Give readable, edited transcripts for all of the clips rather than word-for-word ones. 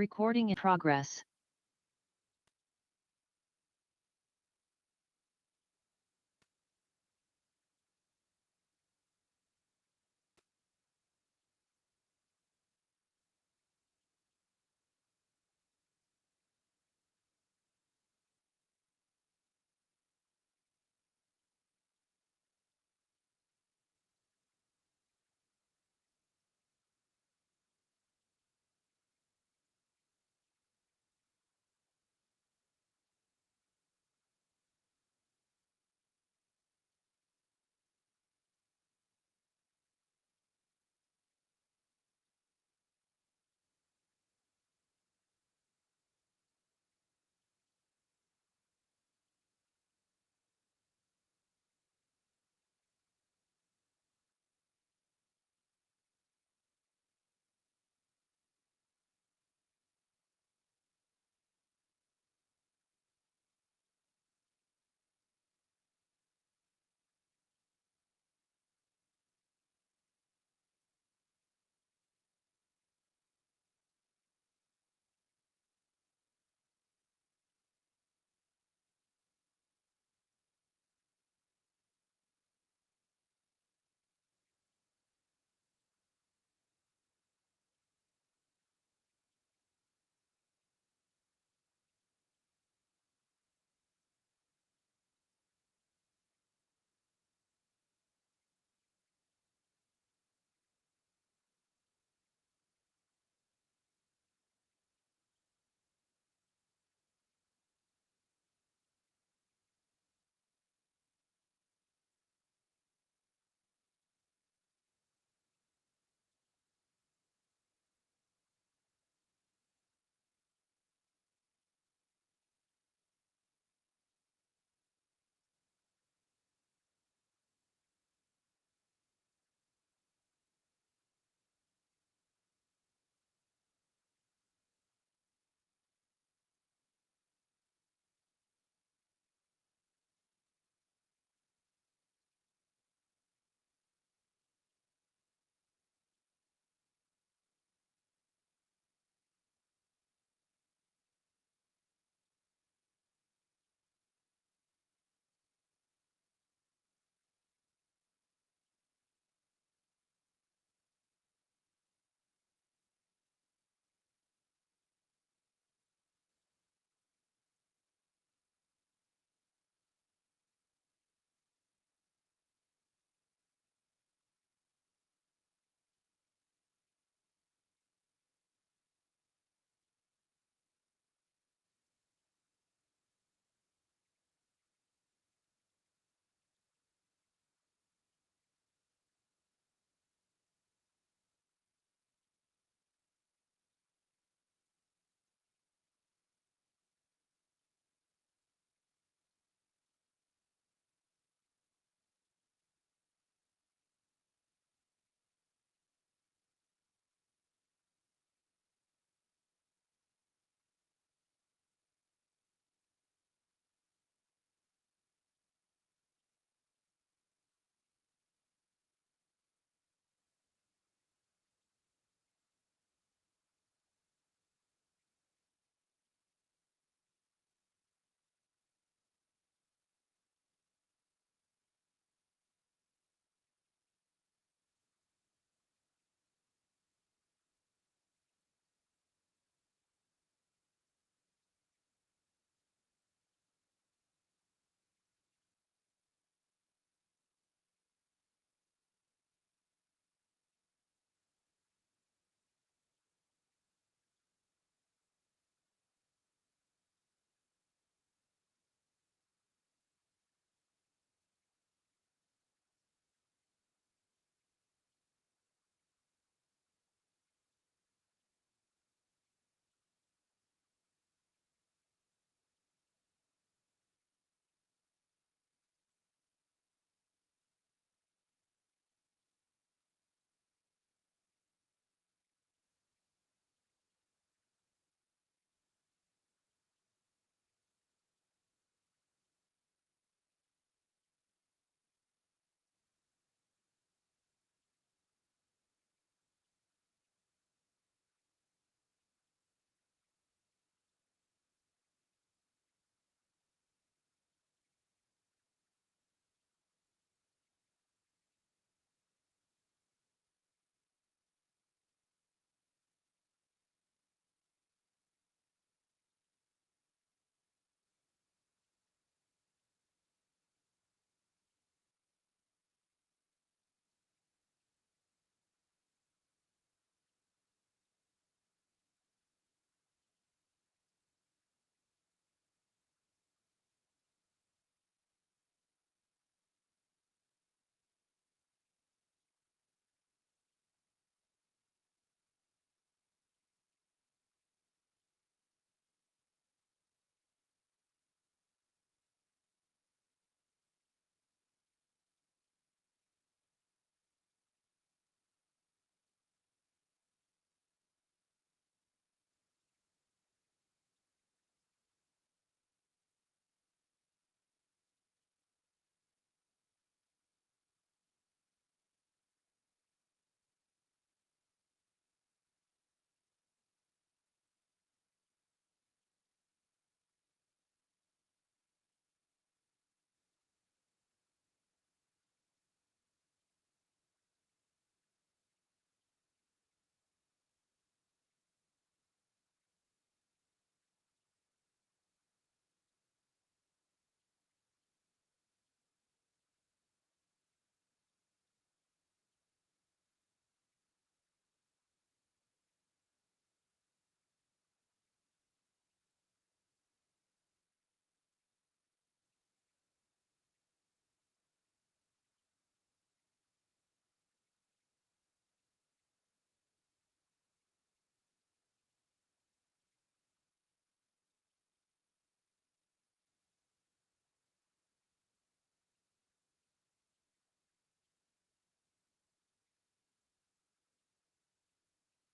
Recording in progress.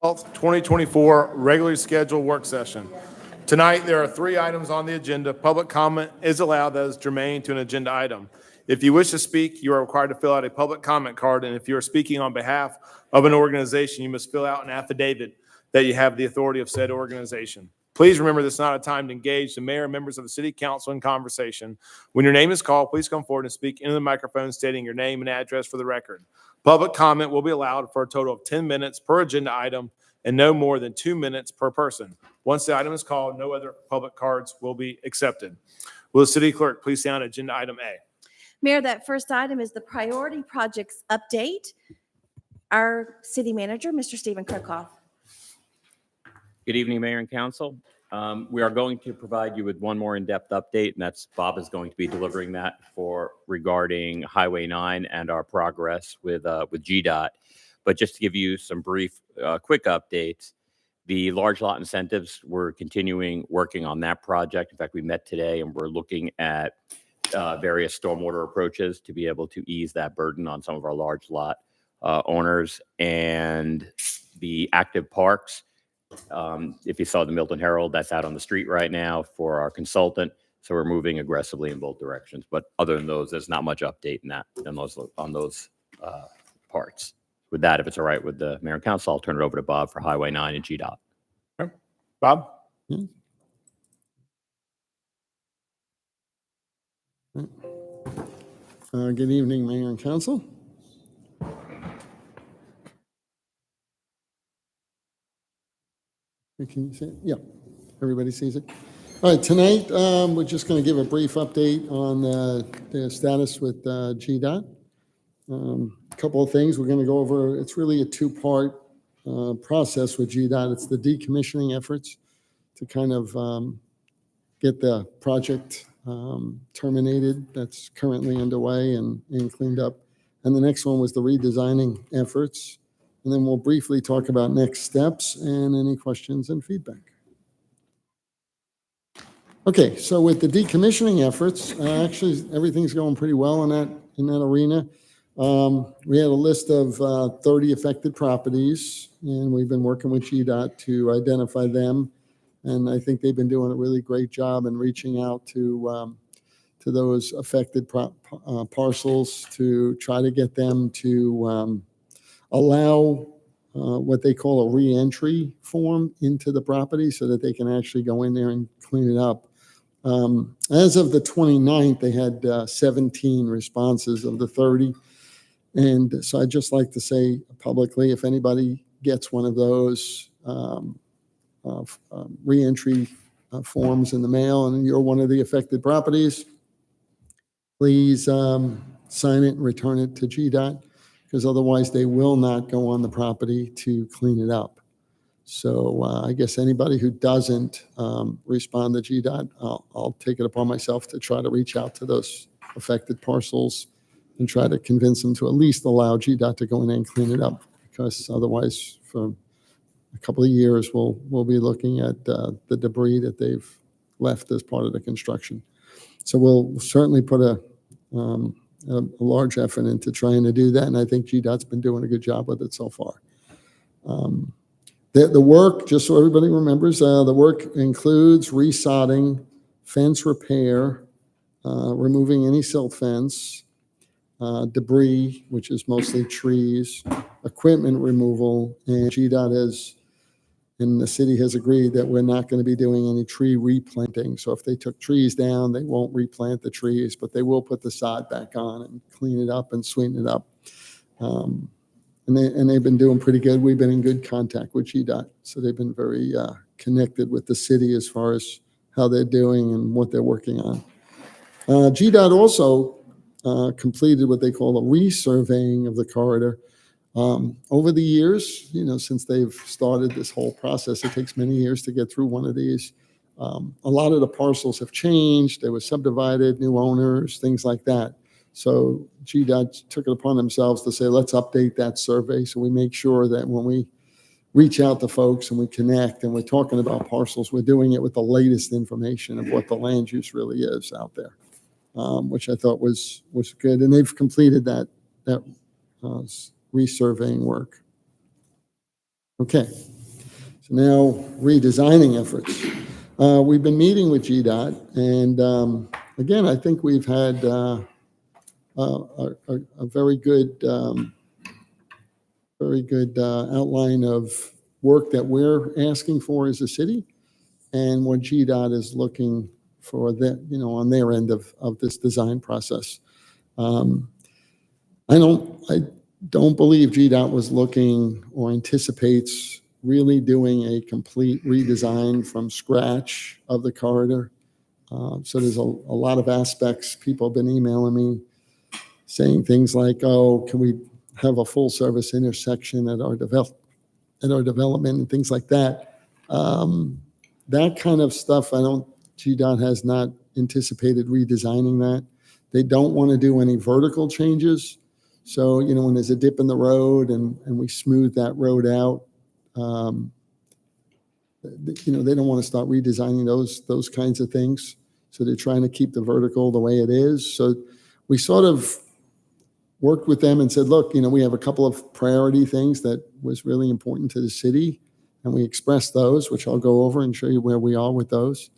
2024 regularly scheduled work session. Tonight, there are 3 items on the agenda. Public comment is allowed that is germane to an agenda item. If you wish to speak, you are required to fill out a public comment card, and if you are speaking on behalf of an organization, you must fill out an affidavit that you have the authority of said organization. Please remember this is not a time to engage the mayor and members of the city council in conversation. When your name is called, please come forward and speak into the microphone stating your name and address for the record. Public comment will be allowed for a total of 10 minutes per agenda item and no more than 2 minutes per person. Once the item is called, no other public cards will be accepted. Will the city clerk please sound agenda item A? Mayor, that first item is the priority projects update. Our city manager, Mr. Stephen Kirkhoff. Good evening, Mayor and Council. We are going to provide you with one more in-depth update, and that's Bob is going to be delivering that regarding Highway 9 and our progress with GDOT. But just to give you some brief, quick updates, the large lot incentives, we're continuing working on that project. In fact, we met today and we're looking at various stormwater approaches to be able to ease that burden on some of our large lot owners. And the active parks, if you saw the Milton Herald, that's out on the street right now for our consultant. So we're moving aggressively in both directions. But other than those, there's not much update on those parts. With that, if it's all right with the mayor and council, I'll turn it over to Bob for Highway 9 and GDOT. Okay. Bob? Good evening, Mayor and Council. Can you see it? Yeah, everybody sees it. All right, tonight we're just going to give a brief update on the status with GDOT. A couple of things we're going to go over. It's really a 2-part process with GDOT. It's the decommissioning efforts to kind of get the project terminated that's currently underway and cleaned up. And the next one was the redesigning efforts. And then we'll briefly talk about next steps and any questions and feedback. Okay, so with the decommissioning efforts, actually everything's going pretty well in that arena. We had a list of 30 affected properties, and we've been working with GDOT to identify them. And I think they've been doing a really great job in reaching out to those affected parcels to try to get them to allow what they call a re-entry form into the property so that they can actually go in there and clean it up. As of the 29th, they had 17 responses of the 30. And so I'd just like to say publicly, if anybody gets one of those re-entry forms in the mail and you're one of the affected properties, please sign it and return it to GDOT, because otherwise they will not go on the property to clean it up. So I guess anybody who doesn't respond to GDOT, I'll take it upon myself to try to reach out to those affected parcels and try to convince them to at least allow GDOT to go in and clean it up, because otherwise for a couple of years we'll be looking at the debris that they've left as part of the construction. So we'll certainly put a large effort into trying to do that, and I think GDOT's been doing a good job with it so far. The work, just so everybody remembers, the work includes resodding, fence repair, removing any silt fence, debris, which is mostly trees, equipment removal, and GDOT has, and the city has agreed that we're not going to be doing any tree replanting. So if they took trees down, they won't replant the trees, but they will put the sod back on and clean it up and sweeten it up. And they've been doing pretty good. We've been in good contact with GDOT, so they've been very connected with the city as far as how they're doing and what they're working on. GDOT also completed what they call a resurveying of the corridor. Over the years, since they've started this whole process, it takes many years to get through one of these. A lot of the parcels have changed. They were subdivided, new owners, things like that. So GDOT took it upon themselves to say, let's update that survey so we make sure that when we reach out to folks and we connect and we're talking about parcels, we're doing it with the latest information of what the land use really is out there, which I thought was good. And they've completed that resurveying work. Okay, so now redesigning efforts. We've been meeting with GDOT, and again, I think we've had a very good outline of work that we're asking for as a city, and what GDOT is looking for that, on their end of this design process. I don't believe GDOT was looking or anticipates really doing a complete redesign from scratch of the corridor. So there's a lot of aspects. People have been emailing me saying things like, "Oh, can we have a full service intersection at our development," and things like that. That kind of stuff, GDOT has not anticipated redesigning that. They don't want to do any vertical changes. So, when there's a dip in the road and we smooth that road out, they don't want to start redesigning those kinds of things. So they're trying to keep the vertical the way it is. So we sort of worked with them and said, look, we have a couple of priority things that was really important to the city, and we expressed those, which I'll go over and show you where we are with those.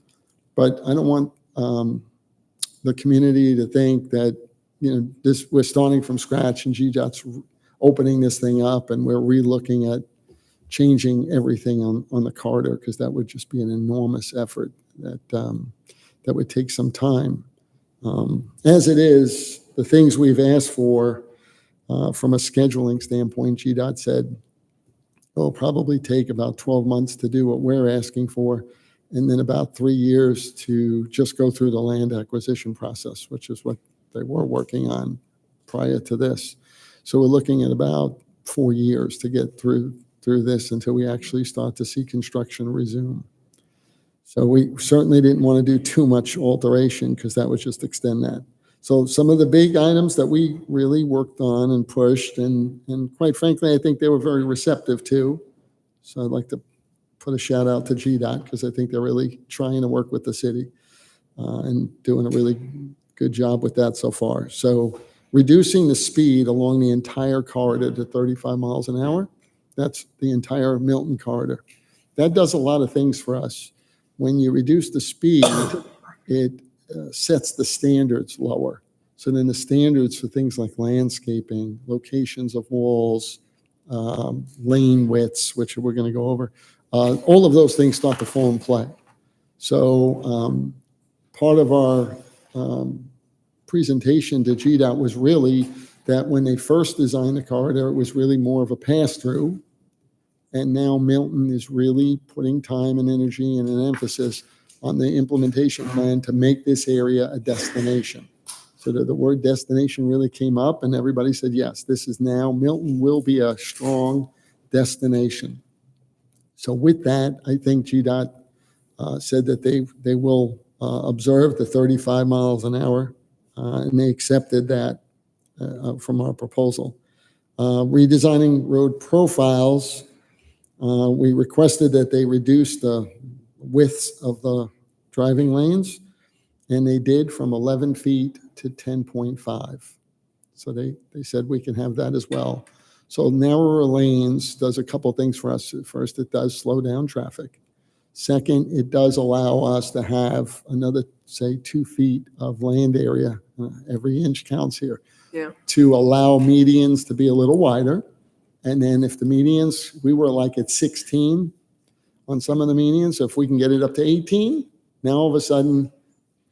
But I don't want the community to think that we're starting from scratch and GDOT's opening this thing up and we're re-looking at changing everything on the corridor, because that would just be an enormous effort that would take some time. As it is, the things we've asked for from a scheduling standpoint, GDOT said it'll probably take about 12 months to do what we're asking for, and then about 3 years to just go through the land acquisition process, which is what they were working on prior to this. So we're looking at about 4 years to get through this until we actually start to see construction resume. So we certainly didn't want to do too much alteration, because that would just extend that. So some of the big items that we really worked on and pushed, and quite frankly, I think they were very receptive to. So I'd like to put a shout out to GDOT, because I think they're really trying to work with the city and doing a really good job with that so far. So reducing the speed along the entire corridor to 35 miles an hour, that's the entire Milton corridor. That does a lot of things for us. When you reduce the speed, it sets the standards lower. So then the standards for things like landscaping, locations of walls, lane widths, which we're going to go over, all of those things start to fall in play. So part of our presentation to GDOT was really that when they first designed the corridor, it was really more of a pass-through. And now Milton is really putting time and energy and an emphasis on the implementation plan to make this area a destination. So the word destination really came up, and everybody said, yes, this is now, Milton will be a strong destination. So with that, I think GDOT said that they will observe the 35 miles an hour, and they accepted that from our proposal. Redesigning road profiles, we requested that they reduce the widths of the driving lanes, and they did, from 11 feet to 10.5. So they said we can have that as well. So narrower lanes does a couple things for us. First, it does slow down traffic. Second, it does allow us to have another, say, 2 feet of land area, every inch counts here, to allow medians to be a little wider. And then if the medians, we were like at 16 on some of the medians, so if we can get it up to 18, now all of a sudden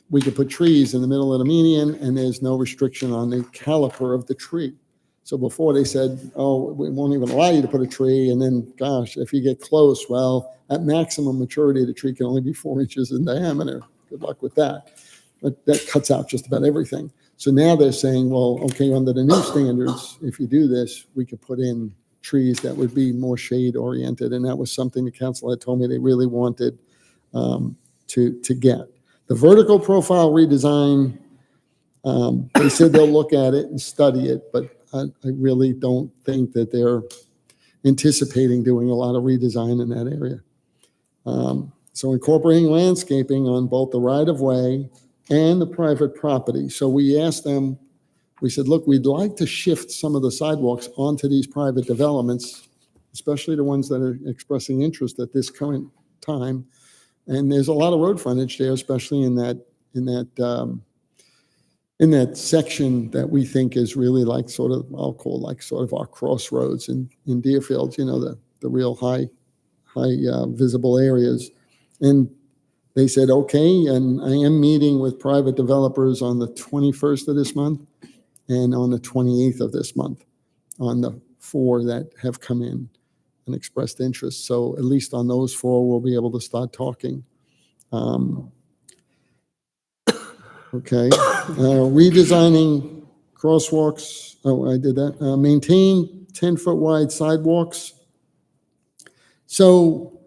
we could put trees in the middle of the median and there's no restriction on the caliper of the tree. So before they said, oh, we won't even allow you to put a tree, and then, gosh, if you get close, well, at maximum maturity, the tree can only be 4 inches in diameter. Good luck with that. But that cuts out just about everything. So now they're saying, well, okay, under the new standards, if you do this, we could put in trees that would be more shade oriented. And that was something the council had told me they really wanted to get. The vertical profile redesign, they said they'll look at it and study it, but I really don't think that they're anticipating doing a lot of redesign in that area. So incorporating landscaping on both the right-of-way and the private property. So we asked them, we said, look, we'd like to shift some of the sidewalks onto these private developments especially the ones that are expressing interest at this current time. And there's a lot of road frontage there, especially in that section that we think is really like sort of, I'll call like sort of our crossroads in Deerfield, you know, the real high visible areas. And they said, okay, and I am meeting with private developers on the 21st of this month and on the 28th of this month on the 4 that have come in and expressed interest. So at least on those 4, we'll be able to start talking. Okay, redesigning crosswalks. Oh, I did that. Maintain 10-foot wide sidewalks. So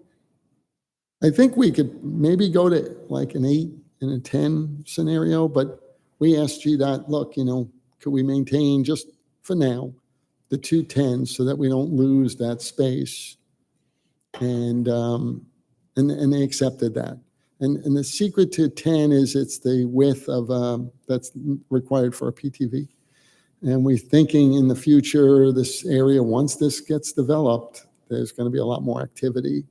I think we could maybe go to like an 8 and a 10 scenario, but we asked GDOT, look, you know, could we maintain just for now the 2 10s so that we don't lose that space? And they accepted that. And the secret to 10 is it's the width of that's required for a PTV. And we're thinking in the future, this area, once this gets developed, there's going to be a lot more activity.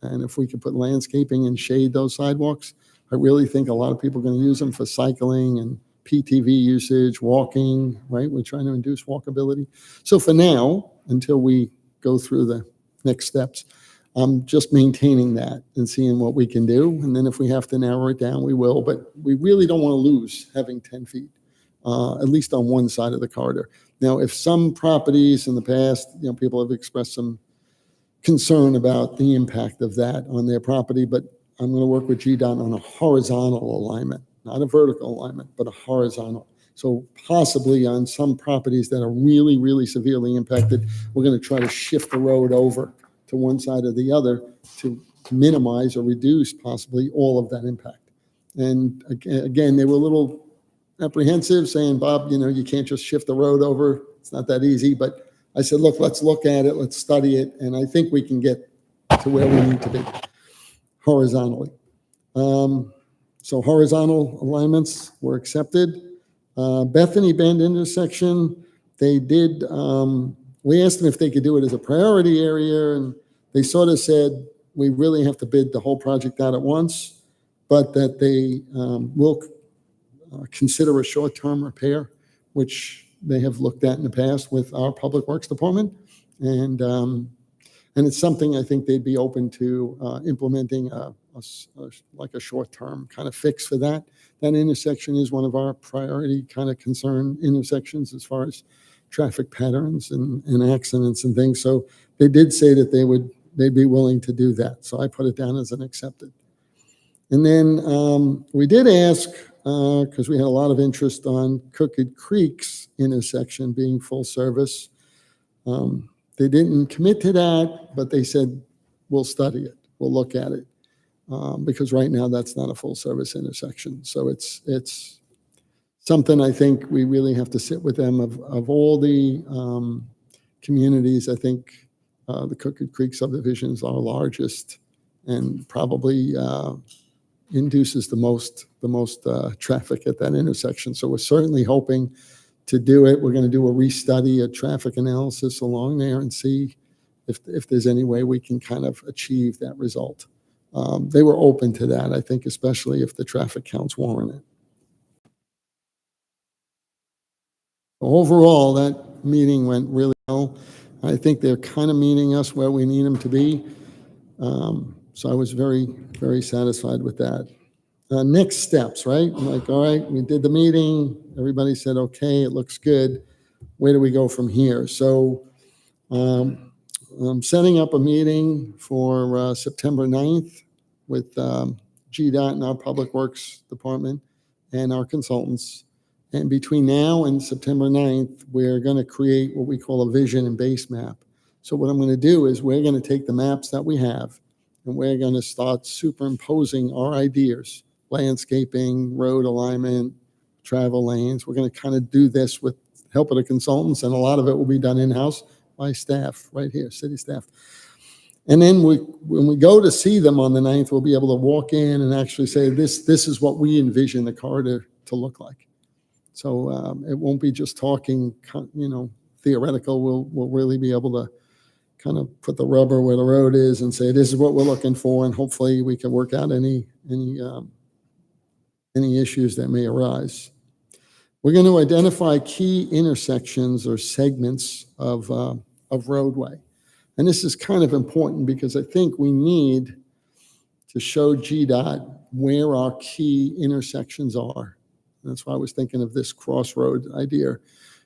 And if we could put landscaping and shade those sidewalks, I really think a lot of people are going to use them for cycling and PTV usage, walking, right? We're trying to induce walkability. So for now, until we go through the next steps, I'm just maintaining that and seeing what we can do. And then if we have to narrow it down, we will. But we really don't want to lose having 10 feet, at least on one side of the corridor. Now, if some properties in the past, you know, people have expressed some concern about the impact of that on their property, but I'm going to work with GDOT on a horizontal alignment, not a vertical alignment, but a horizontal. So possibly on some properties that are really, really severely impacted, we're going to try to shift the road over to one side or the other to minimize or reduce possibly all of that impact. And again, they were a little apprehensive, saying, Bob, you know, you can't just shift the road over. It's not that easy. But I said, look, let's look at it. Let's study it. And I think we can get to where we need to be horizontally. So horizontal alignments were accepted. Bethany Bend intersection, they did, we asked them if they could do it as a priority area, and they sort of said, we really have to bid the whole project out at once, but that they will consider a short-term repair, which they have looked at in the past with our Public Works Department. And it's something I think they'd be open to implementing like a short-term kind of fix for that. That intersection is one of our priority kind of concern intersections as far as traffic patterns and accidents and things. So they did say that they'd be willing to do that. So I put it down as an accepted. And then we did ask, because we had a lot of interest on Crooked Creek's intersection being full service. They didn't commit to that, but they said, we'll study it. We'll look at it. Because right now that's not a full service intersection. So it's something I think we really have to sit with them of all the communities. I think the Crooked Creek subdivision is our largest and probably induces the most traffic at that intersection. So we're certainly hoping to do it. We're going to do a restudy, a traffic analysis along there and see if there's any way we can kind of achieve that result. They were open to that, I think, especially if the traffic counts warrant it. Overall, that meeting went really well. I think they're kind of meeting us where we need them to be. So I was very, very satisfied with that. Next steps, right? I'm like, all right, we did the meeting. Everybody said, okay, it looks good. Where do we go from here? So I'm setting up a meeting for September 9th with GDOT and our Public Works Department and our consultants. And between now and September 9th, we're going to create what we call a vision and base map. So what I'm going to do is we're going to take the maps that we have and we're going to start superimposing our ideas, landscaping, road alignment, travel lanes. We're going to kind of do this with help of the consultants, and a lot of it will be done in-house by staff right here, city staff. And then when we go to see them on the 9th, we'll be able to walk in and actually say, this is what we envision the corridor to look like. So it won't be just talking, theoretical. We'll really be able to kind of put the rubber where the road is and say, this is what we're looking for, and hopefully we can work out any issues that may arise. We're going to identify key intersections or segments of roadway. And this is kind of important because I think we need to show GDOT where our key intersections are. That's why I was thinking of this crossroad idea.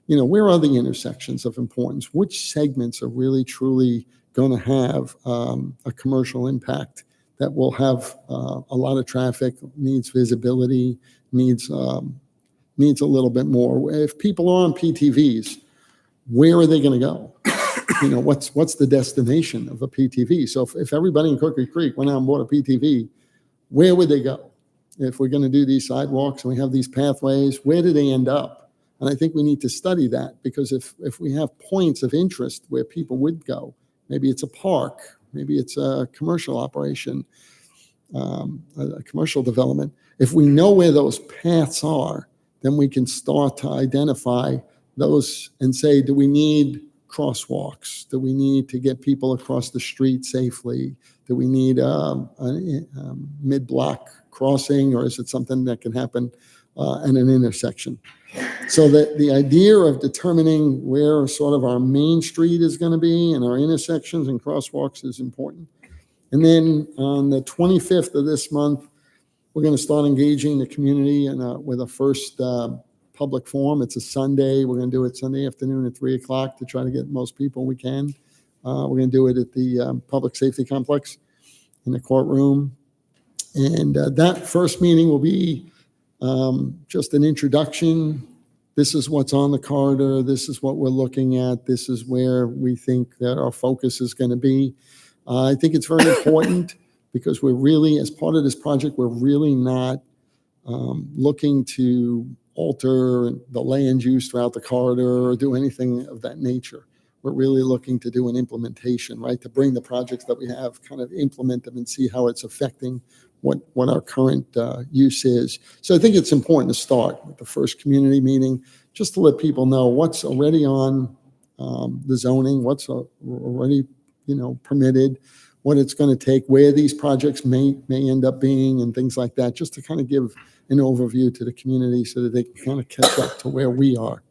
Where are the intersections of importance? Which segments are really, truly going to have a commercial impact that will have a lot of traffic, needs visibility, needs a little bit more. If people are on PTVs, where are they going to go? What's the destination of a PTV? So if everybody in Cookie Creek went out and bought a PTV, where would they go? If we're going to do these sidewalks and we have these pathways, where do they end up? And I think we need to study that, because if we have points of interest where people would go, maybe it's a park, maybe it's a commercial operation, a commercial development. If we know where those paths are, then we can start to identify those and say, do we need crosswalks? Do we need to get people across the street safely? Do we need a mid-block crossing, or is it something that can happen at an intersection? So that the idea of determining where sort of our main street is going to be and our intersections and crosswalks is important. And then on the 25th of this month, we're going to start engaging the community with a first public forum. It's a Sunday. We're going to do it Sunday afternoon at 3 o'clock to try to get most people we can. We're going to do it at the Public Safety Complex in the courtroom. And that first meeting will be just an introduction. This is what's on the corridor. This is what we're looking at. This is where we think that our focus is going to be. I think it's very important because we're really, as part of this project, we're really not looking to alter the land use throughout the corridor or do anything of that nature. We're really looking to do an implementation, right? To bring the projects that we have, kind of implement them and see how it's affecting what our current use is. So I think it's important to start with the first community meeting, just to let people know what's already on the zoning, what's already permitted, what it's going to take, where these projects may end up being, and things like that, just to kind of give an overview to the community so that they can kind of catch up to where we are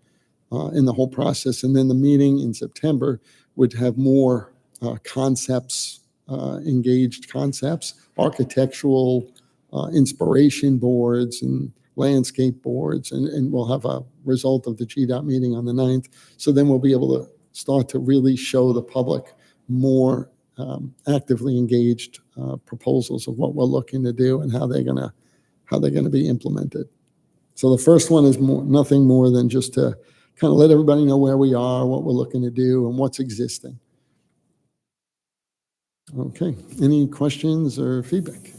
in the whole process. And then the meeting in September would have more concepts, engaged concepts, architectural inspiration boards and landscape boards, and we'll have a result of the GDOT meeting on the 9th. So then we'll be able to start to really show the public more actively engaged proposals of what we're looking to do and how they're going to be implemented. So the first one is nothing more than just to kind of let everybody know where we are, what we're looking to do, and what's existing. Okay, any questions or feedback?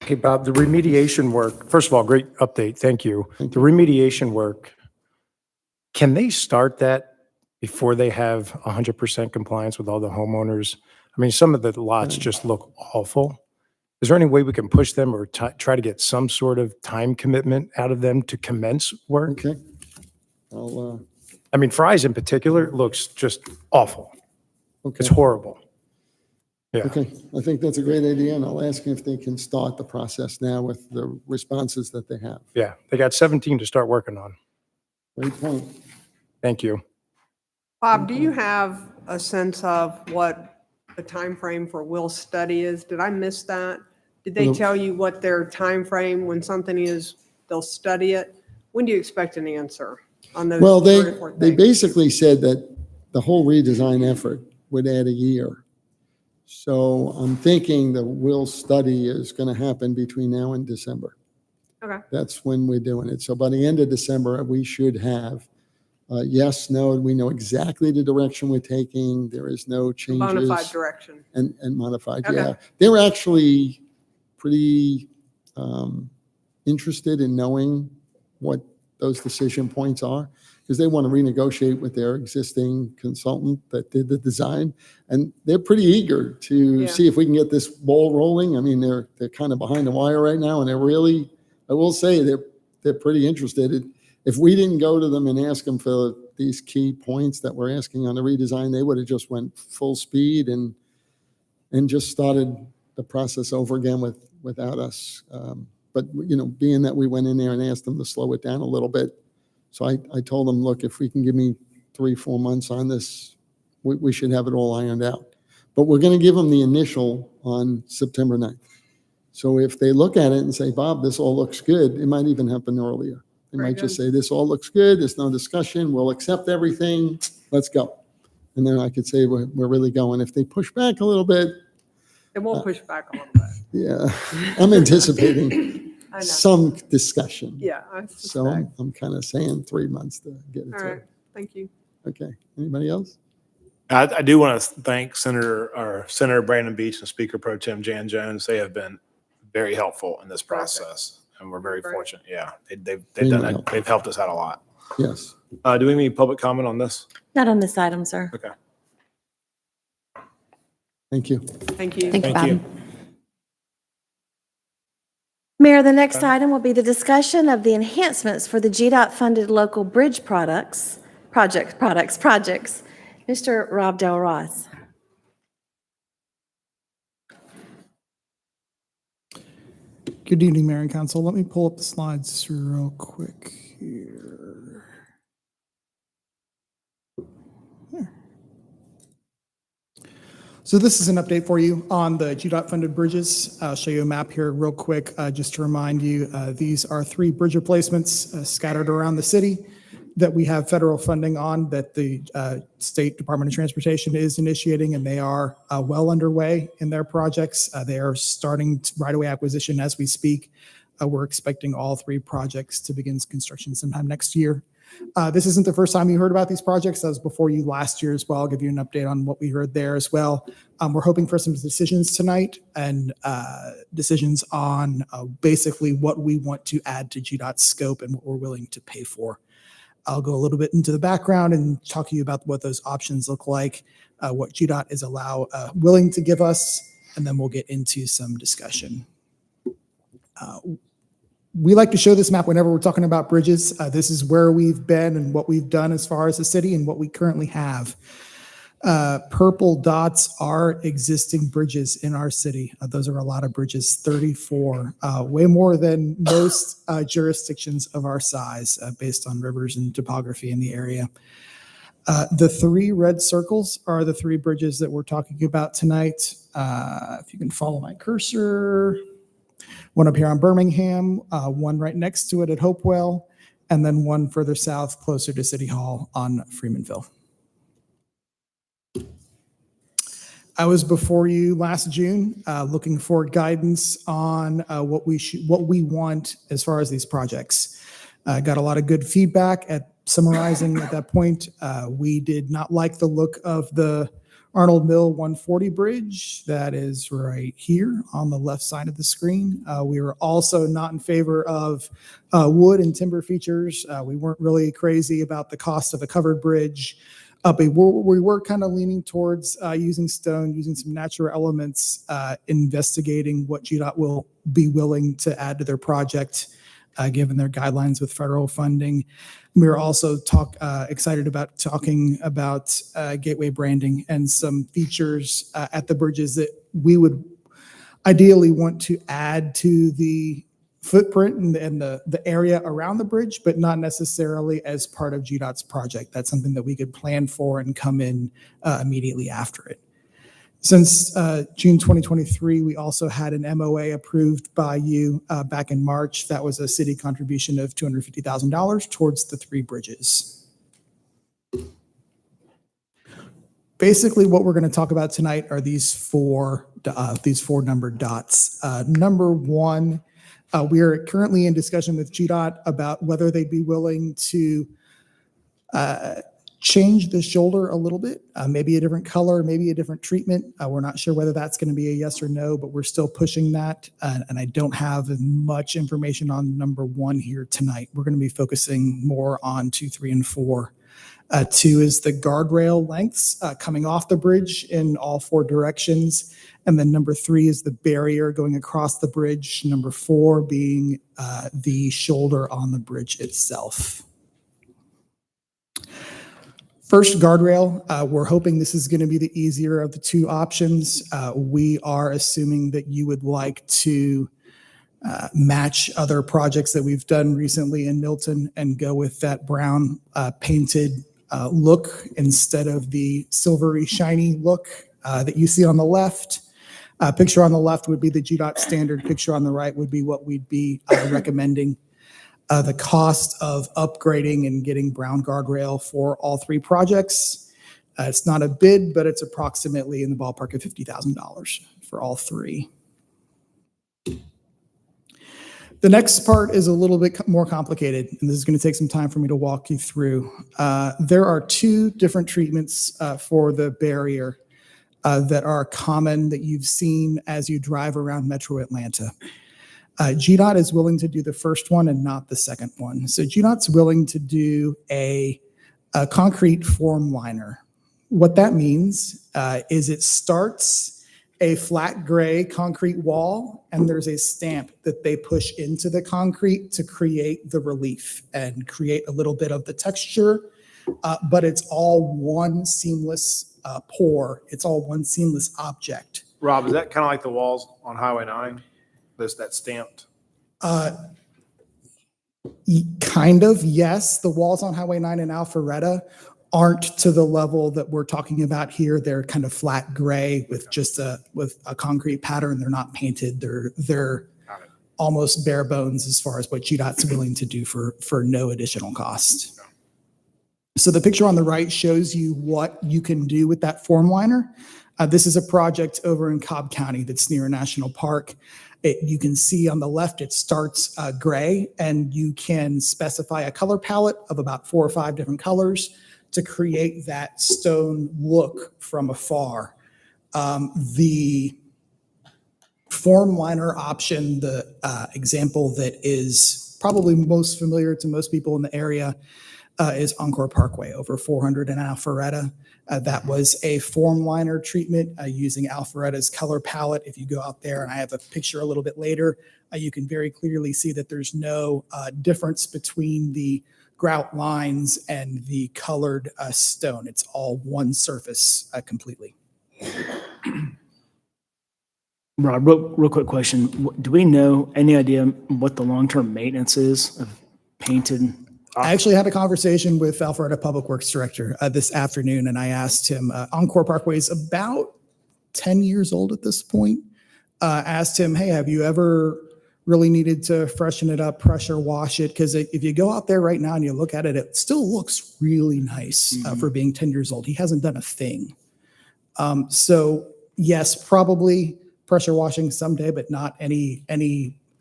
Okay, Bob, the remediation work, first of all, great update. Thank you. The remediation work, can they start that before they have 100% compliance with all the homeowners? I mean, some of the lots just look awful. Is there any way we can push them or try to get some sort of time commitment out of them to commence work? Okay. I mean, Fry's in particular looks just awful. Okay. It's horrible. Yeah. Okay, I think that's a great idea, and I'll ask if they can start the process now with the responses that they have. Yeah. They got 17 to start working on. Great point. Thank you. Bob, do you have a sense of what the time frame for Will's study is? Did I miss that? Did they tell you what their time frame when something is, they'll study it? When do you expect an answer on those? Well, three or four they things? basically said that the whole redesign effort would add a year. So I'm thinking the Will study is going to happen between now and December. Okay. That's when we're doing it. So by the end of December, we should have yes, no, we know exactly the direction we're taking. There is no changes. Bona fide direction. And modified, Okay. yeah. They're actually pretty interested in knowing what those decision points are, because they want to renegotiate with their existing consultant that did the design. And they're pretty eager to see if we can get this ball rolling. I mean, they're kind of behind the wire right now, and they're really, I will say, they're pretty interested. If we didn't go to them and ask them for these key points that we're asking on the redesign, they would have just went full speed and just started the process over again without us. But, being that we went in there and asked them to slow it down a little bit. So I told them, look, if we can give me 3-4 months on this, we should have it all ironed out. But we're going to give them the initial on September 9th. So if they look at it and say, Bob, this all looks good, it might even happen earlier. They Very might just good. say, this all looks good, there's no discussion, we'll accept everything, let's go. And then I could say, we're really going. If they push back a little bit, It won't push back a little bit. yeah, I'm anticipating I know. some discussion. Yeah, I So suspect. I'm kind of saying 3 months to get it All right, thank you. Okay, anybody else? I do want to thank Senator Brandon Beach and Speaker Pro Tem Jan Jones. They have been very helpful in this process, and we're very Great. fortunate. Yeah, they've Extremely done it. helpful. They've helped us out a lot. Yes. Do we have any public comment on this? Not on this item, sir. Okay. Thank you. Thank you. Thank you, Thank you. Bob. Mayor, the next item will be the discussion of the enhancements for the GDOT-funded local bridge projects. Mr. Rob Del Ross. Good evening, Mayor and Council. Let me pull up the slides real quick here. There. So this is an update for you on the GDOT-funded bridges. I'll show you a map here real quick, just to remind you, these are 3 bridge replacements scattered around the city that we have federal funding on, that the State Department of Transportation is initiating, and they are well underway in their projects. They are starting right-of-way acquisition as we speak. We're expecting all 3 projects to begin construction sometime next year. This isn't the first time you heard about these projects. That was before you last year as well. I'll give you an update on what we heard there as well. We're hoping for some decisions tonight, and decisions on basically what we want to add to GDOT's scope and what we're willing to pay for. I'll go a little bit into the background and talk to you about what those options look like, what GDOT is willing to give us, and then we'll get into some discussion. We like to show this map whenever we're talking about bridges. This is where we've been and what we've done as far as the city and what we currently have. Purple dots are existing bridges in our city. Those are a lot of bridges, 34, way more than most jurisdictions of our size, based on rivers and topography in the area. The 3 red circles are the 3 bridges that we're talking about tonight. If you can follow my cursor, one up here on Birmingham, one right next to it at Hopewell, and then one further south closer to City Hall on Freemanville. I was before you last June, looking for guidance on what we want as far as these projects. Got a lot of good feedback at summarizing at that point. We did not like the look of the Arnold Mill 140 bridge that is right here on the left side of the screen. We were also not in favor of wood and timber features. We weren't really crazy about the cost of a covered bridge. But we were kind of leaning towards using stone, using some natural elements, investigating what GDOT will be willing to add to their project, given their guidelines with federal funding. We were also excited about talking about gateway branding and some features at the bridges that we would ideally want to add to the footprint and the area around the bridge, but not necessarily as part of GDOT's project. That's something that we could plan for and come in immediately after it. Since June 2023, we also had an MOA approved by you back in March. That was a city contribution of $250,000 towards the 3 bridges. Basically, what we're going to talk about tonight are these four numbered dots. Number 1, we are currently in discussion with GDOT about whether they'd be willing to change the shoulder a little bit, maybe a different color, maybe a different treatment. We're not sure whether that's going to be a yes or no, but we're still pushing that. And I don't have much information on number 1 here tonight. We're going to be focusing more on 2, 3, and 4. 2 is the guardrail lengths coming off the bridge in all 4 directions. And then number 3 is the barrier going across the bridge. Number 4 being the shoulder on the bridge itself. First, guardrail. We're hoping this is going to be the easier of the two options. We are assuming that you would like to match other projects that we've done recently in Milton and go with that brown painted look instead of the silvery shiny look that you see on the left. Picture on the left would be the GDOT standard. Picture on the right would be what we'd be recommending. The cost of upgrading and getting brown guardrail for all three projects. It's not a bid, but it's approximately in the ballpark of $50,000 for all three. The next part is a little bit more complicated, and this is going to take some time for me to walk you through. There are two different treatments for the barrier that are common that you've seen as you drive around Metro Atlanta. GDOT is willing to do the first one and not the second one. So GDOT's willing to do a concrete form liner. What that means is it starts a flat gray concrete wall, and there's a stamp that they push into the concrete to create the relief and create a little bit of the texture, but it's all one seamless pour. It's all one seamless object. Rob, is that kind of like the walls on Highway 9? There's that stamped. Kind of, yes. The walls on Highway 9 in Alpharetta aren't to the level that we're talking about here. They're kind of flat gray with just a concrete pattern. They're not painted. They're almost bare bones as far as what GDOT's willing to do for no additional cost. So the picture on the right shows you what you can do with that form liner. This is a project over in Cobb County that's near a national park. You can see on the left, it starts gray, and you can specify a color palette of about 4 or 5 different colors to create that stone look from afar. The form liner option, the example that is probably most familiar to most people in the area is Encore Parkway over 400 in Alpharetta. That was a form liner treatment using Alpharetta's color palette. If you go out there, and I have a picture a little bit later, you can very clearly see that there's no difference between the grout lines and the colored stone. It's all one surface completely. Rob, real quick question. Do we know any idea what the long-term maintenance is of painted? I actually had a conversation with Alpharetta Public Works Director this afternoon, and I asked him, Encore Parkway is about 10 years old at this point. Asked him, hey, have you ever really needed to freshen it up, pressure wash it? Because if you go out there right now and you look at it, it still looks really nice for being 10 years old. He hasn't done a thing. So yes, probably pressure washing someday, but not any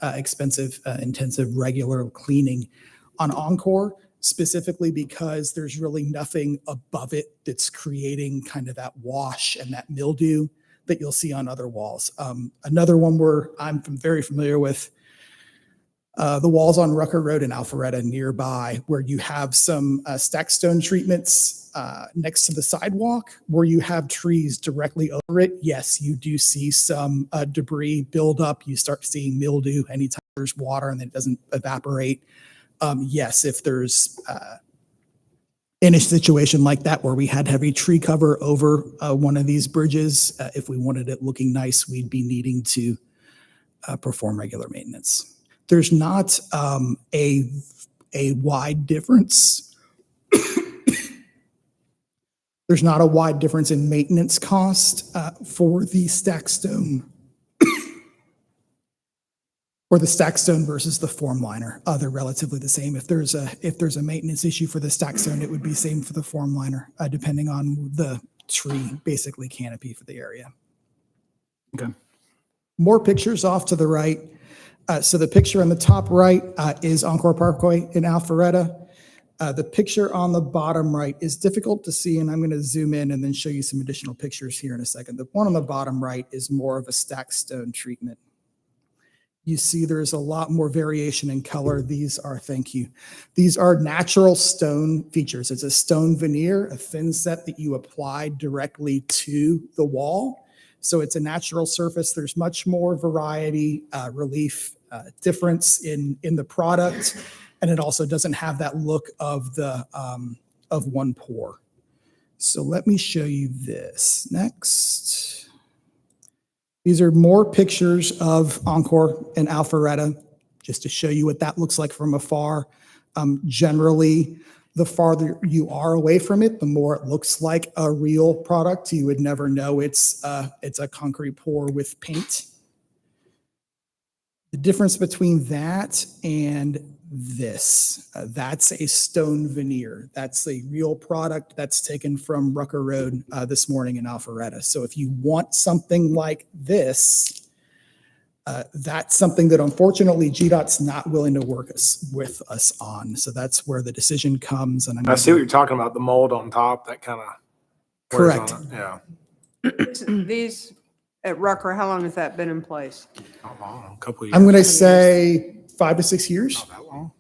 expensive, intensive, regular cleaning on Encore, specifically because there's really nothing above it that's creating kind of that wash and that mildew that you'll see on other walls. Another one where I'm very familiar with, the walls on Rucker Road in Alpharetta nearby, where you have some stack stone treatments next to the sidewalk, where you have trees directly over it. Yes, you do see some debris build up. You start seeing mildew anytime there's water and it doesn't evaporate. Yes, if there's in a situation like that where we had heavy tree cover over one of these bridges, if we wanted it looking nice, we'd be needing to perform regular maintenance. There's not a wide difference. There's not a wide difference in maintenance cost for the stack stone or the stack stone versus the form liner. They're relatively the same. If there's a maintenance issue for the stack stone, it would be same for the form liner, depending on the tree, basically canopy for the area. Okay. More pictures off to the right. So the picture on the top right is Encore Parkway in Alpharetta. The picture on the bottom right is difficult to see, and I'm going to zoom in and then show you some additional pictures here in a second. The one on the bottom right is more of a stack stone treatment. You see there's a lot more variation in color. These are natural stone features. It's a stone veneer, a thin set that you apply directly to the wall. So it's a natural surface. There's much more variety, relief, difference in the product. And it also doesn't have that look of of one pour. So let me show you this next. These are more pictures of Encore and Alpharetta, just to show you what that looks like from afar. Generally, the farther you are away from it, the more it looks like a real product. You would never know it's a concrete pour with paint. The difference between that and this, that's a stone veneer. That's a real product that's taken from Rucker Road this morning in Alpharetta. So if you want something like this, that's something that unfortunately GDOT's not willing to work with us on. So that's where the decision comes. And I see what you're talking about, the mold on top, that kind of. Correct. Yeah. These at Rucker, how long has that been in place? Not long, a couple of years. I'm going to say 5 to 6 years. Not that long.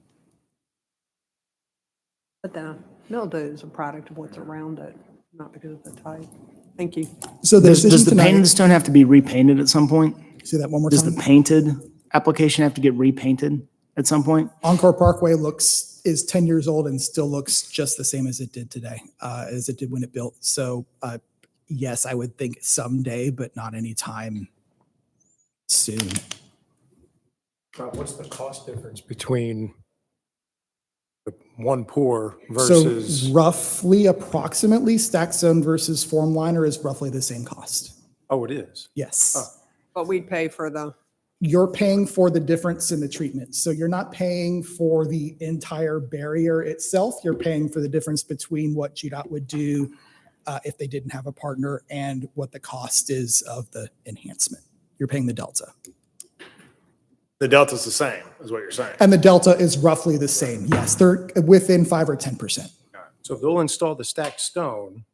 But the mildew is a product of what's around it, not because of the type. Thank you. So the Does decision the painted tonight, stone have to be repainted at some point? say that one more Does the time. painted application have to get repainted at some point? Encore Parkway is 10 years old and still looks just the same as it did today, as it did when it built. So yes, I would think someday, but not anytime soon. Rob, what's the cost difference between the one pour So versus, roughly, approximately, stack stone versus form liner is roughly the same cost. oh, it is? Yes. But we'd pay for the, You're paying for the difference in the treatment. So you're not paying for the entire barrier itself. You're paying for the difference between what GDOT would do if they didn't have a partner and what the cost is of the enhancement. You're paying the delta. The delta's the same, is what you're saying. And the delta is roughly the same. Yes, they're within 5 or 10%. So they'll install the stacked stone,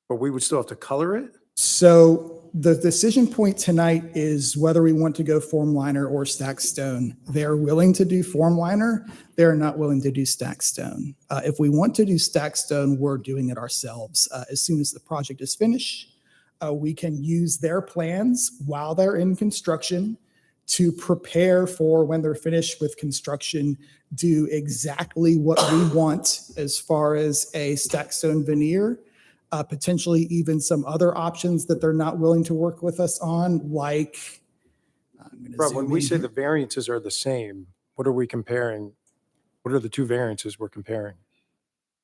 but we would still have to color it? So the decision point tonight is whether we want to go form liner or stack stone. They're willing to do form liner. They're not willing to do stack stone. If we want to do stack stone, we're doing it ourselves. As soon as the project is finished, we can use their plans while they're in construction to prepare for when they're finished with construction, do exactly what we want as far as a stack stone veneer. Potentially even some other options that they're not willing to work with us on, like. I'm gonna Rob, zoom when we in say here. the variances are the same, what are we comparing? What are the two variances we're comparing?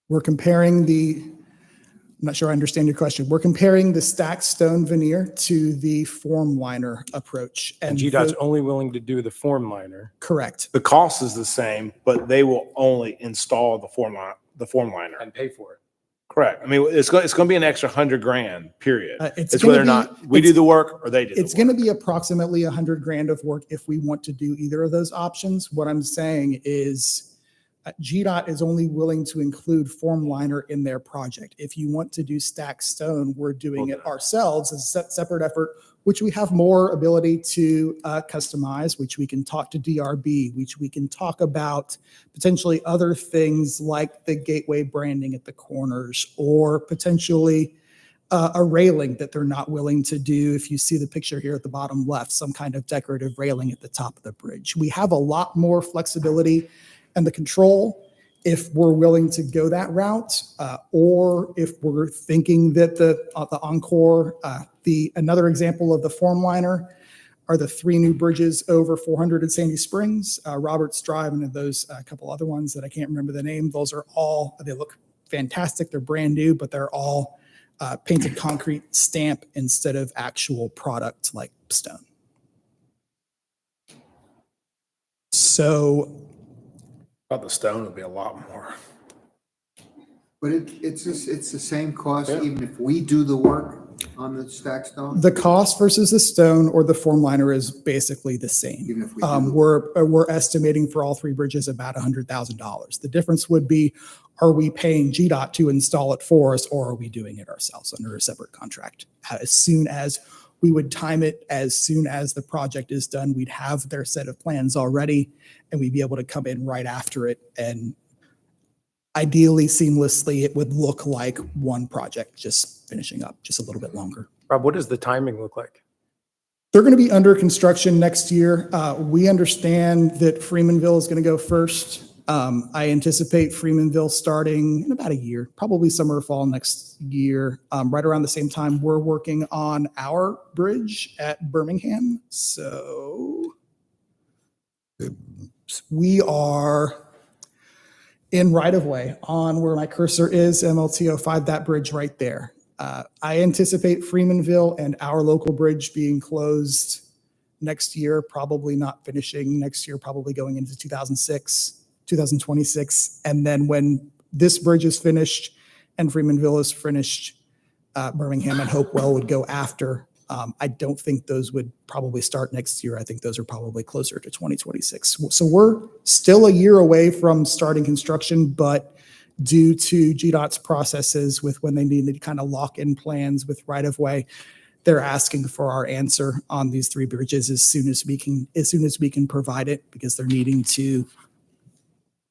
We're comparing I'm not sure I understand your question. We're comparing the stacked stone veneer to the form liner approach. And the- GDOT's only willing to do the form liner. Correct. The cost is the same, but they will only install the form liner. And pay for it. Correct. I mean, it's going to be an extra $100,000, period. It's It's whether or gonna be- not we do the work or they do the work. It's going to be approximately $100,000 of work if we want to do either of those options. What I'm saying is GDOT is only willing to include form liner in their project. If you want to do stack stone, we're doing it ourselves as a separate effort, which we have more ability to customize, which we can talk to DRB, which we can talk about potentially other things like the gateway branding at the corners, or potentially a railing that they're not willing to do. If you see the picture here at the bottom left, some kind of decorative railing at the top of the bridge. We have a lot more flexibility and the control if we're willing to go that route, or if we're thinking that the Encore, another example of the form liner are the 3 new bridges over 400 at Sandy Springs, Roberts Drive, and those a couple other ones that I can't remember the name. Those are all, they look fantastic. They're brand new, but they're all painted concrete stamp instead of actual product like stone. So About the stone would be a lot more. But it's the same cost even if we do the work on the stack stone? the cost versus the stone or the form liner is basically the same. Even if we do. We're estimating for all 3 bridges about $100,000. The difference would be, are we paying GDOT to install it for us, or are we doing it ourselves under a separate contract? As soon as we would time it, as soon as the project is done, we'd have their set of plans already, and we'd be able to come in right after it. And ideally, seamlessly, it would look like one project just finishing up just a little bit longer. Rob, what does the timing look like? They're going to be under construction next year. We understand that Freemanville is going to go first. I anticipate Freemanville starting in about a year, probably summer or fall next year. Right around the same time, we're working on our bridge at Birmingham. So we are in right-of-way on where my cursor is, MLT 05, that bridge right there. I anticipate Freemanville and our local bridge being closed next year, probably not finishing next year, probably going into 2026. And then when this bridge is finished and Freemanville is finished, Birmingham and Hopewell would go after. I don't think those would probably start next year. I think those are probably closer to 2026. So we're still a year away from starting construction, but due to GDOT's processes with when they need to kind of lock in plans with right-of-way, they're asking for our answer on these 3 bridges as soon as we can provide it, because they're needing to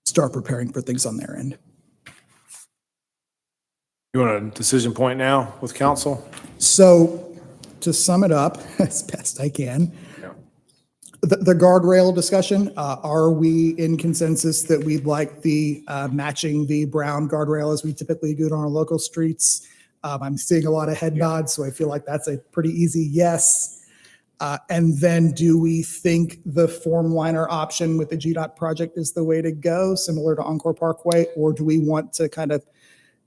start preparing for things on their end. You want a decision point now with council? So to sum it up as best I can, Yeah. the guardrail discussion, are we in consensus that we'd like the matching the brown guardrail as we typically do it on our local streets? I'm seeing a lot of head nods, so I feel like that's a pretty easy yes. And then do we think the form liner option with the GDOT project is the way to go, similar to Encore Parkway? Or do we want to kind of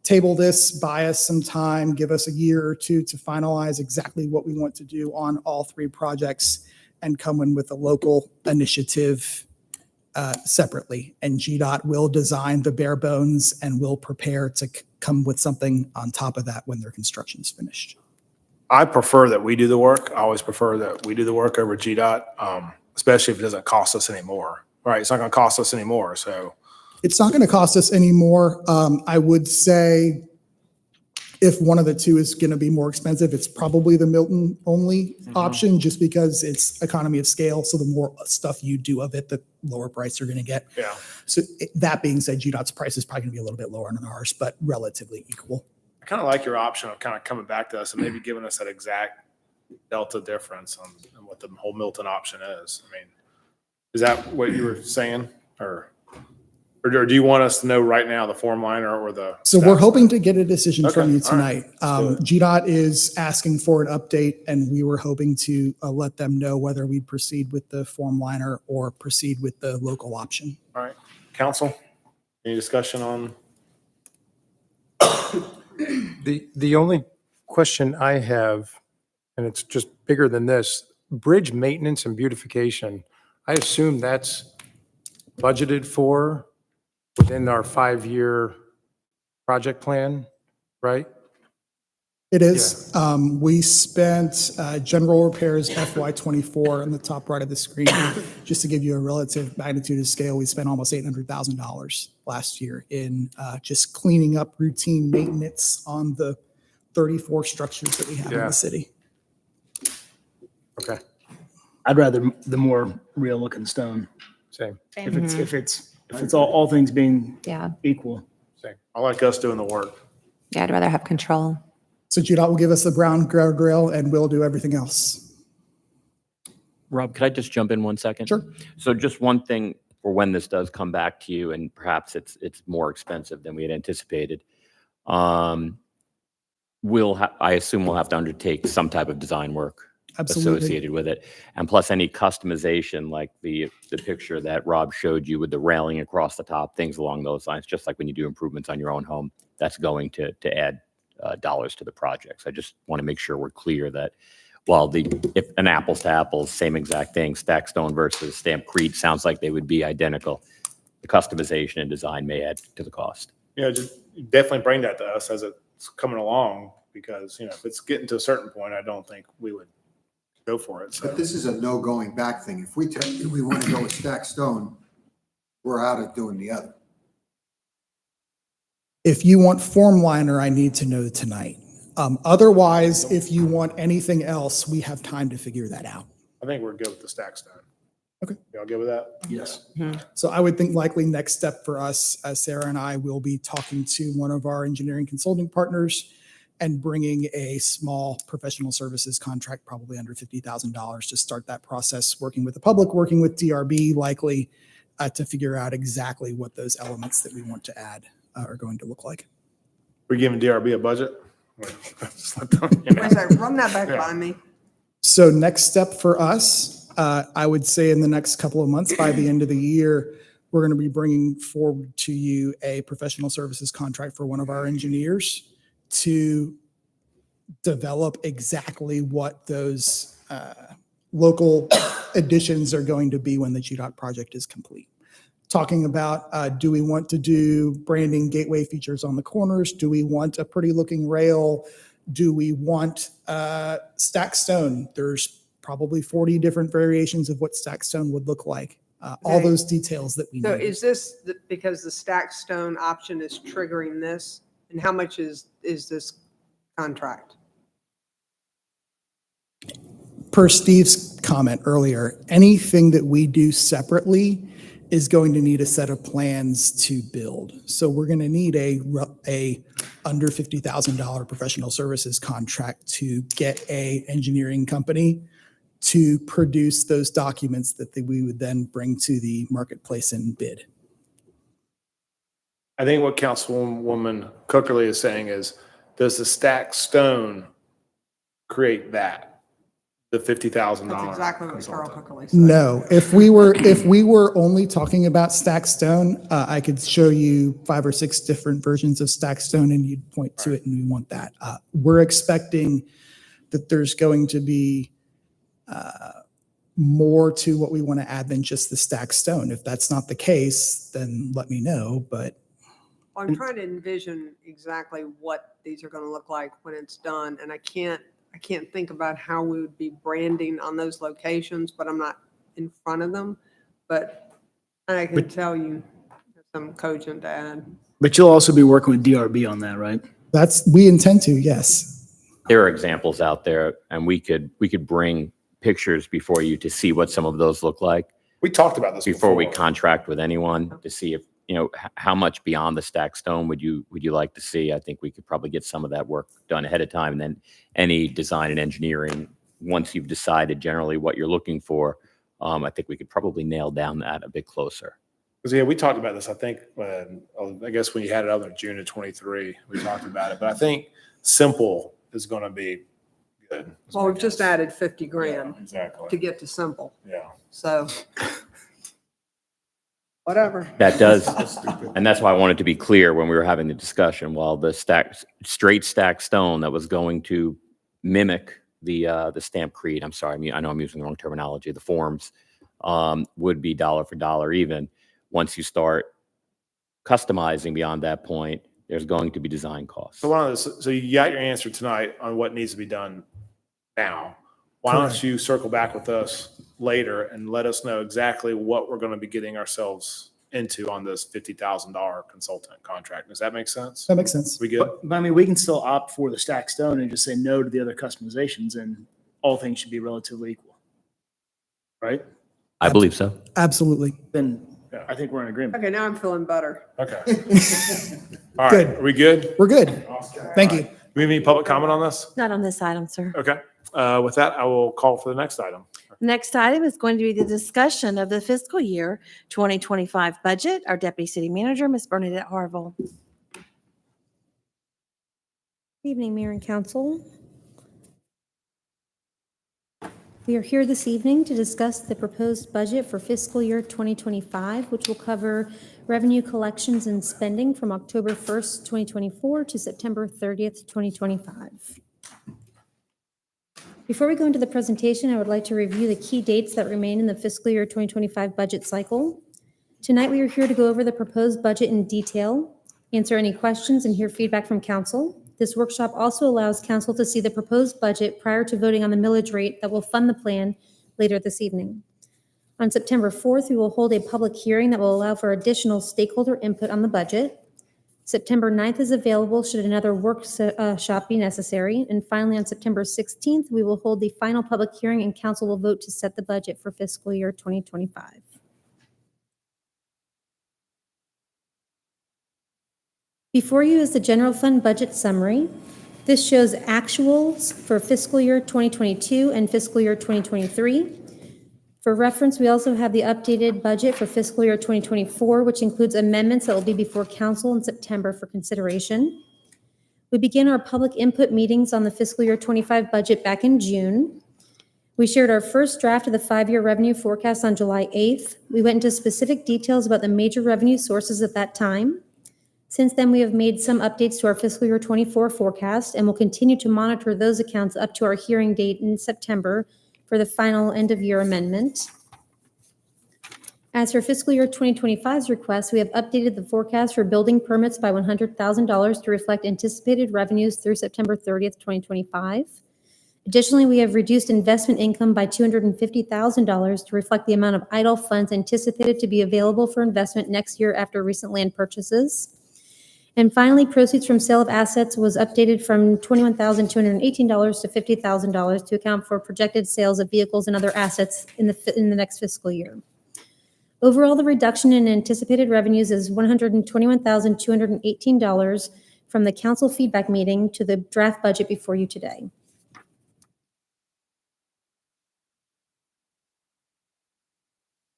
table this, buy us some time, give us a year or two to finalize exactly what we want to do on all 3 projects and come in with a local initiative separately? And GDOT will design the bare bones and will prepare to come with something on top of that when their construction's finished. I prefer that we do the work. I always prefer that we do the work over GDOT, especially if it doesn't cost us any more, right? It's not going to cost us any more, so. It's not going to cost us any more. I would say if one of the 2 is going to be more expensive, it's probably the Milton only option, just because it's economy of scale. So the more stuff you do of it, the lower price you're going to get. Yeah. So that being said, GDOT's price is probably going to be a little bit lower than ours, but relatively equal. I kind of like your option of kind of coming back to us and maybe giving us that exact delta difference on what the whole Milton option is. I mean, is that what you were saying? Or do you want us to know right now the form liner or the? So we're hoping to get a decision from Okay, you all right. tonight. GDOT is asking for an update, and we were hoping to let them know whether we proceed with the form liner or proceed with the local option. All right. Council, any discussion on? The only question I have, and it's just bigger than this, bridge maintenance and beautification, I assume that's budgeted for within our 5-year project plan, right? It is. We spent general repairs FY24 on the top right of the screen. Just to give you a relative magnitude of scale, we spent almost $800,000 last year in just cleaning up routine maintenance on the 34 structures that we have in Yeah. the city. Okay, I'd rather the more real looking stone. same, If it's all things being Yeah, equal. Same. I like us doing the work. yeah, I'd rather have control. So GDOT will give us the brown guardrail and we'll do everything else. Rob, could I just jump in 1 second? Sure. So just one thing for when this does come back to you, and perhaps it's more expensive than we had anticipated. I assume we'll have to undertake some type of design work Absolutely. associated with it. And plus any customization, like the picture that Rob showed you with the railing across the top, things along those lines, just like when you do improvements on your own home, that's going to add dollars to the projects. I just want to make sure we're clear that while if an apples to apples, same exact thing, stack stone versus stampcrete sounds like they would be identical, the customization and design may add to the cost. Yeah, just definitely bring that to us as it's coming along, because, if it's getting to a certain point, I don't think we would go for it. So But this is a no going back thing. If we tell you we want to go with stacked stone, we're out of doing the other. If you want form liner, I need to know tonight. Otherwise, if you want anything else, we have time to figure that out. I think we're good with the stack stone. Okay. Y'all good with that? Yes. So I would think likely next step for us, Sarah and I will be talking to one of our engineering consulting partners and bringing a small professional services contract, probably under $50,000, to start that process, working with the public, working with DRB likely, to figure out exactly what those elements that we want to add are going to look like. We're giving DRB a budget? Just let them, you know. Wait a second, run that back Yeah. by me. So next step for us, I would say in the next couple of months, by the end of the year, we're going to be bringing forward to you a professional services contract for one of our engineers to develop exactly what those local additions are going to be when the GDOT project is complete. Talking about, do we want to do branding gateway features on the corners? Do we want a pretty looking rail? Do we want stacked stone? There's probably 40 different variations of what stacked stone would look like. All Okay. those details that we So need. is this because the stacked stone option is triggering this? And how much is this contract? Per Steve's comment earlier, anything that we do separately is going to need a set of plans to build. So we're going to need a under $50,000 professional services contract to get a engineering company to produce those documents that we would then bring to the marketplace and bid. I think what Councilwoman Cookerly is saying is, does the stacked stone create that? The $50,000? That's exactly what Carl consultant? Cookerly said. No, if we were only talking about stacked stone, I could show you 5 or 6 different versions of stacked stone and you'd point to it and we want that. We're expecting that there's going to be more to what we want to add than just the stacked stone. If that's not the case, then let me know, but I'm trying to envision exactly what these are going to look like when it's done, and I can't think about how we would be branding on those locations, but I'm not in front of them. But I can tell you some cogent to add. But you'll also be working with DRB on that, right? we intend to, yes. There are examples out there, and we could bring pictures before you to see what some of those look like We talked about this before we contract with anyone, to see if, how much beyond the stacked stone would you like to see? I think we could probably get some of that work done ahead of time, and then any design and engineering, once you've decided generally what you're looking for, I think we could probably nail down that a bit closer. Because, yeah, we talked about this, I think, I guess when you had it up in June of 23, we talked about it. But I think simple is going to be good. Well, we've just added 50 grand Yeah, exactly. to get to simple. Yeah. So whatever. That does, and that's why I wanted to be clear when we were having the discussion. While the straight stacked stone that was going to mimic the stampcrete, I'm sorry, I know I'm using the wrong terminology, the forms, would be dollar for dollar even. Once you start customizing beyond that point, there's going to be design costs. So you got your answer tonight on what needs to be done now. Why don't Correct. you circle back with us later and let us know exactly what we're going to be getting ourselves into on this $50,000 consultant contract? Does that make sense? That makes sense. We good? But I mean, we can still opt for the stacked stone and just say no to the other customizations, and all things should be relatively equal. Right? I believe so. Absolutely. Then I think we're in agreement. Okay, now I'm feeling better. Okay. All right. Good. Are we good? We're good. Thank you. Do we have any public comment on this? Not on this item, sir. Okay. With that, I will call for the next item. The next item is going to be the discussion of the fiscal year 2025 budget. Our Deputy City Manager, Ms. Bernadette Harville. Good evening, Mayor and Council. We are here this evening to discuss the proposed budget for fiscal year 2025, which will cover revenue collections and spending from October 1st, 2024 to September 30th, 2025. Before we go into the presentation, I would like to review the key dates that remain in the fiscal year 2025 budget cycle. Tonight, we are here to go over the proposed budget in detail, answer any questions, and hear feedback from council. This workshop also allows council to see the proposed budget prior to voting on the millage rate that will fund the plan later this evening. On September 4th, we will hold a public hearing that will allow for additional stakeholder input on the budget. September 9th is available should another workshop be necessary. And finally, on September 16th, we will hold the final public hearing and council will vote to set the budget for fiscal year 2025. Before you is the general fund budget summary. This shows actuals for fiscal year 2022 and fiscal year 2023. For reference, we also have the updated budget for fiscal year 2024, which includes amendments that will be before council in September for consideration. We began our public input meetings on the fiscal year 25 budget back in June. We shared our first draft of the 5-year revenue forecast on July 8th. We went into specific details about the major revenue sources at that time. Since then, we have made some updates to our fiscal year 24 forecast and will continue to monitor those accounts up to our hearing date in September for the final end-of-year amendment. As for fiscal year 2025's request, we have updated the forecast for building permits by $100,000 to reflect anticipated revenues through September 30th, 2025. Additionally, we have reduced investment income by $250,000 to reflect the amount of idle funds anticipated to be available for investment next year after recent land purchases. And finally, proceeds from sale of assets was updated from $21,218 to $50,000 to account for projected sales of vehicles and other assets in the next fiscal year. Overall, the reduction in anticipated revenues is $121,218 from the council feedback meeting to the draft budget before you today.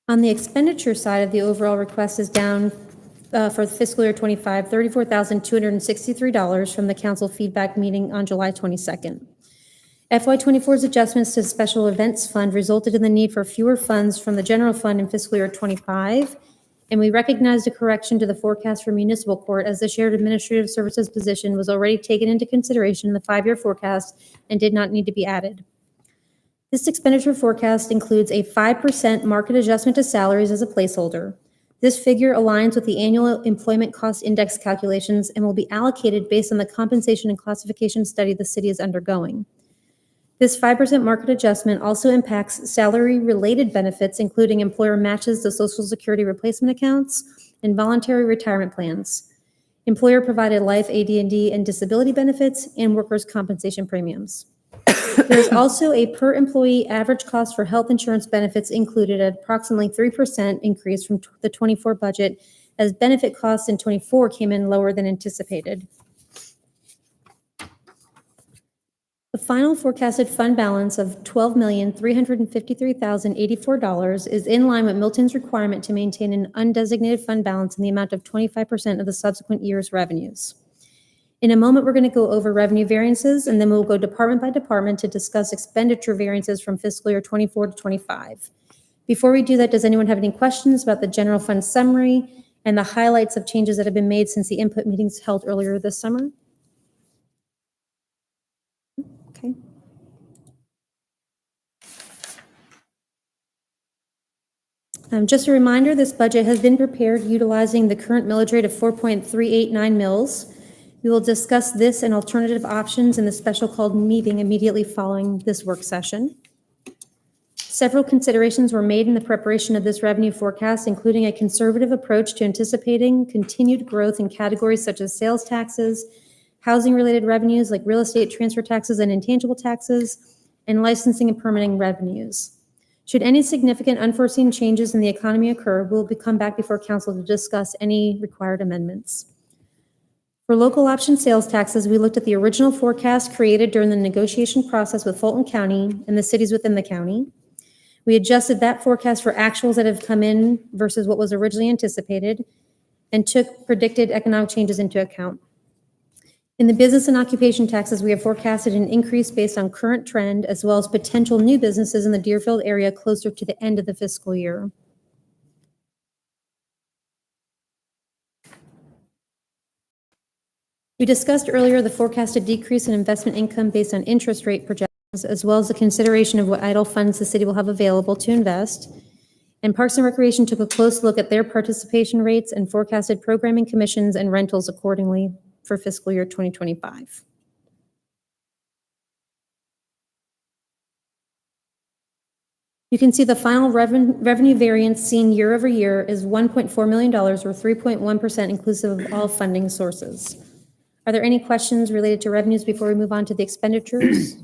On the expenditure side of the overall request is down for fiscal year 25, $34,263 from the council feedback meeting on July 22nd. FY24's adjustments to the Special Events Fund resulted in the need for fewer funds from the general fund in fiscal year 25, and we recognized a correction to the forecast for municipal court as the shared administrative services position was already taken into consideration in the 5-year forecast and did not need to be added. This expenditure forecast includes a 5% market adjustment to salaries as a placeholder. This figure aligns with the annual employment cost index calculations and will be allocated based on the compensation and classification study the city is undergoing. This 5% market adjustment also impacts salary-related benefits, including employer matches to Social Security replacement accounts and voluntary retirement plans, employer-provided life, AD&D, and disability benefits, and workers' compensation premiums. There is also a per-employee average cost for health insurance benefits included at approximately 3% increase from the 24 budget, as benefit costs in 24 came in lower than anticipated. The final forecasted fund balance of $12,353,084 is in line with Milton's requirement to maintain an undesignated fund balance in the amount of 25% of the subsequent year's revenues. In a moment, we're going to go over revenue variances, and then we'll go department by department to discuss expenditure variances from fiscal year 24 to 25. Before we do that, does anyone have any questions about the general fund summary and the highlights of changes that have been made since the input meetings held earlier this summer? Okay. Just a reminder, this budget has been prepared utilizing the current millage rate of 4.389 mils. We will discuss this and alternative options in the special called meeting immediately following this work session. Several considerations were made in the preparation of this revenue forecast, including a conservative approach to anticipating continued growth in categories such as sales taxes, housing-related revenues like real estate transfer taxes and intangible taxes, and licensing and permitting revenues. Should any significant unforeseen changes in the economy occur, we'll come back before council to discuss any required amendments. For local option sales taxes, we looked at the original forecast created during the negotiation process with Fulton County and the cities within the county. We adjusted that forecast for actuals that have come in versus what was originally anticipated and took predicted economic changes into account. In the business and occupation taxes, we have forecasted an increase based on current trend as well as potential new businesses in the Deerfield area closer to the end of the fiscal year. We discussed earlier the forecasted decrease in investment income based on interest rate projections, as well as the consideration of what idle funds the city will have available to invest. And Parks and Recreation took a close look at their participation rates and forecasted programming commissions and rentals accordingly for fiscal year 2025. You can see the final revenue variance seen year over year is $1.4 million, or 3.1% inclusive of all funding sources. Are there any questions related to revenues before we move on to the expenditures?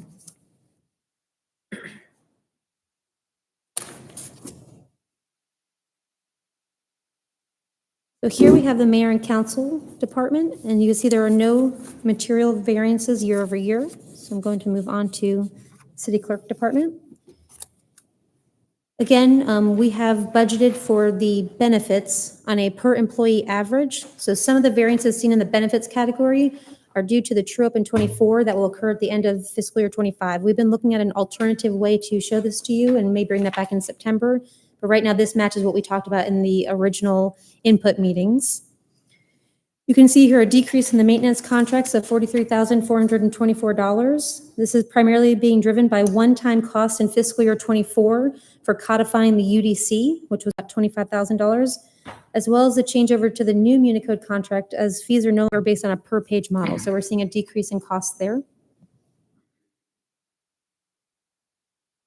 So here we have the mayor and council department, and you can see there are no material variances year over year. So I'm going to move on to city clerk department. Again, we have budgeted for the benefits on a per employee average. So some of the variances seen in the benefits category are due to the true up in '24 that will occur at the end of fiscal year '25. We've been looking at an alternative way to show this to you and may bring that back in September. But right now, this matches what we talked about in the original input meetings. You can see here a decrease in the maintenance contracts of $43,424. This is primarily being driven by one-time costs in fiscal year '24 for codifying the UDC, which was about $25,000, as well as the changeover to the new Municode contract as fees are no longer based on a per-page model. So we're seeing a decrease in costs there.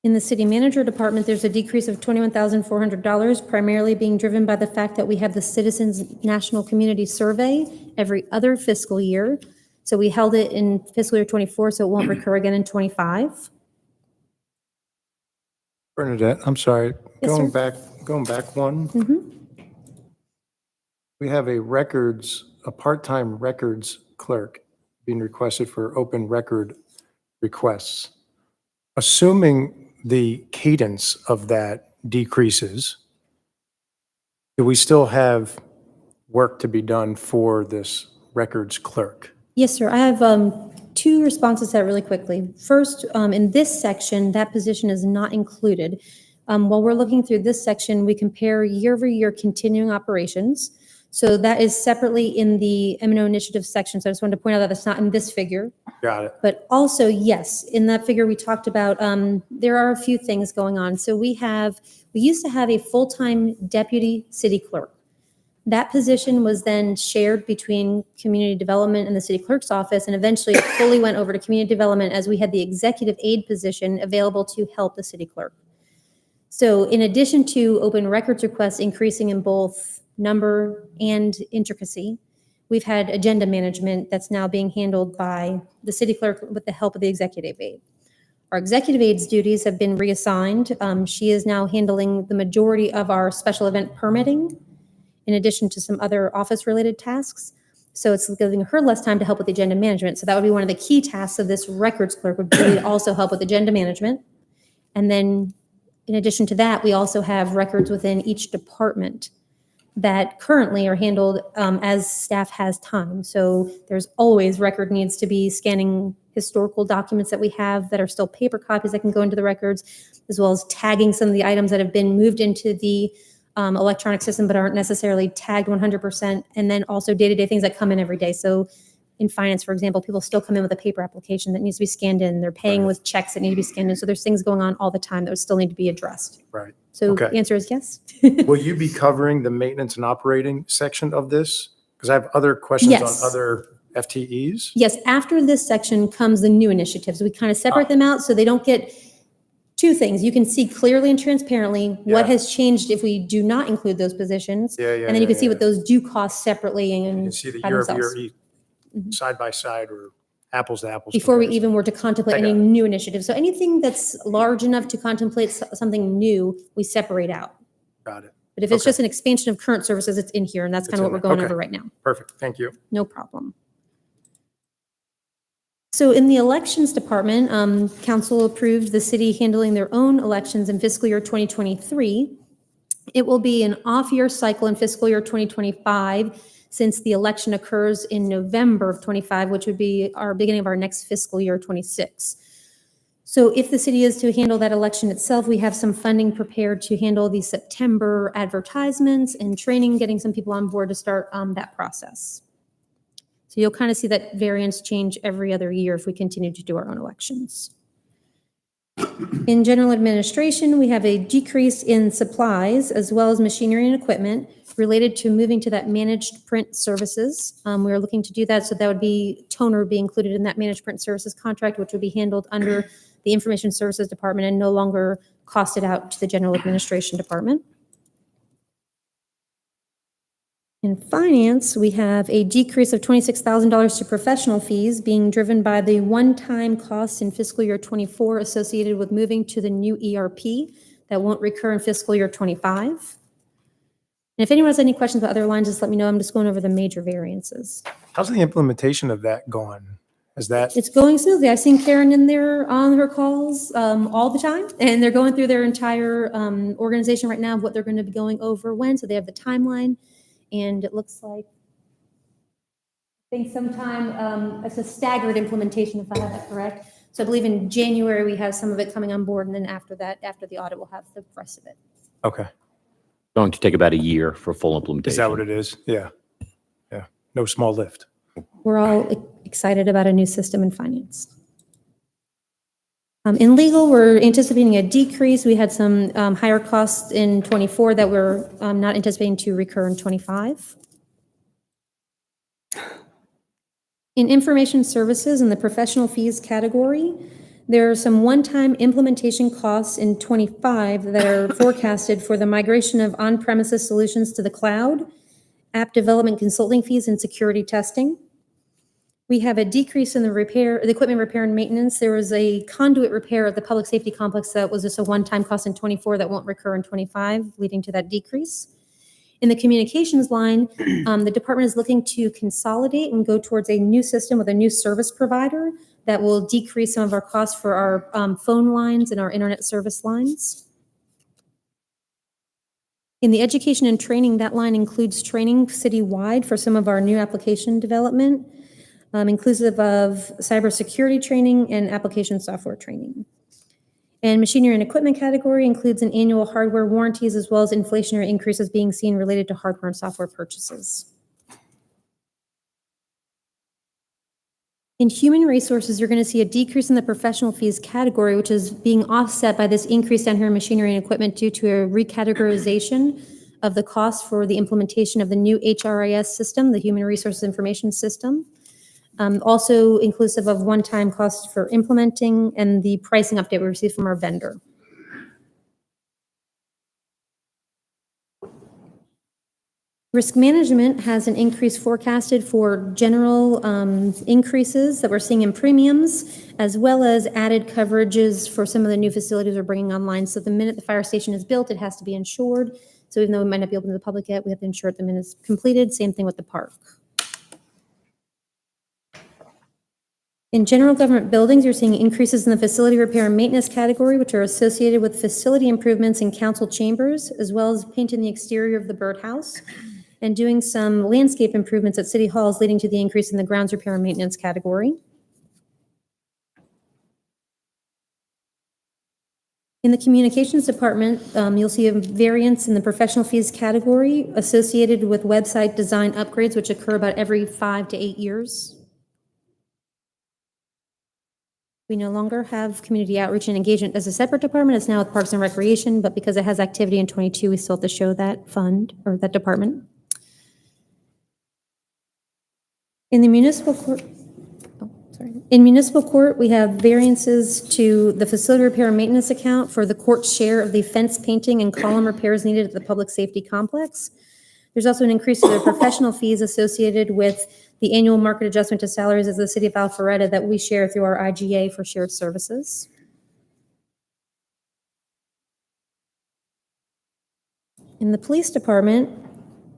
In the city manager department, there's a decrease of $21,400, primarily being driven by the fact that we have the Citizens National Community Survey every other fiscal year. So we held it in fiscal year '24, so it won't recur again in '25. Bernadette, I'm sorry, Yes, going sir. back one. Mhm. We have a part-time records clerk being requested for open record requests. Assuming the cadence of that decreases, do we still have work to be done for this records clerk? Yes, sir. I have two responses to that really quickly. First, in this section, that position is not included. While we're looking through this section, we compare year-over-year continuing operations. So that is separately in the M&O initiative section. So I just wanted to point out that it's not in this figure. Got it. But also, yes, in that figure we talked about, there are a few things going on. So we used to have a full-time deputy city clerk. That position was then shared between community development and the city clerk's office, and eventually it fully went over to community development as we had the executive aide position available to help the city clerk. So in addition to open records requests increasing in both number and intricacy, we've had agenda management that's now being handled by the city clerk with the help of the executive aide. Our executive aide's duties have been reassigned. She is now handling the majority of our special event permitting, in addition to some other office-related tasks. So it's giving her less time to help with agenda management. So that would be one of the key tasks of this records clerk, would be to also help with agenda management. And then in addition to that, we also have records within each department that currently are handled as staff has time. So there's always record needs to be scanning historical documents that we have that are still paper copies that can go into the records, as well as tagging some of the items that have been moved into the electronic system but aren't necessarily tagged 100%, and then also day-to-day things that come in every day. So in finance, for example, people still come in with a paper application that needs to be scanned in. They're paying with checks that need to be scanned in. So there's things going on all the time that would still need to be addressed. Right. So Okay. the answer is yes. Will you be covering the maintenance and operating section of this? Because I have other questions on Yes. other FTEs. Yes, after this section comes the new initiatives. We kind of separate them out so they don't get two things. You can see clearly and transparently what Yeah. has changed if we do not include those positions. Yeah, And then you can see what those do cost separately You and can see the by year-over-year themselves. side by side or apples to apples. Before we comparison. even were to contemplate I any got it. new initiatives. So anything that's large enough to contemplate something new, we separate out. Got it. But if it's Okay. just an expansion of current services, it's in here, and that's It's kind of in what we're there. going Okay. over right now. Perfect. Thank you. No problem. So in the elections department, council approved the city handling their own elections in fiscal year 2023. It will be an off-year cycle in fiscal year 2025, since the election occurs in November of '25, which would be our beginning of our next fiscal year, '26. So if the city is to handle that election itself, we have some funding prepared to handle the September advertisements and training, getting some people on board to start that process. So you'll kind of see that variance change every other year if we continue to do our own elections. In general administration, we have a decrease in supplies as well as machinery and equipment related to moving to that managed print services. We are looking to do that, so that would be toner be included in that managed print services contract, which would be handled under the Information Services Department and no longer costed out to the General Administration Department. In finance, we have a decrease of $26,000 to professional fees being driven by the one-time costs in fiscal year '24 associated with moving to the new ERP that won't recur in fiscal year '25. And if anyone has any questions about other lines, just let me know. I'm just going over the major variances. How's the implementation of that going? Is that, It's going smoothly. I've seen Karen in there on her calls all the time, and they're going through their entire organization right now of what they're going to be going over when, so they have the timeline, and it looks like, I think sometime, it's a staggered implementation, if I have that correct. So I believe in January, we have some of it coming on board, and then after that, after the audit, we'll have the rest of it. okay. Going to take about a year for full implementation. Is that what it is? Yeah. Yeah. No small lift. We're all excited about a new system in finance. In legal, we're anticipating a decrease. We had some higher costs in '24 that we're not anticipating to recur in '25. In information services, in the professional fees category, there are some one-time implementation costs in '25 that are forecasted for the migration of on-premises solutions to the cloud, app development consulting fees, and security testing. We have a decrease in the equipment repair and maintenance. There was a conduit repair at the public safety complex that was just a one-time cost in '24 that won't recur in '25, leading to that decrease. In the communications line, the department is looking to consolidate and go towards a new system with a new service provider that will decrease some of our costs for our phone lines and our internet service lines. In the education and training, that line includes training citywide for some of our new application development, inclusive of cybersecurity training and application software training. And machinery and equipment category includes an annual hardware warranties as well as inflationary increases being seen related to hardware and software purchases. In human resources, you're going to see a decrease in the professional fees category, which is being offset by this increase down here in machinery and equipment due to a recategorization of the cost for the implementation of the new HRIS system, the Human Resources Information System. Also inclusive of one-time costs for implementing and the pricing update we received from our vendor. Risk management has an increase forecasted for general increases that we're seeing in premiums, as well as added coverages for some of the new facilities we're bringing online. So the minute the fire station is built, it has to be insured. So even though we might not be open to the public yet, we have to insure it the minute it's completed. Same thing with the park. In general government buildings, you're seeing increases in the facility repair and maintenance category, which are associated with facility improvements in council chambers, as well as painting the exterior of the birdhouse, and doing some landscape improvements at city halls, leading to the increase in the grounds repair and maintenance category. In the communications department, you'll see a variance in the professional fees category associated with website design upgrades, which occur about every 5 to 8 years. We no longer have community outreach and engagement as a separate department. It's now with Parks and Recreation, but because it has activity in '22, we still have to show that fund or that department. In the municipal court, in municipal court, we have variances to the facility repair and maintenance account for the court's share of the fence painting and column repairs needed at the public safety complex. There's also an increase to the professional fees associated with the annual market adjustment to salaries as the city of Alpharetta that we share through our IGA for shared services. In the police department,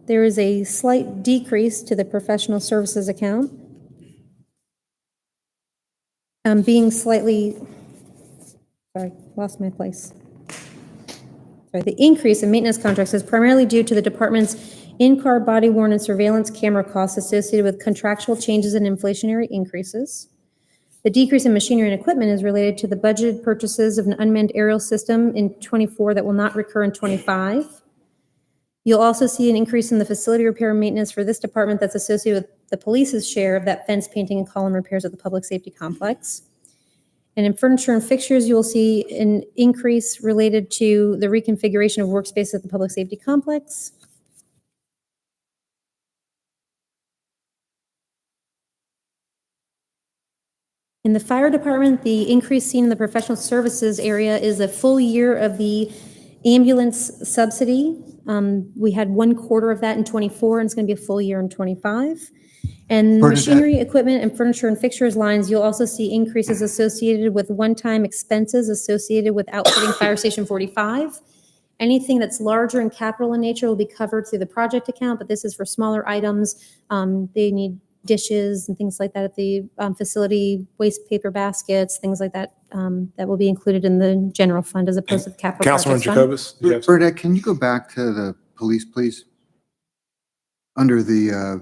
there is a slight decrease to the professional services account. Being slightly, sorry, lost my place. Sorry, the increase in maintenance contracts is primarily due to the department's in-car body worn and surveillance camera costs associated with contractual changes and inflationary increases. The decrease in machinery and equipment is related to the budgeted purchases of an unmanned aerial system in '24 that will not recur in '25. You'll also see an increase in the facility repair and maintenance for this department that's associated with the police's share of that fence painting and column repairs at the public safety complex. And in furniture and fixtures, you will see an increase related to the reconfiguration of workspace at the public safety complex. In the fire department, the increase seen in the professional services area is a full year of the ambulance subsidy. We had 1 quarter of that in '24, and it's going to be a full year in '25. And machinery, equipment, and furniture and fixtures lines, you'll also see increases associated with one-time expenses associated with outfitting Fire Station 45. Anything that's larger and capital in nature will be covered through the project account, but this is for smaller items. They need dishes and things like that at the facility, waste paper baskets, things like that, that will be included in the general fund as opposed to the capital Councilman projects fund. Jacobus? you have- Bernadette, can you go back to the police, please? Under the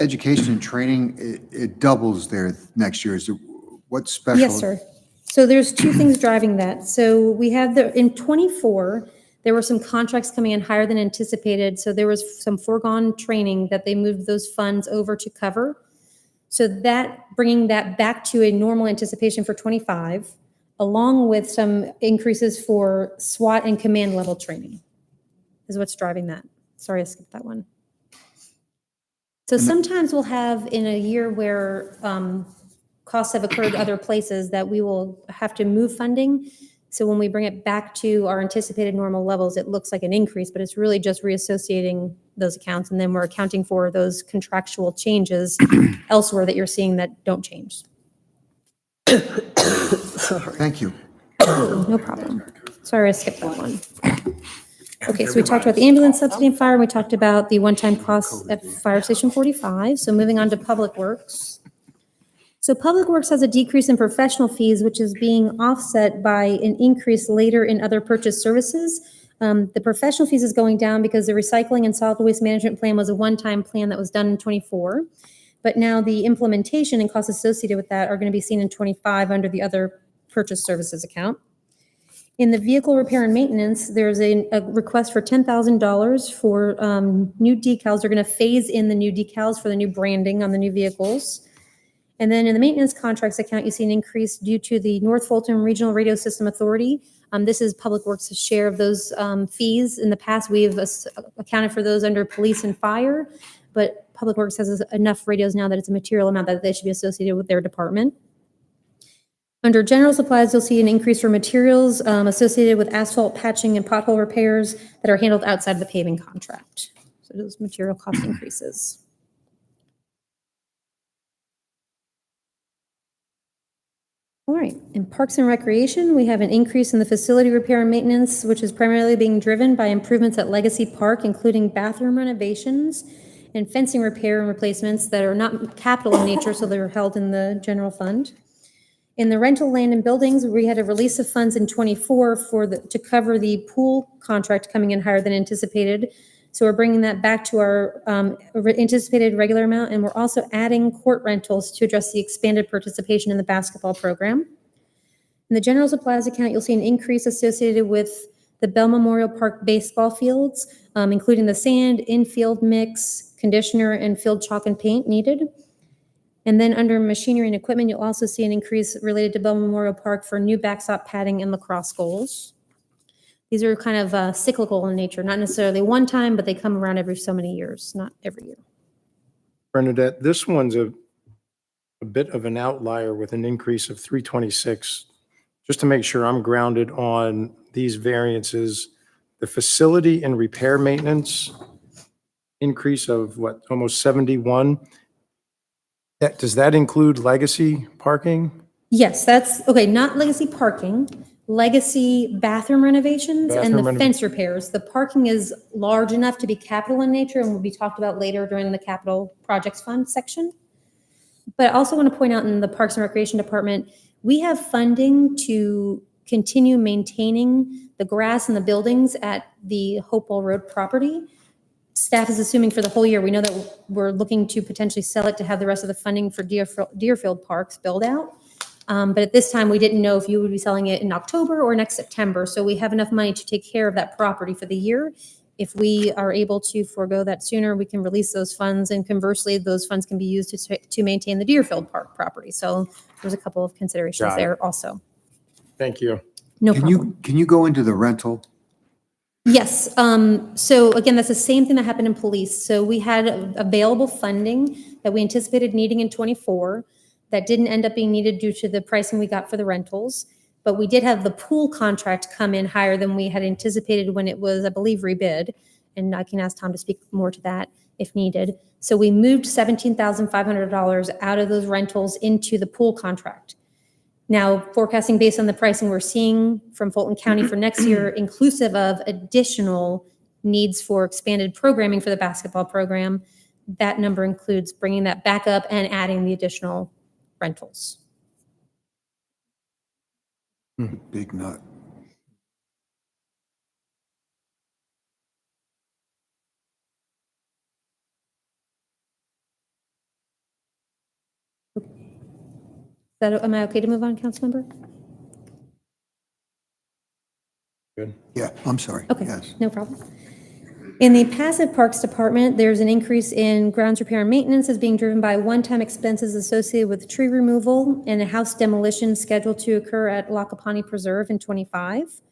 education and training, it doubles there next year. Is there, what's special? Yes, sir. So there's two things driving that. So we have in 24, there were some contracts coming in higher than anticipated. So there was some foregone training that they moved those funds over to cover. So that, bringing that back to a normal anticipation for 25, along with some increases for SWAT and command level training is what's driving that. Sorry, I skipped that one. So sometimes we'll have in a year where costs have occurred other places that we will have to move funding. So when we bring it back to our anticipated normal levels, it looks like an increase, but it's really just reassociating those accounts. And then we're accounting for those contractual changes elsewhere that you're seeing that don't change. Thank you. No problem. Sorry, I skipped that one. Okay, so we talked about the ambulance subsidy and fire, and we talked about the one-time costs at Fire Station 45. So moving on to Public Works. So Public Works has a decrease in professional fees, which is being offset by an increase later in other purchase services. The professional fees is going down because the recycling and solid waste management plan was a one-time plan that was done in 24. But now the implementation and costs associated with that are going to be seen in 25 under the other purchase services account. In the vehicle repair and maintenance, there's a request for $10,000 for new decals. They're going to phase in the new decals for the new branding on the new vehicles. And then in the maintenance contracts account, you see an increase due to the North Fulton Regional Radio System Authority. This is Public Works' share of those fees. In the past, we've accounted for those under police and fire, but Public Works has enough radios now that it's a material amount that they should be associated with their department. Under general supplies, you'll see an increase for materials associated with asphalt patching and pothole repairs that are handled outside of the paving contract. So those material cost increases. All right, in Parks and Recreation, we have an increase in the facility repair and maintenance, which is primarily being driven by improvements at Legacy Park, including bathroom renovations and fencing repair and replacements that are not capital in nature, so they're held in the general fund. In the rental land and buildings, we had a release of funds in 24 to cover the pool contract coming in higher than anticipated. So we're bringing that back to our anticipated regular amount, and we're also adding court rentals to address the expanded participation in the basketball program. In the general supplies account, you'll see an increase associated with the Bell Memorial Park baseball fields, including the sand, infield mix, conditioner, and field chalk and paint needed. And then under machinery and equipment, you'll also see an increase related to Bell Memorial Park for new backstop padding and lacrosse goals. These are kind of cyclical in nature, not necessarily one time, but they come around every so many years, not every year. Bernadette, this one's a bit of an outlier with an increase of 326. Just to make sure I'm grounded on these variances, the facility and repair maintenance increase of what, almost 71? Does that include legacy parking? Yes, that's, okay, not legacy parking, legacy bathroom renovations and the fence repairs. The parking is large enough to be capital in nature and will be talked about later during the capital projects fund section. But I also want to point out in the Parks and Recreation Department, we have funding to continue maintaining the grass and the buildings at the Hopewell Road property. Staff is assuming for the whole year. We know that we're looking to potentially sell it to have the rest of the funding for Deerfield Parks build out. But at this time, we didn't know if you would be selling it in October or next September. So we have enough money to take care of that property for the year. If we are able to forego that sooner, we can release those funds, and conversely, those funds can be used to maintain the Deerfield Park property. So there's a couple of considerations there also. Thank you. No problem. Can you go into the rental? Yes. So again, that's the same thing that happened in police. So we had available funding that we anticipated needing in 24 that didn't end up being needed due to the pricing we got for the rentals. But we did have the pool contract come in higher than we had anticipated when it was, I believe, rebid. And I can ask Tom to speak more to that if needed. So we moved $17,500 out of those rentals into the pool contract. Now, forecasting based on the pricing we're seeing from Fulton County for next year, inclusive of additional needs for expanded programming for the basketball program, that number includes bringing that back up and adding the additional rentals. Big nut. Am I okay to move on, Councilmember? Yeah, I'm sorry. Okay, Yes. no problem. In the passive parks department, there's an increase in grounds repair and maintenance as being driven by one-time expenses associated with tree removal and a house demolition scheduled to occur at Lakapani Preserve in '25.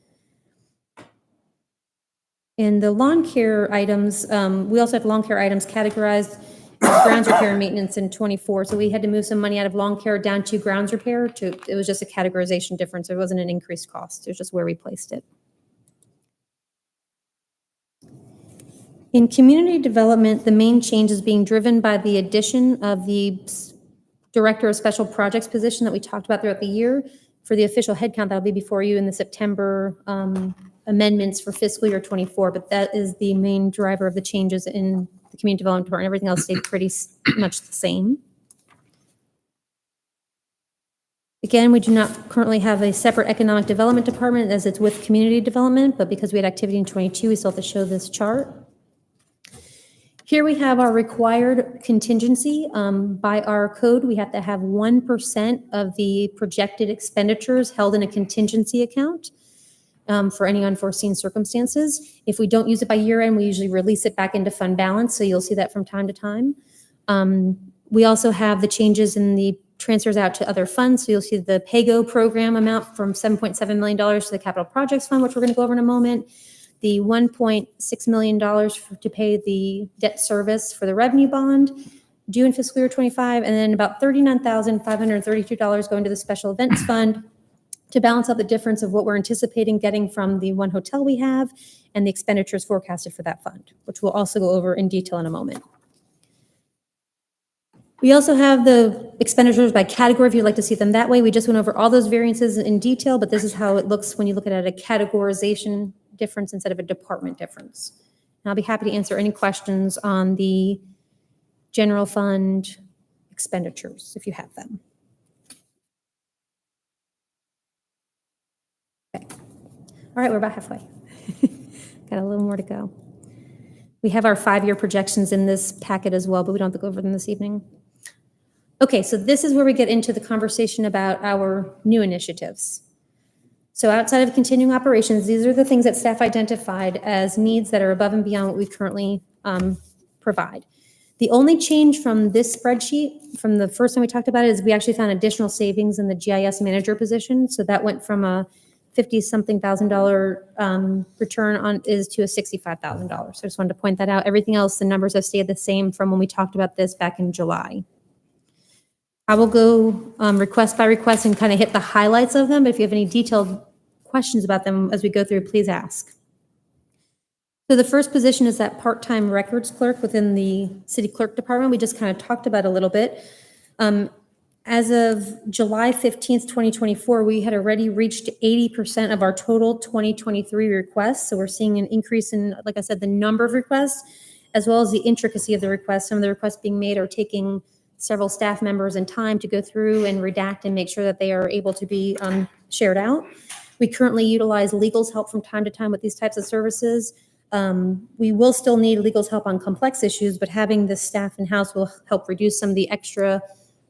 In the lawn care items, we also have lawn care items categorized as grounds repair and maintenance in '24. So we had to move some money out of lawn care down to grounds repair. It was just a categorization difference. It wasn't an increased cost. It was just where we placed it. In community development, the main change is being driven by the addition of the Director of Special Projects position that we talked about throughout the year. For the official headcount, that'll be before you in the September amendments for fiscal year '24, but that is the main driver of the changes in the community development department. Everything else stayed pretty much the same. Again, we do not currently have a separate economic development department as it's with community development, but because we had activity in '22, we still have to show this chart. Here we have our required contingency. By our code, we have to have 1% of the projected expenditures held in a contingency account for any unforeseen circumstances. If we don't use it by year end, we usually release it back into fund balance, so you'll see that from time to time. We also have the changes in the transfers out to other funds, so you'll see the PAYGO program amount from $7.7 million to the Capital Projects Fund, which we're going to go over in a moment. The $1.6 million to pay the debt service for the revenue bond due in fiscal year '25, and then about $39,532 going to the special events fund to balance out the difference of what we're anticipating getting from the one hotel we have and the expenditures forecasted for that fund, which we'll also go over in detail in a moment. We also have the expenditures by category if you'd like to see them that way. We just went over all those variances in detail, but this is how it looks when you look at it at a categorization difference instead of a department difference. And I'll be happy to answer any questions on the general fund expenditures if you have them. Okay. All right, we're about halfway. Got a little more to go. We have our 5-year projections in this packet as well, but we don't have to go over them this evening. Okay, so this is where we get into the conversation about our new initiatives. So outside of continuing operations, these are the things that staff identified as needs that are above and beyond what we currently provide. The only change from this spreadsheet, from the first time we talked about it, is we actually found additional savings in the GIS manager position. So that went from a $50-something thousand return on is to a $65,000. So I just wanted to point that out. Everything else, the numbers have stayed the same from when we talked about this back in July. I will go request by request and kind of hit the highlights of them, but if you have any detailed questions about them as we go through, please ask. So the first position is that part-time records clerk within the city clerk department. We just kind of talked about a little bit. As of July 15th, 2024, we had already reached 80% of our total 2023 requests. So we're seeing an increase in, like I said, the number of requests, as well as the intricacy of the requests. Some of the requests being made are taking several staff members and time to go through and redact and make sure that they are able to be shared out. We currently utilize legal's help from time to time with these types of services. We will still need legal's help on complex issues, but having the staff in-house will help reduce some of the extra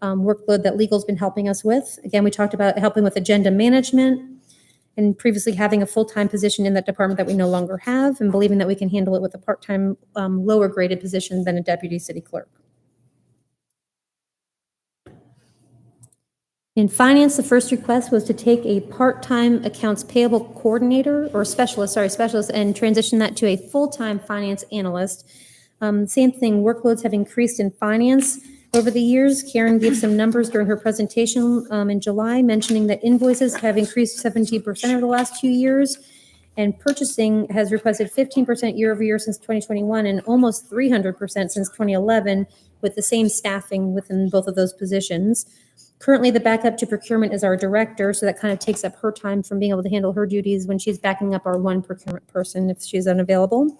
workload that legal's been helping us with. Again, we talked about helping with agenda management and previously having a full-time position in that department that we no longer have, and believing that we can handle it with a part-time, lower graded position than a deputy city clerk. In finance, the first request was to take a part-time accounts payable coordinator or specialist, and transition that to a full-time finance analyst. Same thing, workloads have increased in finance over the years. Karen gave some numbers during her presentation in July, mentioning that invoices have increased 17% over the last 2 years, and purchasing has requested 15% year over year since 2021 and almost 300% since 2011 with the same staffing within both of those positions. Currently, the backup to procurement is our director, so that kind of takes up her time from being able to handle her duties when she's backing up our one procurement person if she's unavailable.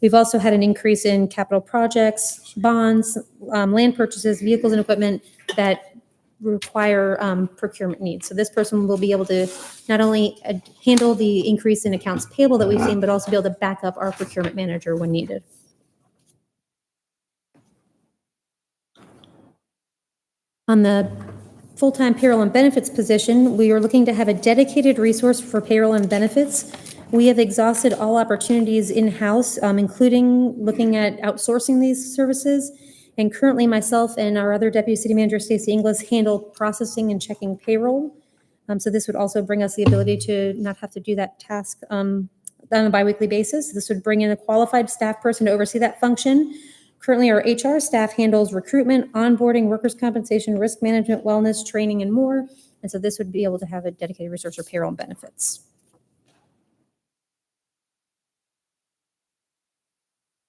We've also had an increase in capital projects, bonds, land purchases, vehicles and equipment that require procurement needs. So this person will be able to not only handle the increase in accounts payable that we've seen, but also be able to back up our procurement manager when needed. On the full-time payroll and benefits position, we are looking to have a dedicated resource for payroll and benefits. We have exhausted all opportunities in-house, including looking at outsourcing these services. And currently, myself and our other Deputy City Manager, Stacey Inglis, handle processing and checking payroll. So this would also bring us the ability to not have to do that task on a biweekly basis. This would bring in a qualified staff person to oversee that function. Currently, our HR staff handles recruitment, onboarding, workers' compensation, risk management, wellness, training, and more. And so this would be able to have a dedicated resource for payroll and benefits.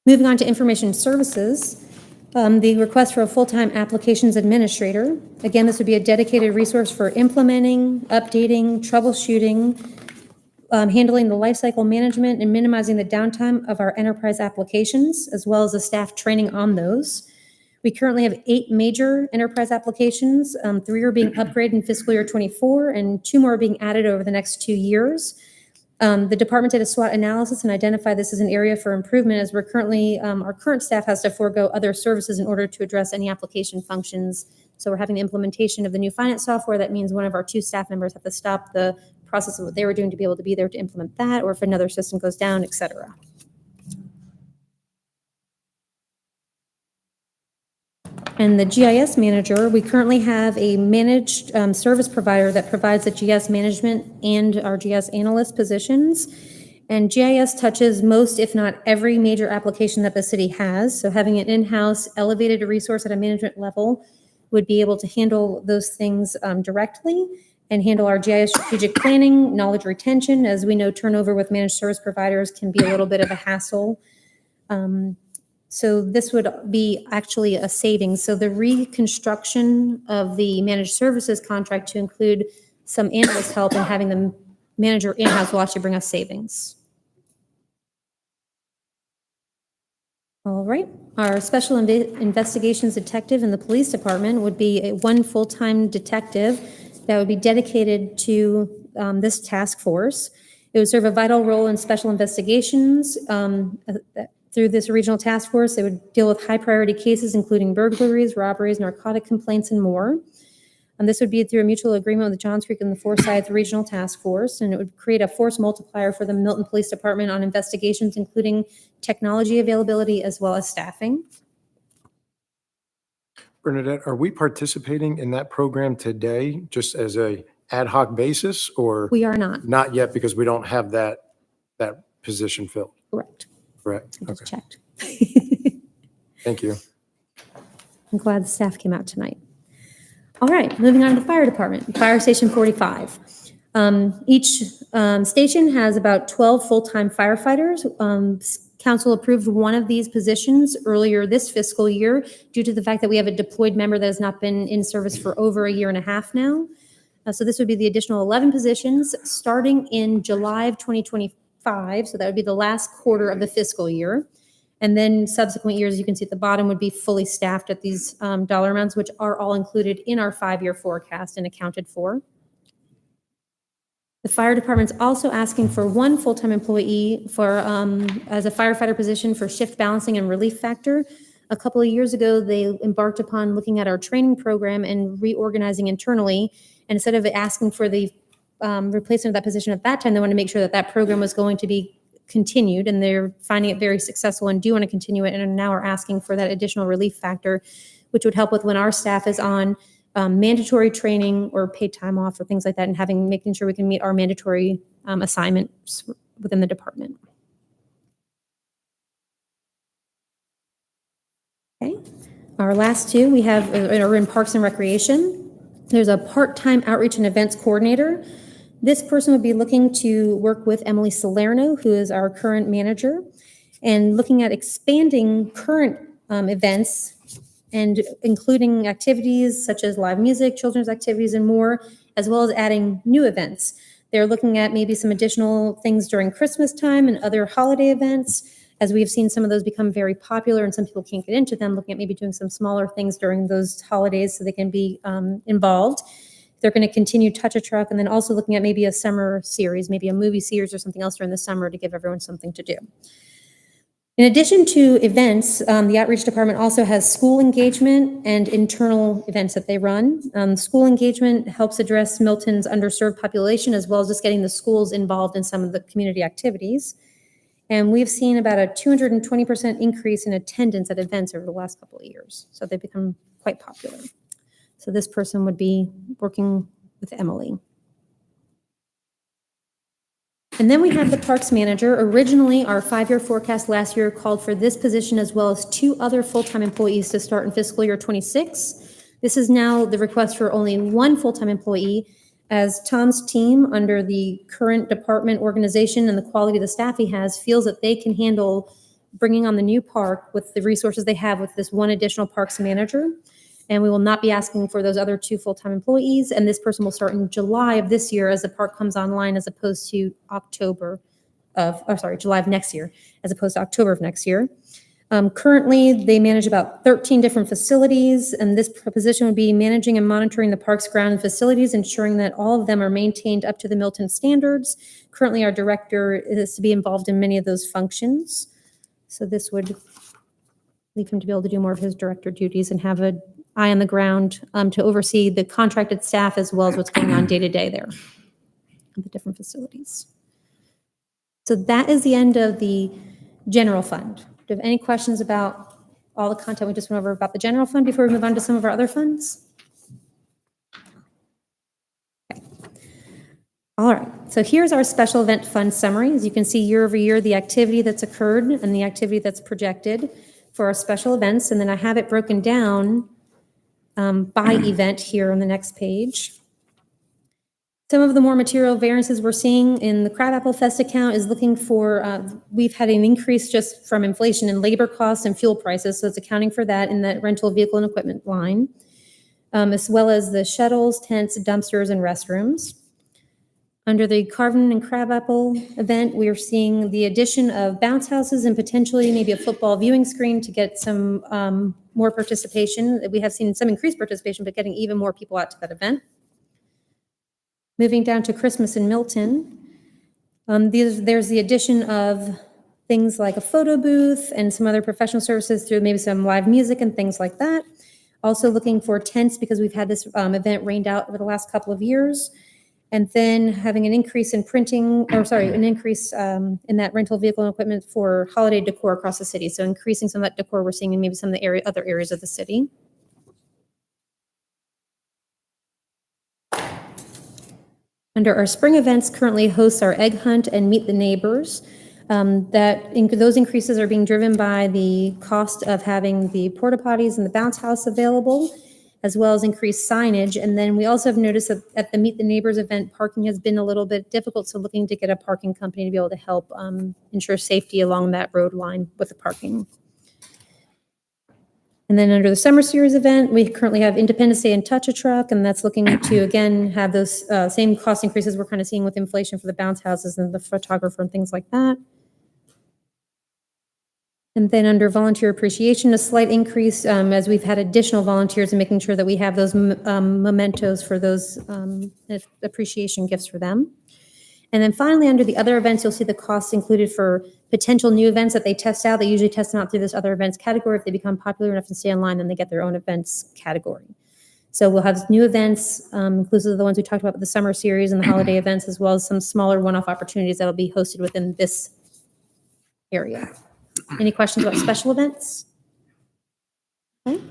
Moving on to information services, the request for a full-time applications administrator. Again, this would be a dedicated resource for implementing, updating, troubleshooting, handling the lifecycle management and minimizing the downtime of our enterprise applications, as well as the staff training on those. We currently have 8 major enterprise applications. 3 are being upgraded in fiscal year 24, and 2 more are being added over the next 2 years. The department did a SWOT analysis and identified this as an area for improvement, as we're currently, our current staff has to forego other services in order to address any application functions. So we're having the implementation of the new finance software. That means one of our 2 staff members have to stop the process of what they were doing to be able to be there to implement that, or if another system goes down, et cetera. And the GIS manager, we currently have a managed service provider that provides the GIS management and our GIS analyst positions. And GIS touches most, if not every, major application that the city has. So having an in-house elevated resource at a management level would be able to handle those things directly and handle our GIS strategic planning, knowledge retention. As we know, turnover with managed service providers can be a little bit of a hassle. So this would be actually a savings. So the reconstruction of the managed services contract to include some analyst help and having the manager in-house will actually bring us savings. All right, our special investigations detective in the police department would be one full-time detective that would be dedicated to this task force. It would serve a vital role in special investigations. Through this regional task force, they would deal with high priority cases, including burglaries, robberies, narcotic complaints, and more. And this would be through a mutual agreement with the Johns Creek and the Forsyth Regional Task Force, and it would create a force multiplier for the Milton Police Department on investigations, including technology availability as well as staffing. Bernadette, are we participating in that program today just as a ad hoc basis, or? We are not. Not yet, because we don't have that position filled? Correct. Correct. I just Okay. checked. Thank you. I'm glad the staff came out tonight. All right, moving on to the fire department, Fire Station 45. Each station has about 12 full-time firefighters. Council approved one of these positions earlier this fiscal year due to the fact that we have a deployed member that has not been in service for over a year and a half now. So this would be the additional 11 positions starting in July of 2025. So that would be the last quarter of the fiscal year. And then subsequent years, you can see at the bottom, would be fully staffed at these dollar amounts, which are all included in our 5-year forecast and accounted for. The fire department's also asking for one full-time employee for as a firefighter position for shift balancing and relief factor. A couple of years ago, they embarked upon looking at our training program and reorganizing internally. And instead of asking for the replacement of that position at that time, they want to make sure that that program was going to be continued, and they're finding it very successful and do want to continue it, and now are asking for that additional relief factor, which would help with when our staff is on mandatory training or paid time off or things like that, and making sure we can meet our mandatory assignments within the department. Okay, our last 2 we have are in Parks and Recreation. There's a part-time outreach and events coordinator. This person would be looking to work with Emily Salerno, who is our current manager, and looking at expanding current events and including activities such as live music, children's activities, and more, as well as adding new events. They're looking at maybe some additional things during Christmas time and other holiday events, as we have seen some of those become very popular and some people can't get into them, looking at maybe doing some smaller things during those holidays so they can be involved. They're going to continue Touch a Truck, and then also looking at maybe a summer series, maybe a movie series or something else during the summer to give everyone something to do. In addition to events, the outreach department also has school engagement and internal events that they run. School engagement helps address Milton's underserved population, as well as just getting the schools involved in some of the community activities. And we've seen about a 220% increase in attendance at events over the last couple of years. So they've become quite popular. So this person would be working with Emily. And then we have the parks manager. Originally, our 5-year forecast last year called for this position as well as 2 other full-time employees to start in fiscal year 26. This is now the request for only 1 full-time employee, as Tom's team, under the current department organization and the quality of the staff he has, feels that they can handle bringing on the new park with the resources they have with this 1 additional parks manager. And we will not be asking for those other 2 full-time employees. And this person will start in July of this year as the park comes online, as opposed to July of next year, as opposed to October of next year. Currently, they manage about 13 different facilities, and this position would be managing and monitoring the park's ground and facilities, ensuring that all of them are maintained up to the Milton standards. Currently, our director is to be involved in many of those functions. So this would leave him to be able to do more of his director duties and have an eye on the ground to oversee the contracted staff as well as what's going on day to day there at the different facilities. So that is the end of the general fund. Do you have any questions about all the content we just went over about the general fund before we move on to some of our other funds? Okay. All right, so here's our special event fund summary. As you can see, year over year, the activity that's occurred and the activity that's projected for our special events. And then I have it broken down by event here on the next page. Some of the more material variances we're seeing in the Crabapple Fest account is looking for, we've had an increase just from inflation in labor costs and fuel prices, so it's accounting for that in that rental vehicle and equipment line, as well as the shuttles, tents, dumpsters, and restrooms. Under the Carvin and Crabapple event, we are seeing the addition of bounce houses and potentially maybe a football viewing screen to get some more participation. We have seen some increased participation, but getting even more people out to that event. Moving down to Christmas in Milton, there's the addition of things like a photo booth and some other professional services through maybe some live music and things like that. Also looking for tents because we've had this event rained out over the last couple of years. And then having an increase in an increase in that rental vehicle and equipment for holiday decor across the city. So increasing some of that decor we're seeing in maybe some of the other areas of the city. Under our spring events, currently hosts our egg hunt and meet the neighbors. Those increases are being driven by the cost of having the porta potties and the bounce house available, as well as increased signage. And then we also have noticed that at the Meet the Neighbors event, parking has been a little bit difficult, so looking to get a parking company to be able to help ensure safety along that road line with the parking. And then under the Summer Series event, we currently have Independence Day and Touch a Truck, and that's looking to, again, have those same cost increases we're kind of seeing with inflation for the bounce houses and the photographer and things like that. And then under volunteer appreciation, a slight increase as we've had additional volunteers and making sure that we have those mementos for those appreciation gifts for them. And then finally, under the other events, you'll see the costs included for potential new events that they test out. They usually test them out through this other events category. If they become popular enough to stay online, then they get their own events category. So we'll have new events, inclusive of the ones we talked about with the summer series and the holiday events, as well as some smaller one-off opportunities that will be hosted within this area. Any questions about special events? Okay.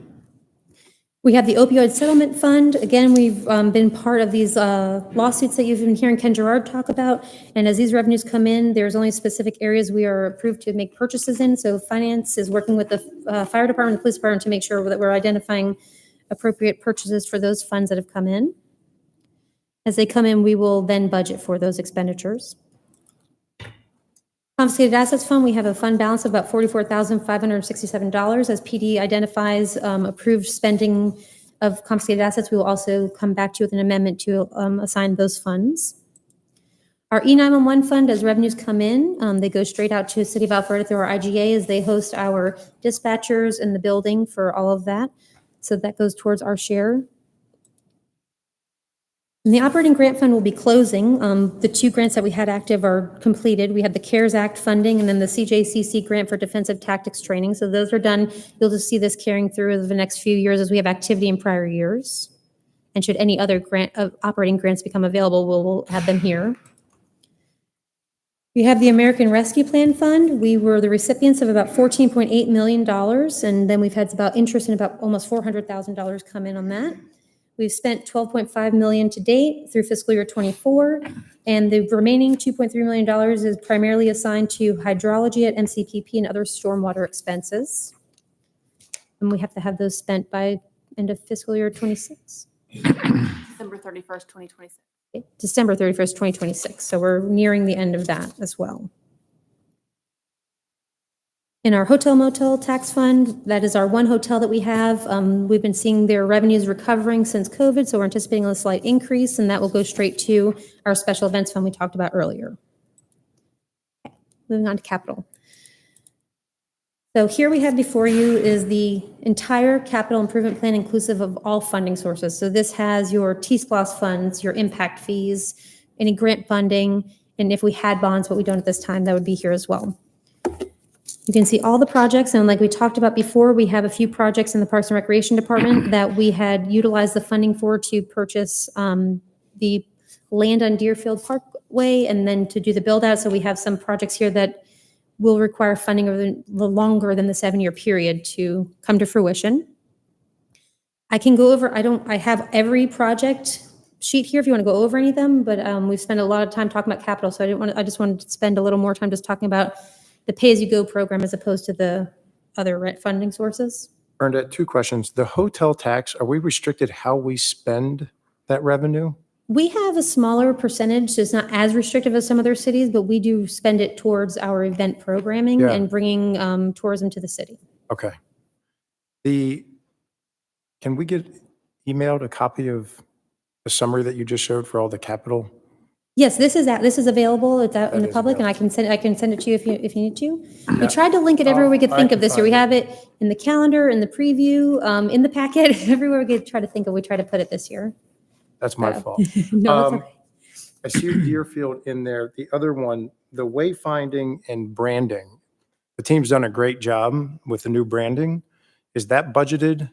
We have the opioid settlement fund. Again, we've been part of these lawsuits that you've been hearing Ken Gerard talk about. And as these revenues come in, there's only specific areas we are approved to make purchases in. So finance is working with the fire department, the police department to make sure that we're identifying appropriate purchases for those funds that have come in. As they come in, we will then budget for those expenditures. Confiscated Assets Fund, we have a fund balance of about $44,567. As PD identifies approved spending of confiscated assets, we will also come back to you with an amendment to assign those funds. Our E911 fund, as revenues come in, they go straight out to the City of Alpharetta through our IGA as they host our dispatchers in the building for all of that. So that goes towards our share. And the operating grant fund will be closing. The 2 grants that we had active are completed. We had the CARES Act funding and then the CJCC grant for defensive tactics training. So those are done. You'll just see this carrying through over the next few years as we have activity in prior years. And should any other operating grants become available, we'll have them here. We have the American Rescue Plan Fund. We were the recipients of about $14.8 million, and then we've had about interest in about almost $400,000 come in on that. We've spent $12.5 million to date through fiscal year '24, and the remaining $2.3 million is primarily assigned to hydrology at MCPP and other stormwater expenses. And we have to have those spent by end of fiscal year '26. December 31st, 2026. December 31st, 2026. So we're nearing the end of that as well. In our hotel motel tax fund, that is our one hotel that we have. We've been seeing their revenues recovering since COVID, so we're anticipating a slight increase, and that will go straight to our special events fund we talked about earlier. Okay, moving on to capital. So here we have before you is the entire capital improvement plan inclusive of all funding sources. So this has your T-SPLOS funds, your impact fees, any grant funding, and if we had bonds, but we don't at this time, that would be here as well. You can see all the projects, and like we talked about before, we have a few projects in the Parks and Recreation Department that we had utilized the funding for to purchase the land on Deerfield Parkway and then to do the build out. So we have some projects here that will require funding over the longer than the 7-year period to come to fruition. I can go over, I have every project sheet here if you want to go over any of them, but we've spent a lot of time talking about capital, so I just wanted to spend a little more time just talking about the pay-as-you-go program as opposed to the other rent funding sources. Bernadette, 2 questions. The hotel tax, are we restricted how we spend that revenue? We have a smaller percentage, so it's not as restrictive as some other cities, but we do spend it towards our event programming Yeah. and bringing tourism to the city. Okay. Can we get emailed a copy of the summary that you just showed for all the capital? Yes, this is available. It's out in That the is public, and available. I can send it to you if you need to. We Yeah. tried to link it everywhere we could I think of can this year. We find have it in the calendar, in the preview, in the packet, everywhere we could try to think of. We try to put it this year. That's my fault. No, it's okay. I see Deerfield in there. The other one, the wayfinding and branding. The team's done a great job with the new branding. Is that budgeted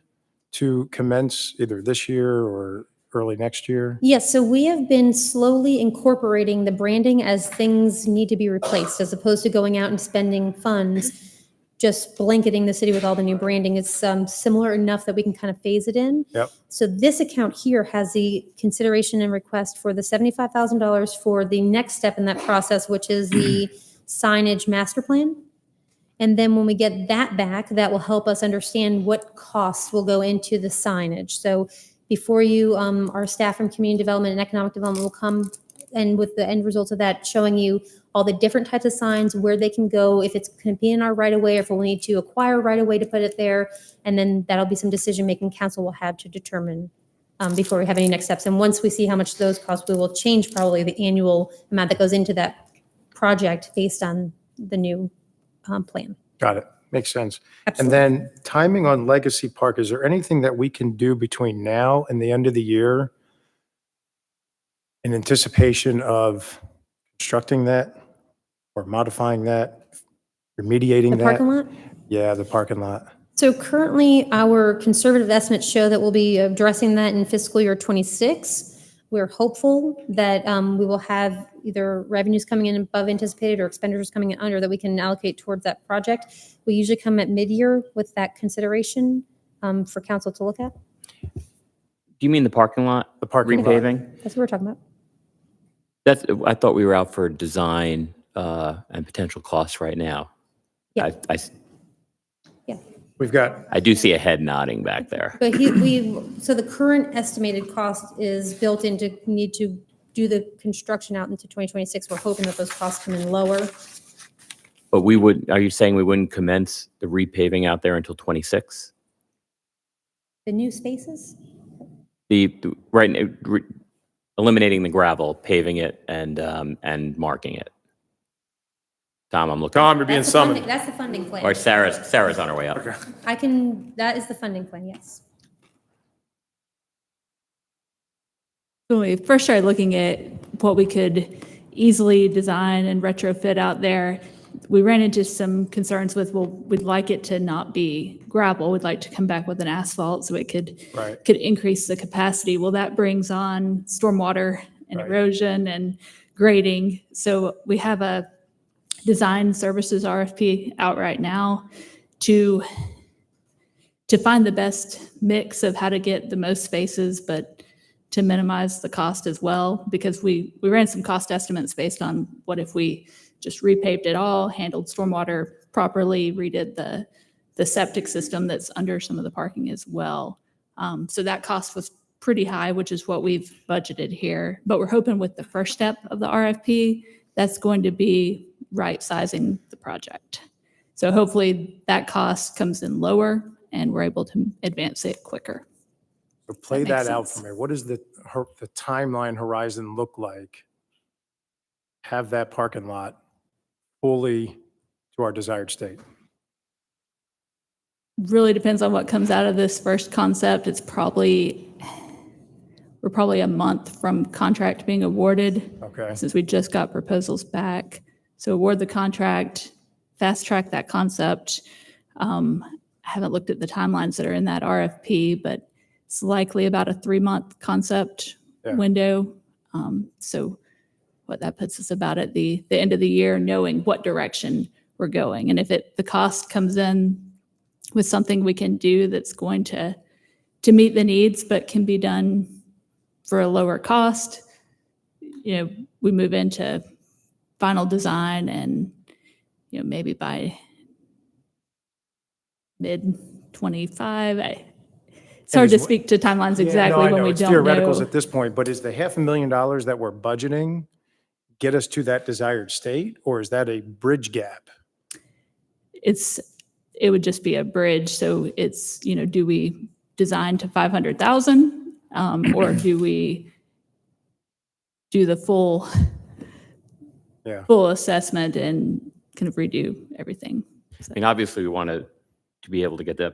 to commence either this year or early next year? Yes, so we have been slowly incorporating the branding as things need to be replaced, as opposed to going out and spending funds, just blanketing the city with all the new branding. It's similar enough that we can kind of phase it in. Yep. So this account here has the consideration and request for the $75,000 for the next step in that process, which is the signage master plan. And then when we get that back, that will help us understand what costs will go into the signage. So before you, our staff from community development and economic development will come and with the end results of that, showing you all the different types of signs, where they can go, if it's going to be in our right of way, or if we'll need to acquire right of way to put it there. And then that'll be some decision-making council will have to determine before we have any next steps. And once we see how much those cost, we will change probably the annual amount that goes into that project based on the new plan. Got it. Makes sense. Absolutely. And then timing on Legacy Park, is there anything that we can do between now and the end of the year in anticipation of constructing that or modifying that, remediating The that? parking lot? Yeah, the parking lot. So currently, our conservative estimates show that we'll be addressing that in fiscal year '26. We're hopeful that we will have either revenues coming in above anticipated or expenditures coming in under that we can allocate towards that project. We usually come at mid-year with that consideration for council to look at. Do you mean the parking lot? The parking lot. repaving? That's what we're talking about. I thought we were out for design and potential costs right now. Yeah. We've got, I do see a head nodding back there. But so the current estimated cost is built into need to do the construction out into 2026. We're hoping that those costs come in lower. But are you saying we wouldn't commence the repaving out there until 26? The new spaces? Right, eliminating the gravel, paving it, and marking it. Tom, I'm looking. Tom, you're being summoned. That's the funding plan. Or Sarah's on her way up. Okay. That is the funding plan, yes. When we first started looking at what we could easily design and retrofit out there, we ran into some concerns with, well, we'd like it to not be gravel. We'd like to come back with an asphalt so it could increase the capacity. Well, that brings on stormwater and erosion and grading. So we have a design services RFP out right now to find the best mix of how to get the most spaces, but to minimize the cost as well, because we ran some cost estimates based on what if we just repaved it all, handled stormwater properly, redid the septic system that's under some of the parking as well. So that cost was pretty high, which is what we've budgeted here. But we're hoping with the first step of the RFP, that's going to be right sizing the project. So hopefully that cost comes in lower and we're able to advance it quicker. So play That makes that out sense. for me. What does the timeline horizon look like? Have that parking lot fully to our desired state? Really depends on what comes out of this first concept. We're probably a month from contract being awarded. Okay. Since we just got proposals back. So award the contract, fast track that concept. I haven't looked at the timelines that are in that RFP, but it's likely about a 3-month concept window. So what that puts us about at the end of the year, knowing what direction we're going. And if the cost comes in with something we can do that's going to meet the needs, but can be done for a lower cost, we move into final design and, maybe by mid 25, it's hard to speak to timelines exactly when we it's don't theoreticals know. at this point, but is the $500,000 that we're budgeting get us to that desired state, or is that a bridge gap? It would just be a bridge. So it's, do we design to 500,000 or do we do the full assessment and kind of redo everything? So. I mean, obviously, we want to be able to get the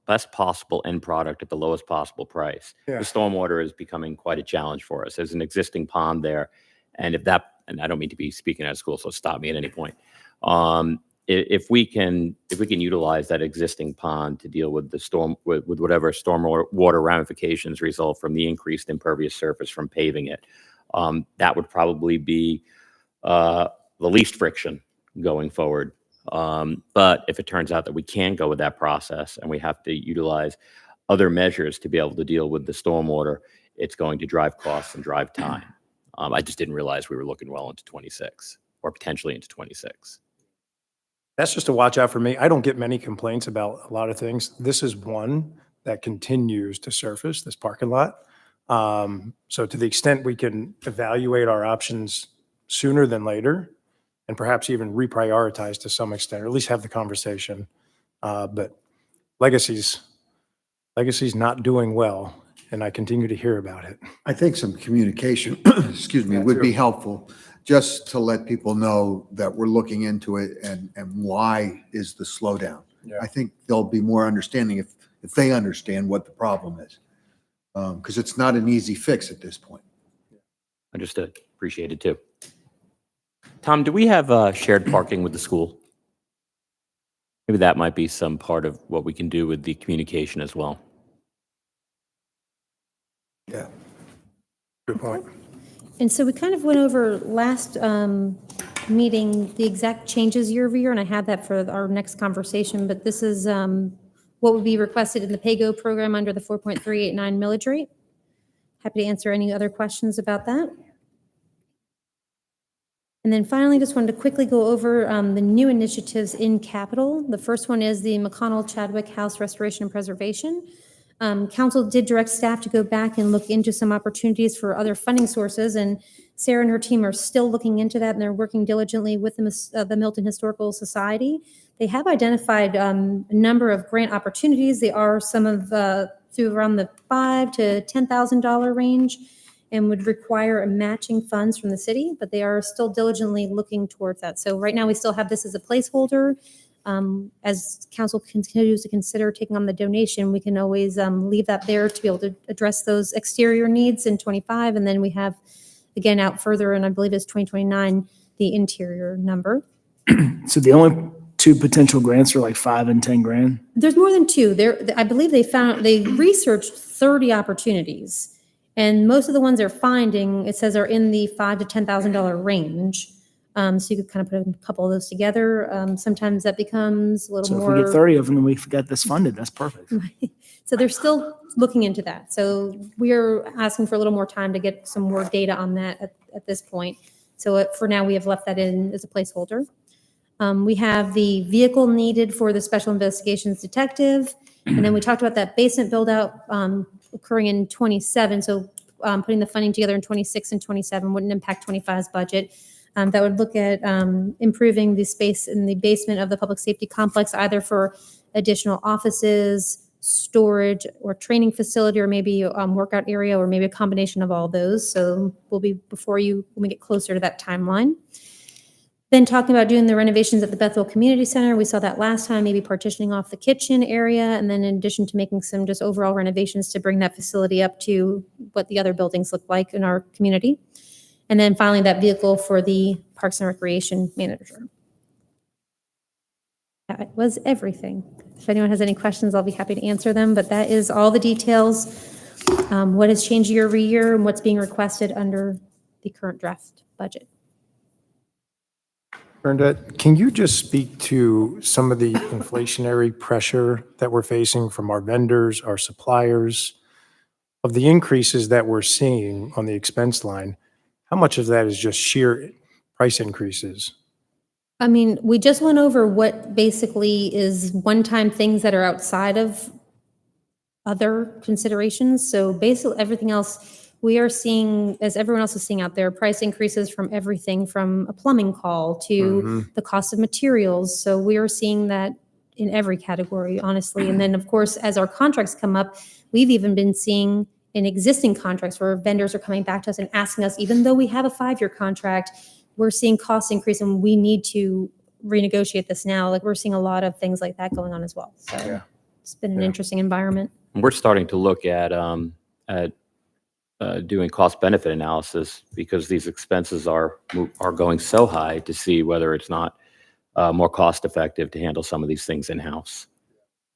best possible end product at the lowest possible price. Yeah. The stormwater is becoming quite a challenge for us. There's an existing pond there, and and I don't mean to be speaking out of school, so stop me at any point. If we can utilize that existing pond to deal with with whatever stormwater ramifications result from the increased impervious surface from paving it, that would probably be the least friction going forward. But if it turns out that we can go with that process and we have to utilize other measures to be able to deal with the stormwater, it's going to drive costs and drive time. I just didn't realize we were looking well into 26 or potentially into 26. That's just a watch out for me. I don't get many complaints about a lot of things. This is one that continues to surface, this parking lot. So to the extent we can evaluate our options sooner than later, and perhaps even reprioritize to some extent, or at least have the conversation. But Legacy's not doing well, and I continue to hear about it. I think some communication, would be helpful, just to let people know that we're looking into it and why is the slowdown. Yeah. I think they'll be more understanding if they understand what the problem is. Because it's not an easy fix at this point. Understood. Appreciated too. Tom, do we have shared parking with the school? Maybe that might be some part of what we can do with the communication as well. Yeah. Good point. And so we kind of went over last meeting, the exact changes year over year, and I had that for our next conversation, but this is what would be requested in the PAYGO program under the 4.389 millage rate. Happy to answer any other questions about that. And then finally, just wanted to quickly go over the new initiatives in capital. The first one is the McConnell-Chadwick House Restoration and Preservation. Council did direct staff to go back and look into some opportunities for other funding sources, and Sarah and her team are still looking into that, and they're working diligently with the Milton Historical Society. They have identified a number of grant opportunities. They are some of through around the $5,000 to $10,000 range, and would require a matching funds from the city, but they are still diligently looking towards that. So right now, we still have this as a placeholder. As council continues to consider taking on the donation, we can always leave that there to be able to address those exterior needs in 25. And then we have, again, out further, and I believe it's 2029, the interior number. So the only two potential grants are like 5 and 10 grand? There's more than two. I believe they researched 30 opportunities. And most of the ones they're finding, it says, are in the $5,000 to $10,000 range. So you could kind of put a couple of those together. Sometimes that becomes a little So if more. we get 30 of them and we get this funded, that's perfect. So they're still looking into that. So we are asking for a little more time to get some more data on that at this point. So for now, we have left that in as a placeholder. We have the vehicle needed for the special investigations detective. And then we talked about that basement build out occurring in 27. So putting the funding together in 26 and 27 wouldn't impact 25's budget. That would look at improving the space in the basement of the public safety complex, either for additional offices, storage, or training facility, or maybe a workout area, or maybe a combination of all those. So we'll be before you when we get closer to that timeline. Then talking about doing the renovations at the Bethel Community Center, we saw that last time, maybe partitioning off the kitchen area, and then in addition to making some just overall renovations to bring that facility up to what the other buildings look like in our community. And then finally, that vehicle for the Parks and Recreation Manager. That was everything. If anyone has any questions, I'll be happy to answer them, but that is all the details, what has changed year over year and what's being requested under the current draft budget. Bernadette, can you just speak to some of the inflationary pressure that we're facing from our vendors, our suppliers, of the increases that we're seeing on the expense line? How much of that is just sheer price increases? I mean, we just went over what basically is one-time things that are outside of other considerations. So basically everything else we are seeing, as everyone else is seeing out there, price increases from everything from a plumbing call to the cost of materials. So we are seeing that in every category, honestly. And then, of course, as our contracts come up, we've even been seeing in existing contracts where vendors are coming back to us and asking us, even though we have a 5-year contract, we're seeing costs increase and we need to renegotiate this now. Like we're seeing a lot of things like that going on as well. So it's been an interesting environment. We're starting to look at doing cost benefit analysis because these expenses are going so high to see whether it's not more cost effective to handle some of these things in-house.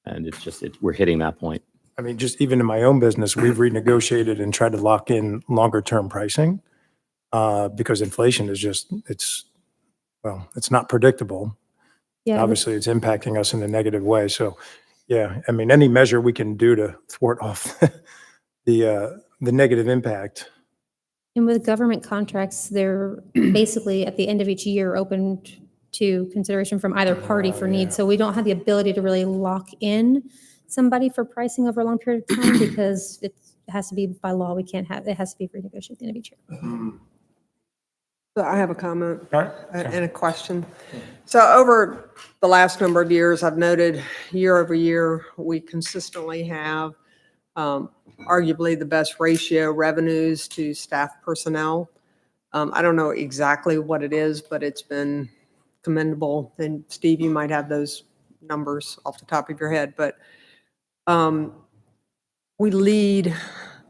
And it's just, we're hitting that point. I mean, just even in my own business, we've renegotiated and tried to lock in longer term pricing because inflation is just, it's not predictable. Yeah. Obviously, it's impacting us in a negative way. So, yeah, I mean, any measure we can do to thwart off the negative impact. And with government contracts, they're basically at the end of each year open to consideration from either party for needs. So we don't have the ability to really lock in somebody for pricing over a long period of time because it has to be by law. We can't have, it has to be renegotiated at the end of each year. So I have a comment and a question. So over the last number of years, I've noted year over year, we consistently have arguably the best ratio revenues to staff personnel. I don't know exactly what it is, but it's been commendable. And Steve, you might have those numbers off the top of your head, but we lead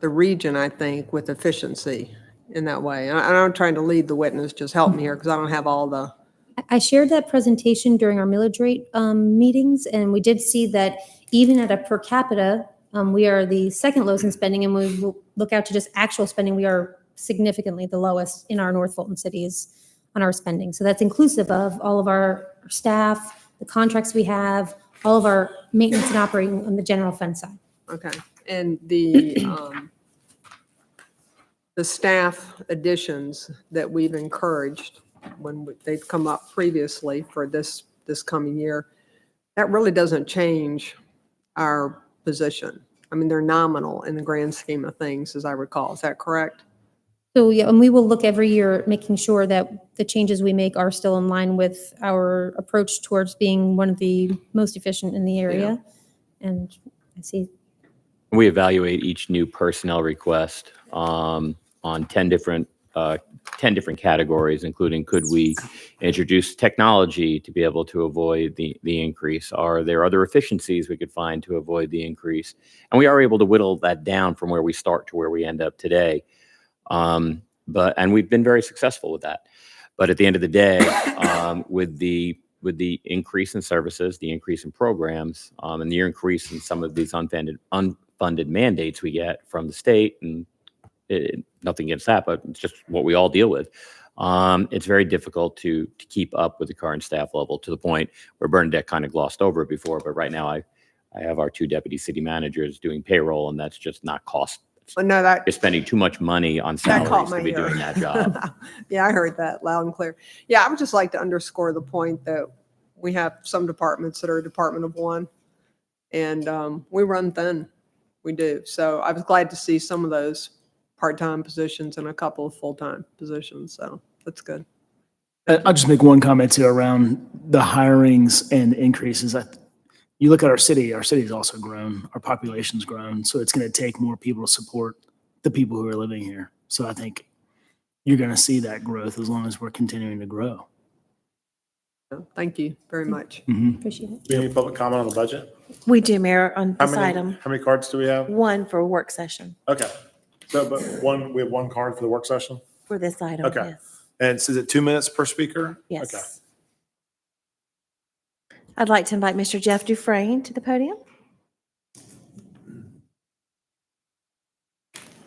the region, I think, with efficiency in that way. And I'm trying to lead the witness, just help me here because I don't have all the. I shared that presentation during our millage rate meetings, and we did see that even at a per capita, we are the second lowest in spending, and we look out to just actual spending, we are significantly the lowest in our North Fulton cities on our spending. So that's inclusive of all of our staff, the contracts we have, all of our maintenance and operating on the general fund side. Okay, and the staff additions that we've encouraged when they've come up previously for this coming year, that really doesn't change our position. I mean, they're nominal in the grand scheme of things, as I recall. Is that correct? So yeah, and we will look every year at making sure that the changes we make are still in line with our approach towards being one of the most efficient in the area. And I see. We evaluate each new personnel request on on 10 different categories, including could we introduce technology to be able to avoid the increase? Are there other efficiencies we could find to avoid the increase? And we are able to whittle that down from where we start to where we end up today. And we've been very successful with that. But at the end of the day, with the increase in services, the increase in programs, and the increase in some of these unfunded mandates we get from the state, and nothing against that, but it's just what we all deal with. It's very difficult to keep up with the current staff level, to the point where Bernadette kind of glossed over it before, but right now I have our 2 deputy city managers doing payroll, and that's just not cost. Well, no, that, You're spending too much money on that caught salaries my to be ear. doing that job. Yeah, I heard that loud and clear. Yeah, I would just like to underscore the point that we have some departments that are a department of one, and we run thin. We do. So I was glad to see some of those part-time positions and a couple of full-time positions. So that's good. I'll just make one comment too around the hirings and increases. You look at our city's also grown, our population's grown, so it's going to take more people to support the people who are living here. So I think you're going to see that growth as long as we're continuing to grow. So thank you very much. Appreciate it. Do we have any public comment on the budget? We do, Mayor, on How this many, item. how many cards do we have? One for work session, Okay. So, but we have one card for the work session? for this item, Okay. yes. And is it 2 minutes per speaker? Okay. Yes. I'd like to invite Mr. Jeff Dufresne to the podium.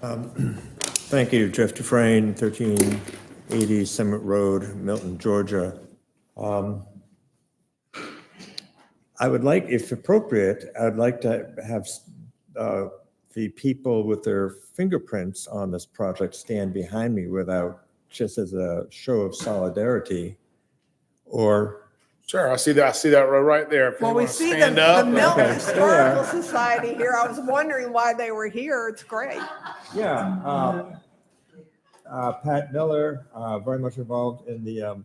Thank you, Jeff Dufresne, 1380 Summit Road, Milton, Georgia. I would like, if appropriate, I would like to have the people with their fingerprints on this project stand behind me without, just as a show of solidarity, or. Sure, I see that row right there. If you Well, we wanna see the stand up. Milton Okay. Historical Society here. I was wondering why they were here. It's great. Yeah. Pat Miller, very much involved in the,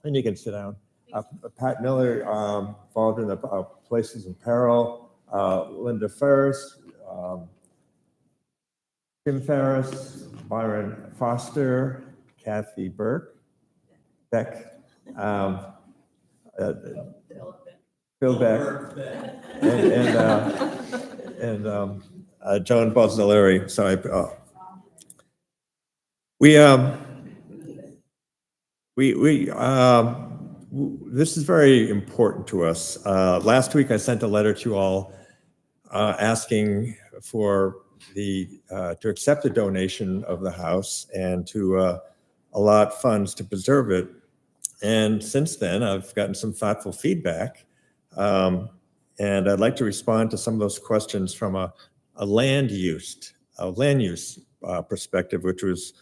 and you can sit down. Pat Miller, involved in the Places in Peril. Linda Ferris, Tim Ferris, Byron Foster, Kathy Beck, Phil Beck, and John Bozzolari. Sorry. This is very important to us. Last week, I sent a letter to you all asking for to accept the donation of the house and to allot funds to preserve it. And since then, I've gotten some thoughtful feedback. And I'd like to respond to some of those questions from a land use perspective, which was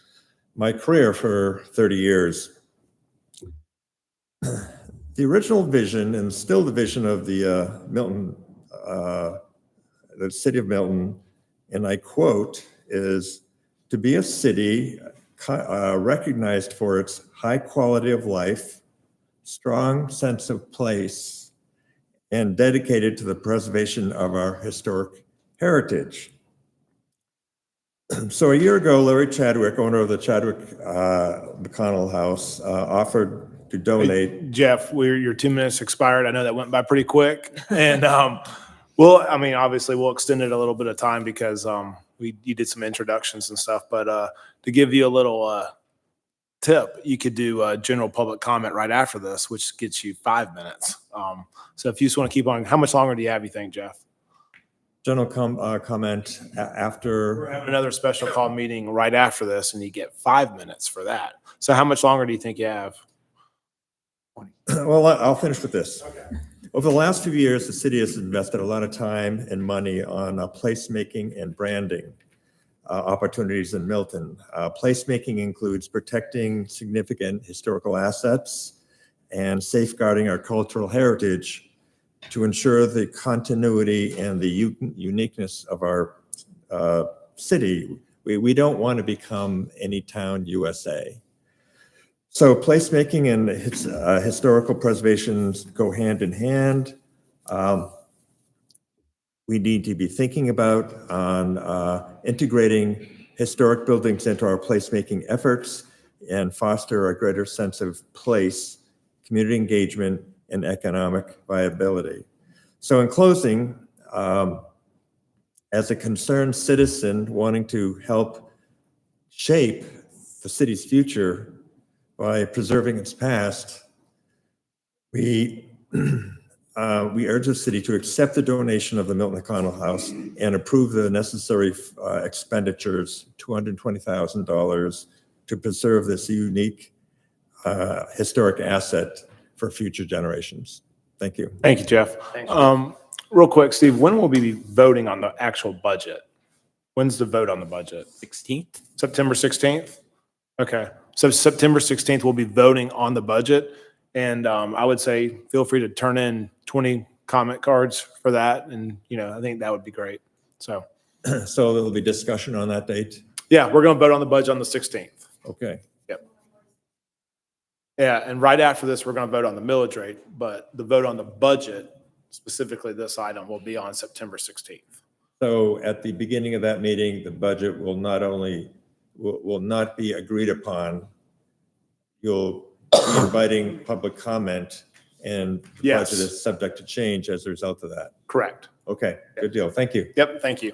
my career for 30 years. The original vision, and still the vision of the Milton, the city of Milton, and I quote, is to be a city recognized for its high quality of life, strong sense of place, and dedicated to the preservation of our historic heritage. So a year ago, Larry Chadwick, owner of the Chadwick McConnell House, offered to donate. Jeff, your 2 minutes expired. I know that went by pretty quick. And obviously we'll extend it a little bit of time because you did some introductions and stuff. But to give you a little tip, you could do general public comment right after this, which gets you 5 minutes. So if you just want to keep on, how much longer do you have, you think, Jeff? General comment after. We're having another special call meeting right after this, and you get 5 minutes for that. So how much longer do you think you have? Well, I'll finish with this. Okay. Over the last few years, the city has invested a lot of time and money on placemaking and branding opportunities in Milton. Placemaking includes protecting significant historical assets and safeguarding our cultural heritage to ensure the continuity and the uniqueness of our city. We don't want to become any town USA. So placemaking and historical preservation go hand in hand. We need to be thinking about integrating historic buildings into our placemaking efforts and foster a greater sense of place, community engagement, and economic viability. So in closing, as a concerned citizen wanting to help shape the city's future by preserving its past, we urge the city to accept the donation of the Milton McConnell House and approve the necessary expenditures, $220,000, to preserve this unique historic asset for future generations. Thank you. Thank you, Jeff. Real quick, Steve, when will we be voting on the actual budget? When's the vote on the budget? 16th? September 16th? Okay, so September 16th, we'll be voting on the budget. And I would say, feel free to turn in 20 comment cards for that. And, I think that would be great. So, So there will be discussion on that date? yeah, we're going to vote on the budget on the 16th. Okay. Yep. Yeah, and right after this, we're going to vote on the millage rate, but the vote on the budget, specifically this item, will be on September 16th. So at the beginning of that meeting, the budget will not be agreed upon. You'll be inviting public comment, and the Yes. budget is subject to change as a result of that. Correct. Okay, good deal. Thank you. Yep, thank you.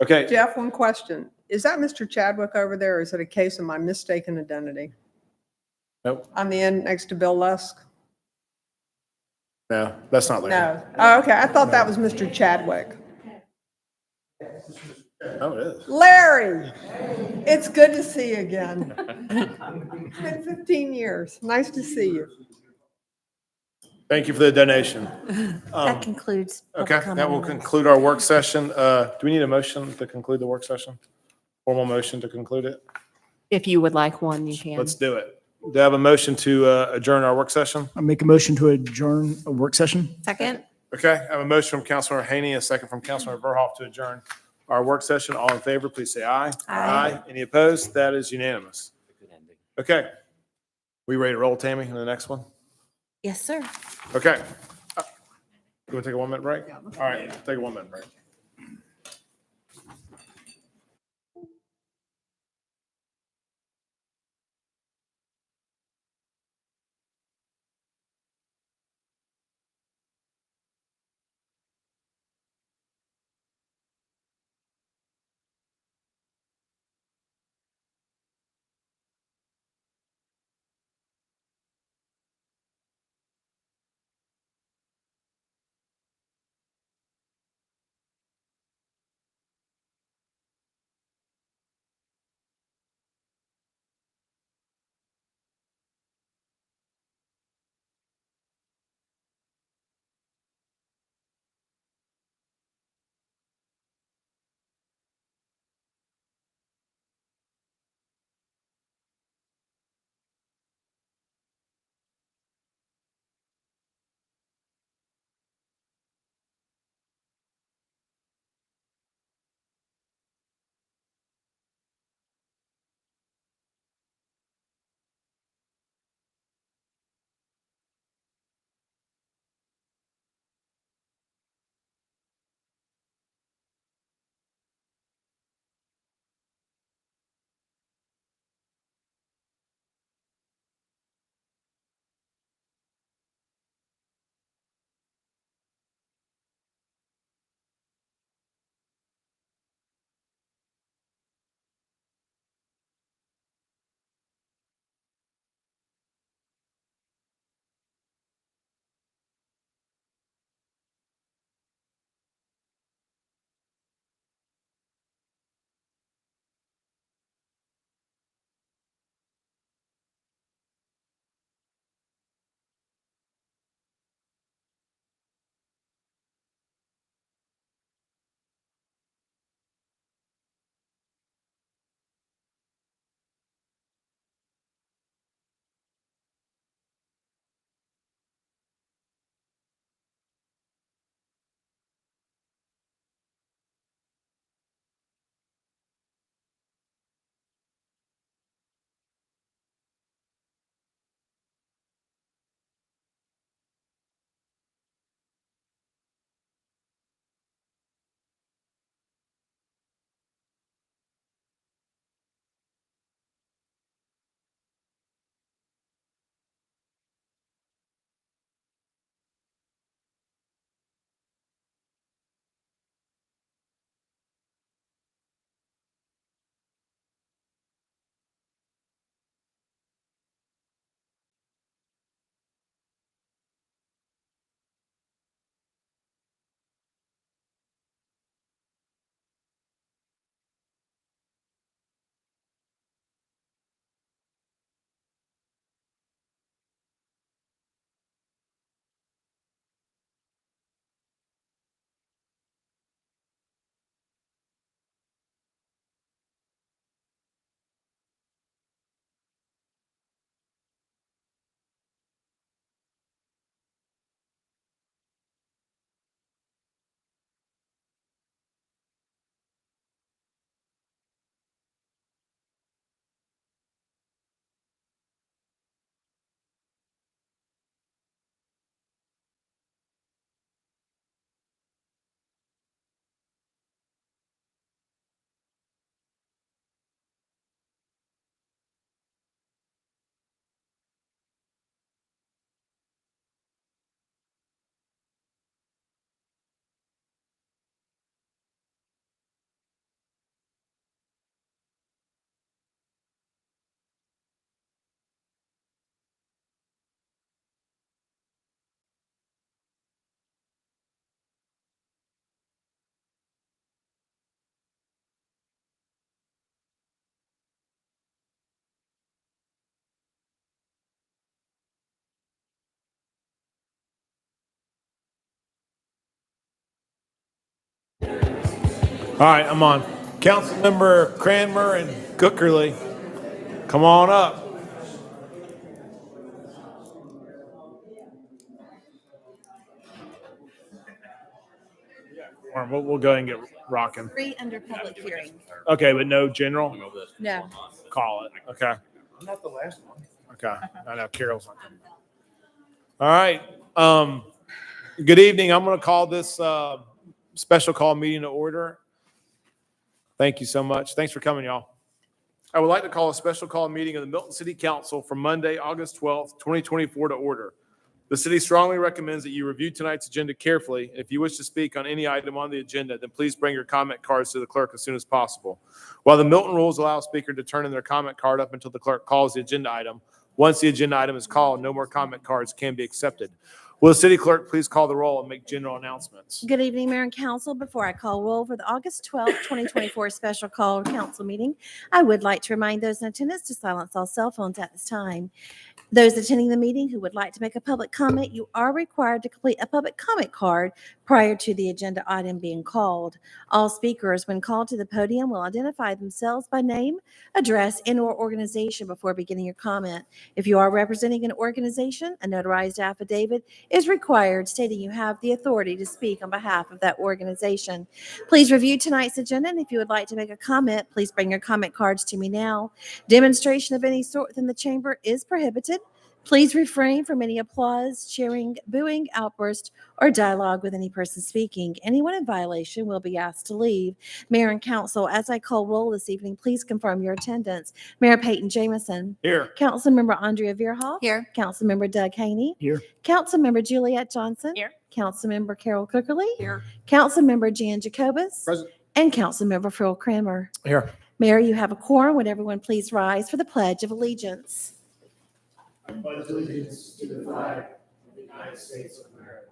Okay. Jeff, one question. Is that Mr. Chadwick over there, or is it a case of my mistaken identity? Nope. On the end next to Bill Lusk? No, that's not Larry. No. Oh, okay. I thought that was Mr. Chadwick. Oh, it is. Larry, it's good to see you again. It's been 15 years. Nice to see you. Thank you for the donation. That concludes. public Okay, comment that will on this. conclude our work session. Do we need a motion to conclude the work session? Formal motion to conclude it? If you would like one, you can. Let's do it. Do I have a motion to adjourn our work session? I make a motion to adjourn a work session. Second? Okay, I have a motion from Councilor Haney, a second from Councilor Verhoff to adjourn our work session. All in favor, please say aye. Aye. Any opposed? That is unanimous. Okay. We ready to roll, Tammy, in the next one? Yes, sir. Okay. You want to take a 1 minute break? All right, take a 1 minute break. All right, I'm on. Councilmember Cranmer and Cookerly, come on up. All right, we'll go ahead and get rocking. 3 under public hearing. Okay, but no general? No. Call it, okay. I'm not the last one. Okay, I know Carol's not coming. All right, good evening. I'm going to call this special call meeting to order. Thank you so much. Thanks for coming, y'all. I would like to call a special call meeting of the Milton City Council for Monday, August 12th, 2024 to order. The city strongly recommends that you review tonight's agenda carefully. If you wish to speak on any item on the agenda, then please bring your comment cards to the clerk as soon as possible. While the Milton rules allow a speaker to turn in their comment card up until the clerk calls the agenda item, once the agenda item is called, no more comment cards can be accepted. Will the city clerk please call the roll and make general announcements? Good evening, Mayor and Council. Before I call roll for the August 12th, 2024 special call council meeting, I would like to remind those in attendance to silence all cell phones at this time. Those attending the meeting who would like to make a public comment, you are required to complete a public comment card prior to the agenda item being called. All speakers, when called to the podium, will identify themselves by name, address, and/or organization before beginning your comment. If you are representing an organization, a notarized affidavit is required stating you have the authority to speak on behalf of that organization. Please review tonight's agenda, and if you would like to make a comment, please bring your comment cards to me now. Demonstration of any sort within the chamber is prohibited. Please refrain from any applause, cheering, booing, outburst, or dialogue with any person speaking. Anyone in violation will be asked to leave. Mayor and Council, as I call roll this evening, please confirm your attendance. Mayor Peyton Jamison. Here. Councilmember Andrea Veerhoff. Here. Councilmember Doug Haney. Here. Councilmember Juliette Johnson. Here. Councilmember Carol Cookerly. Here. Councilmember Jan Jacobus. Present. And Councilmember Phil Cranmer. Here. Mayor, you have a quorum. Would everyone please rise for the Pledge of Allegiance? Pledge allegiance to the flag of the United States of America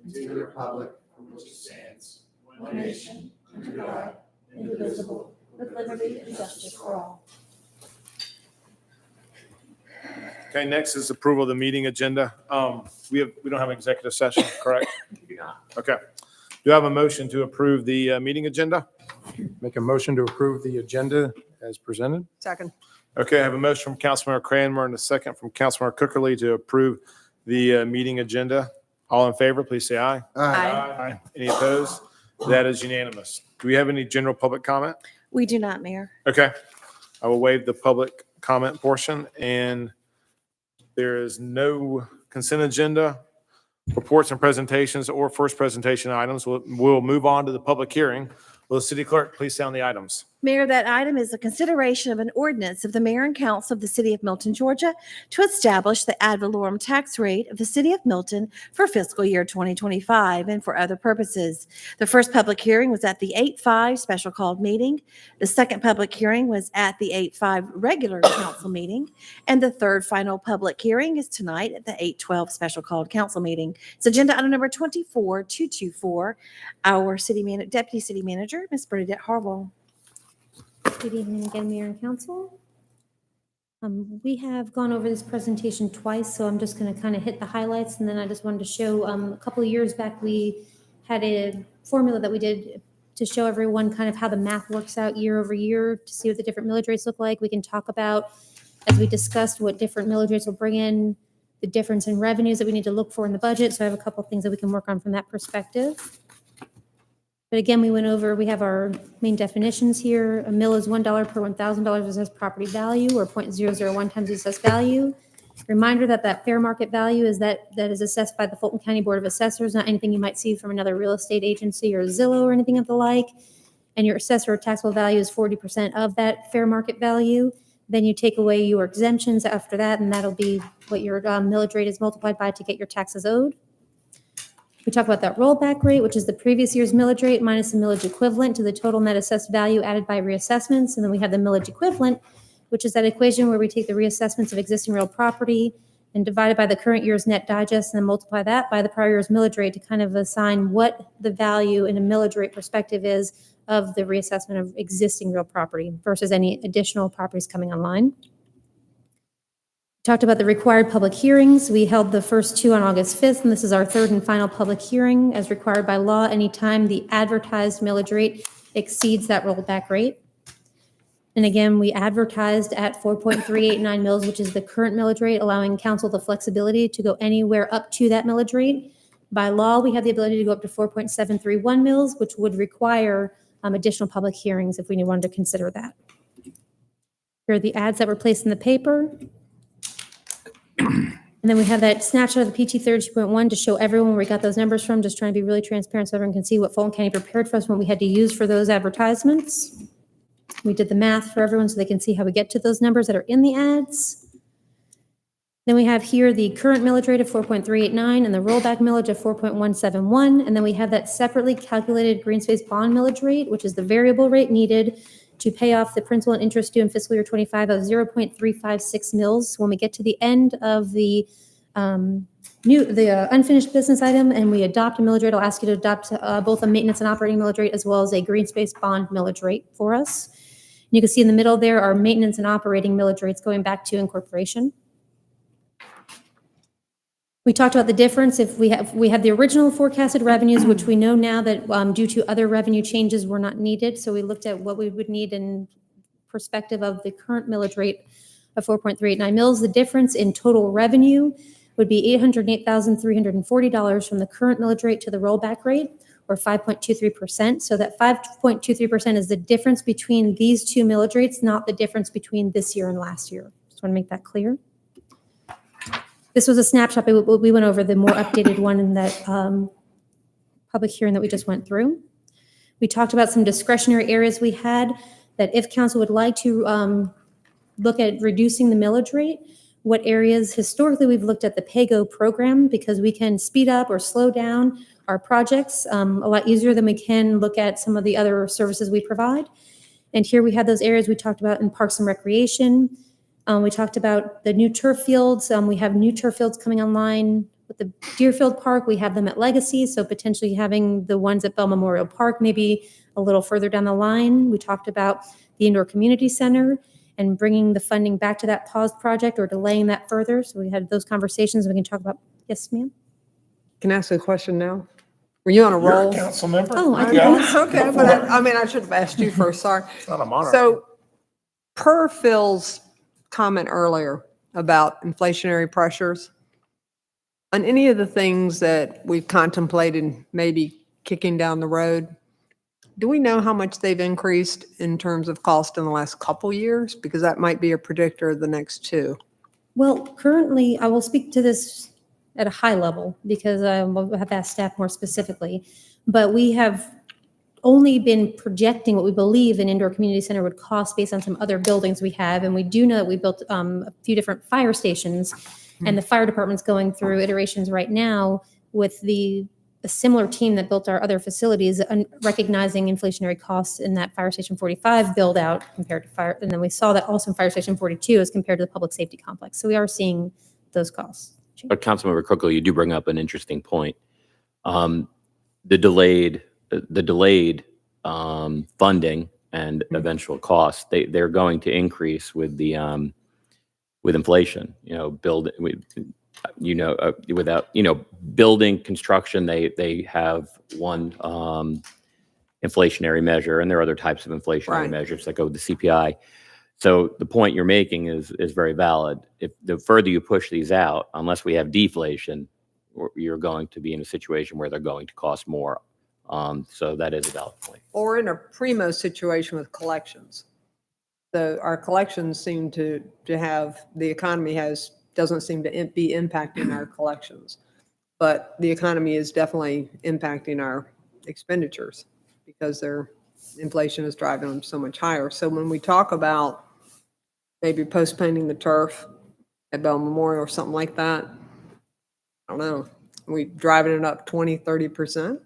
and to the republic for which it stands, one nation, under God, indivisible, with liberty and justice for all. Okay, next is approval of the meeting agenda. We don't have an executive session, correct? We do not. Okay. Do I have a motion to approve the meeting agenda? Make a motion to approve the agenda as presented. Second. Okay, I have a motion from Councilmember Cranmer and a second from Councilmember Cookerly to approve the meeting agenda. All in favor, please say aye. Aye. Any opposed? That is unanimous. Do we have any general public comment? We do not, Mayor. Okay. I will waive the public comment portion, and there is no consent agenda, reports and presentations, or first presentation items. We'll move on to the public hearing. Will the city clerk please sound the items? Mayor, that item is a consideration of an ordinance of the mayor and council of the city of Milton, Georgia, to establish the ad valorem tax rate of the city of Milton for fiscal year 2025 and for other purposes. The first public hearing was at the 8-5 special called meeting. The second public hearing was at the 8-5 regular council meeting. And the third final public hearing is tonight at the 8-12 special called council meeting. It's agenda item number 24224. Our deputy city manager, Ms. Bernadette Harville. Good evening again, Mayor and Council. We have gone over this presentation twice, so I'm just going to kind of hit the highlights, and then I just wanted to show, a couple of years back, we had a formula that we did to show everyone kind of how the math works out year over year to see what the different millage rates look like. We can talk about, as we discussed, what different millage rates will bring in, the difference in revenues that we need to look for in the budget, so I have a couple of things that we can work on from that perspective. But again, we have our main definitions here. A mill is $1 per $1,000 assessed property value, or 0.001 times the assessed value. Reminder that fair market value is that is assessed by the Fulton County Board of Assessors, not anything you might see from another real estate agency or Zillow or anything of the like. And your assessor or taxable value is 40% of that fair market value. Then you take away your exemptions after that, and that'll be what your millage rate is multiplied by to get your taxes owed. We talk about that rollback rate, which is the previous year's millage rate minus the millage equivalent to the total net assessed value added by reassessments. And then we have the millage equivalent, which is that equation where we take the reassessments of existing real property and divide it by the current year's net digest and then multiply that by the prior year's millage rate to kind of assign what the value in a millage rate perspective is of the reassessment of existing real property versus any additional properties coming online. Talked about the required public hearings. We held the first two on August 5th, and this is our third and final public hearing as required by law. Anytime the advertised millage rate exceeds that rollback rate. And again, we advertised at 4.389 mils, which is the current millage rate, allowing council the flexibility to go anywhere up to that millage rate. By law, we have the ability to go up to 4.731 mils, which would require additional public hearings if we wanted to consider that. Here are the ads that were placed in the paper. And then we have that snapshot of the PT 32.1 to show everyone where we got those numbers from, just trying to be really transparent so everyone can see what Fulton County prepared for us when we had to use for those advertisements. We did the math for everyone so they can see how we get to those numbers that are in the ads. Then we have here the current millage rate of 4.389 and the rollback millage of 4.171. And then we have that separately calculated green space bond millage rate, which is the variable rate needed to pay off the principal and interest due in fiscal year 25 of 0.356 mils. When we get to the end of the unfinished business item and we adopt a millage rate, I'll ask you to adopt both a maintenance and operating millage rate as well as a green space bond millage rate for us. You can see in the middle there are maintenance and operating millage rates going back to incorporation. We talked about the difference if we had the original forecasted revenues, which we know now that due to other revenue changes were not needed. So we looked at what we would need in perspective of the current millage rate of 4.389 mils. The difference in total revenue would be $808,340 from the current millage rate to the rollback rate, or 5.23%. So that 5.23% is the difference between these two millage rates, not the difference between this year and last year. Just want to make that clear. This was a snapshot. We went over the more updated one in that public hearing that we just went through. We talked about some discretionary areas we had that if council would like to look at reducing the millage rate, what areas historically we've looked at the PAYGO program because we can speed up or slow down our projects a lot easier than we can look at some of the other services we provide. And here we had those areas we talked about in Parks and Recreation. We talked about the new turf fields. We have new turf fields coming online with the Deerfield Park. We have them at Legacy, so potentially having the ones at Bell Memorial Park maybe a little further down the line. We talked about the Indoor Community Center and bringing the funding back to that paused project or delaying that further. So we had those conversations. We can talk about, yes, ma'am? Can I ask a question now? Were you on a roll? Council member? Oh, I Yeah, can okay, but I should have asked you first, sorry. It's not a monarchy. So per Phil's comment earlier about inflationary pressures, on any of the things that we've contemplated maybe kicking down the road, do we know how much they've increased in terms of cost in the last couple years? Because that might be a predictor of the next two. Well, currently, I will speak to this at a high level because I have asked staff more specifically, but we have only been projecting what we believe an indoor community center would cost based on some other buildings we have. And we do know that we built a few different fire stations and the fire department's going through iterations right now with a similar team that built our other facilities, recognizing inflationary costs in that Fire Station 45 build out compared to fire. And then we saw that also in Fire Station 42 as compared to the public safety complex. So we are seeing those costs. But Councilmember Cookle, you do bring up an interesting point. The delayed funding and eventual costs, they're going to increase with the with inflation. Building construction, they have one inflationary measure, and there are other types of inflationary measures that go with the CPI. So the point you're making is very valid. If the further you push these out, unless we have deflation, you're going to be in a situation where they're going to cost more. So that is a valid point. Or in a primo situation with collections. So our collections seem to have, the economy doesn't seem to be impacting our collections. But the economy is definitely impacting our expenditures because inflation is driving them so much higher. So when we talk about maybe postponing the turf at Bell Memorial or something like that, I don't know, we driving it up 20, 30%?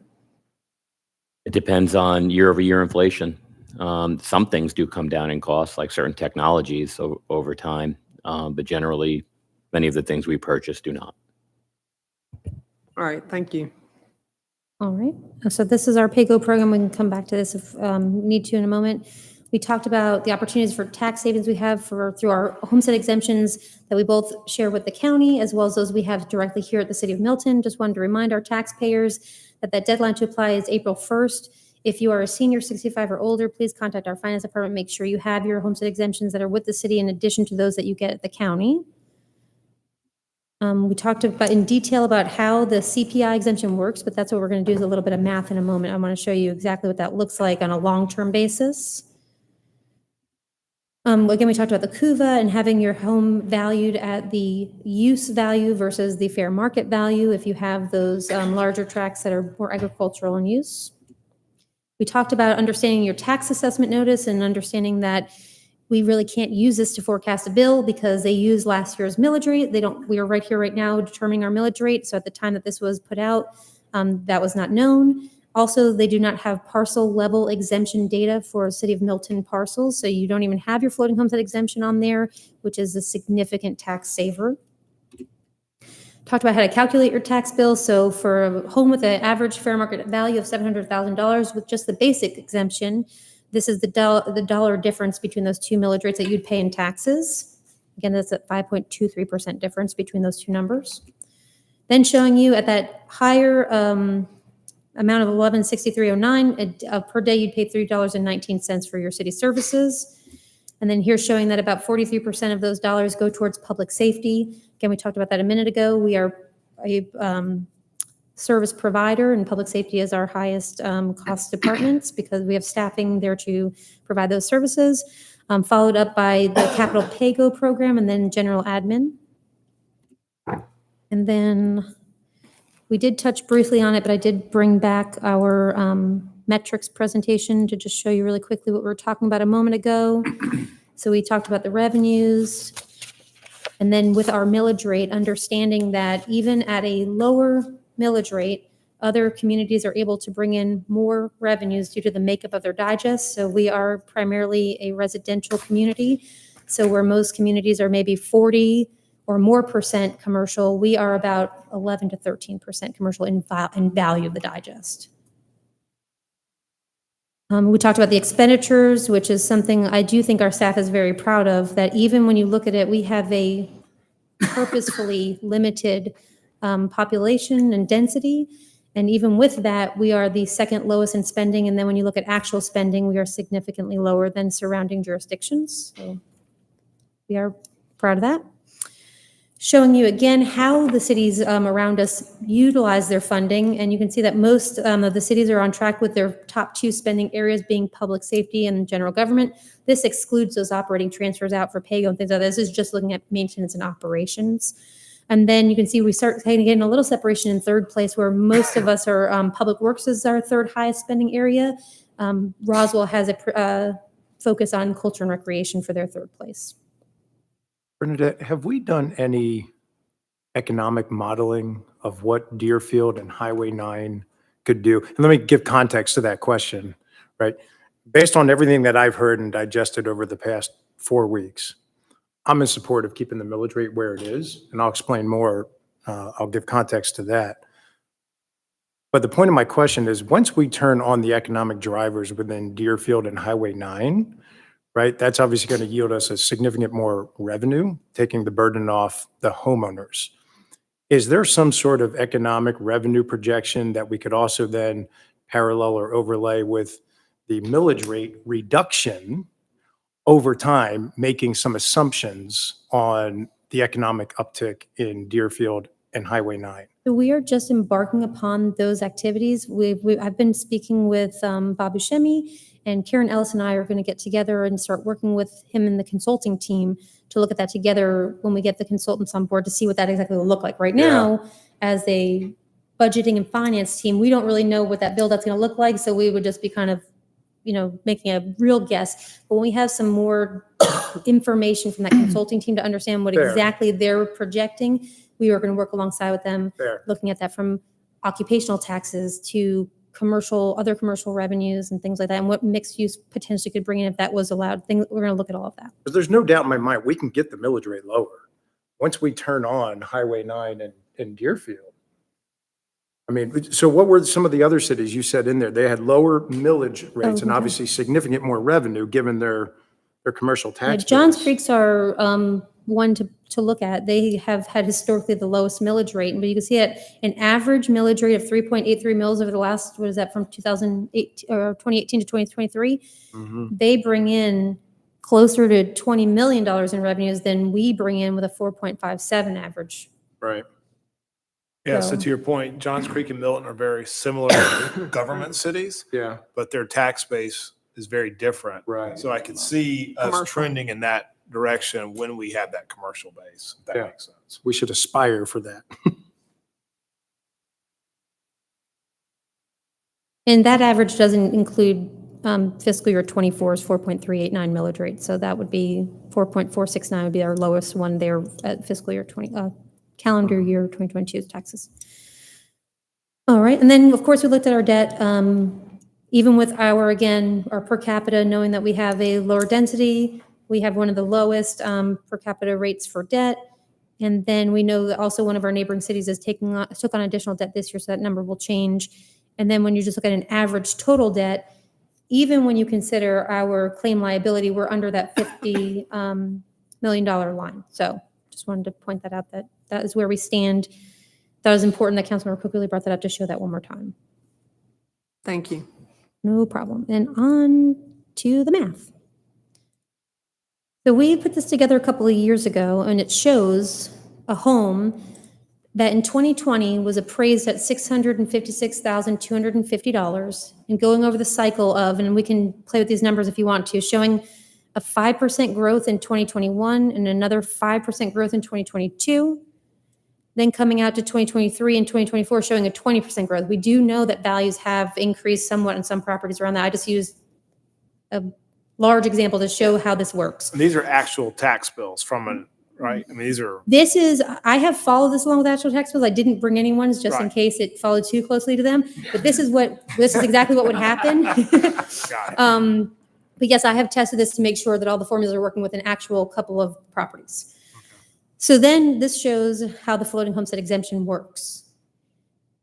It depends on year-over-year inflation. Some things do come down in cost, like certain technologies over time, but generally, many of the things we purchase do not. All right, thank you. All right. So this is our PAYGO program. We can come back to this if need to in a moment. We talked about the opportunities for tax savings we have through our homestead exemptions that we both share with the county, as well as those we have directly here at the city of Milton. Just wanted to remind our taxpayers that deadline to apply is April 1st. If you are a senior 65 or older, please contact our finance department. Make sure you have your homestead exemptions that are with the city in addition to those that you get at the county. We talked about in detail about how the CPI exemption works, but that's what we're going to do is a little bit of math in a moment. I want to show you exactly what that looks like on a long-term basis. Again, we talked about the CUVA and having your home valued at the use value versus the fair market value if you have those larger tracts that are more agricultural in use. We talked about understanding your tax assessment notice and understanding that we really can't use this to forecast a bill because they use last year's millage rate. We are right here right now determining our millage rate. So at the time that this was put out, that was not known. Also, they do not have parcel level exemption data for City of Milton parcels. So you don't even have your floating homestead exemption on there, which is a significant tax saver. Talked about how to calculate your tax bill. So for a home with an average fair market value of $700,000 with just the basic exemption, this is the dollar difference between those two millage rates that you'd pay in taxes. Again, that's a 5.23% difference between those two numbers. Then showing you at that higher amount of $1163.09 per day, you'd pay $3.19 for your city services. And then here's showing that about 43% of those dollars go towards public safety. Again, we talked about that a minute ago. We are a service provider, and public safety is our highest cost departments because we have staffing there to provide those services, followed up by the capital pay-go program and then general admin. And then we did touch briefly on it, but I did bring back our metrics presentation to just show you really quickly what we were talking about a moment ago. So we talked about the revenues, and then with our millage rate, understanding that even at a lower millage rate, other communities are able to bring in more revenues due to the makeup of their digest. So we are primarily a residential community. So where most communities are maybe 40 or more percent commercial, we are about 11 to 13% commercial in value of the digest. We talked about the expenditures, which is something I do think our staff is very proud of, that even when you look at it, we have a purposefully limited population and density. And even with that, we are the second lowest in spending. And then when you look at actual spending, we are significantly lower than surrounding jurisdictions. So we are proud of that. Showing you again how the cities around us utilize their funding. And you can see that most of the cities are on track with their top two spending areas being public safety and general government. This excludes those operating transfers out for pay-go and things like that. This is just looking at maintenance and operations. And then you can see we start getting a little separation in third place where most of us are public works is our third highest spending area. Roswell has a focus on culture and recreation for their third place. Bernadette, have we done any economic modeling of what Deerfield and Highway 9 could do? And let me give context to that question, right? Based on everything that I've heard and digested over the past 4 weeks, I'm in support of keeping the millage rate where it is, and I'll explain more. I'll give context to that. But the point of my question is, once we turn on the economic drivers within Deerfield and Highway 9, right, that's obviously going to yield us a significant more revenue, taking the burden off the homeowners. Is there some sort of economic revenue projection that we could also then parallel or overlay with the millage rate reduction over time, making some assumptions on the economic uptick in Deerfield and Highway 9? So we are just embarking upon those activities. I've been speaking with Bob Buscemi, and Karen Ellis and I are going to get together and start working with him and the consulting team to look at that together when we get the consultants on board to see what that exactly will look like. Right now, as a budgeting and finance team, we don't really know what that build-out's going to look like, so we would just be kind of making a real guess. But when we have some more information from that consulting team to understand what exactly they're projecting, we are going to work alongside with them, looking at that from occupational taxes to other commercial revenues and things like that, and what mixed use potentially could bring in if that was allowed. We're going to look at all of that. But there's no doubt in my mind, we can get the millage rate lower once we turn on Highway 9 and Deerfield. I mean, so what were some of the other cities you said in there? They had lower millage rates and obviously significant more revenue given their commercial tax. Johns base. Creek's our one to look at. They have had historically the lowest millage rate, but you can see it an average millage rate of 3.83 mils over the last, what is that, from 2018 to 2023. They bring in closer to $20 million in revenues than we bring in with a 4.57 average. Right. Yeah, so So- to your point, Johns Creek and Milton are very similar government cities, Yeah, but their tax base is very different. right. So I could see us Commercial. trending in that direction when we have that commercial base, if that Yeah. makes sense. We should aspire for that. And that average doesn't include fiscal year 24's 4.389 millage rate. So that would be 4.469 would be our lowest one there at fiscal year calendar year 2022's taxes. All right, and then of course we looked at our debt. Even with our per capita, knowing that we have a lower density, we have one of the lowest per capita rates for debt. And then we know that also one of our neighboring cities is took on additional debt this year, so that number will change. And then when you just look at an average total debt, even when you consider our claim liability, we're under that $50 million line. So just wanted to point that out, that is where we stand. That was important that Councilmember Cook really brought that up to show that one more time. Thank you. No problem. And on to the math. So we put this together a couple of years ago, and it shows a home that in 2020 was appraised at $656,250, and going over the cycle of, and we can play with these numbers if you want to, showing a 5% growth in 2021 and another 5% growth in 2022, then coming out to 2023 and 2024 showing a 20% growth. We do know that values have increased somewhat in some properties around that. I just used a large example to show how this works. And these are actual tax bills right? I mean, these are, I have followed this along with actual tax bills. I didn't bring any ones just in Right. case it followed too closely to them. But this is exactly what would happen. got it. But yes, I have tested this to make sure that all the formulas are working with an actual couple of properties. So then this shows how the floating homestead exemption works.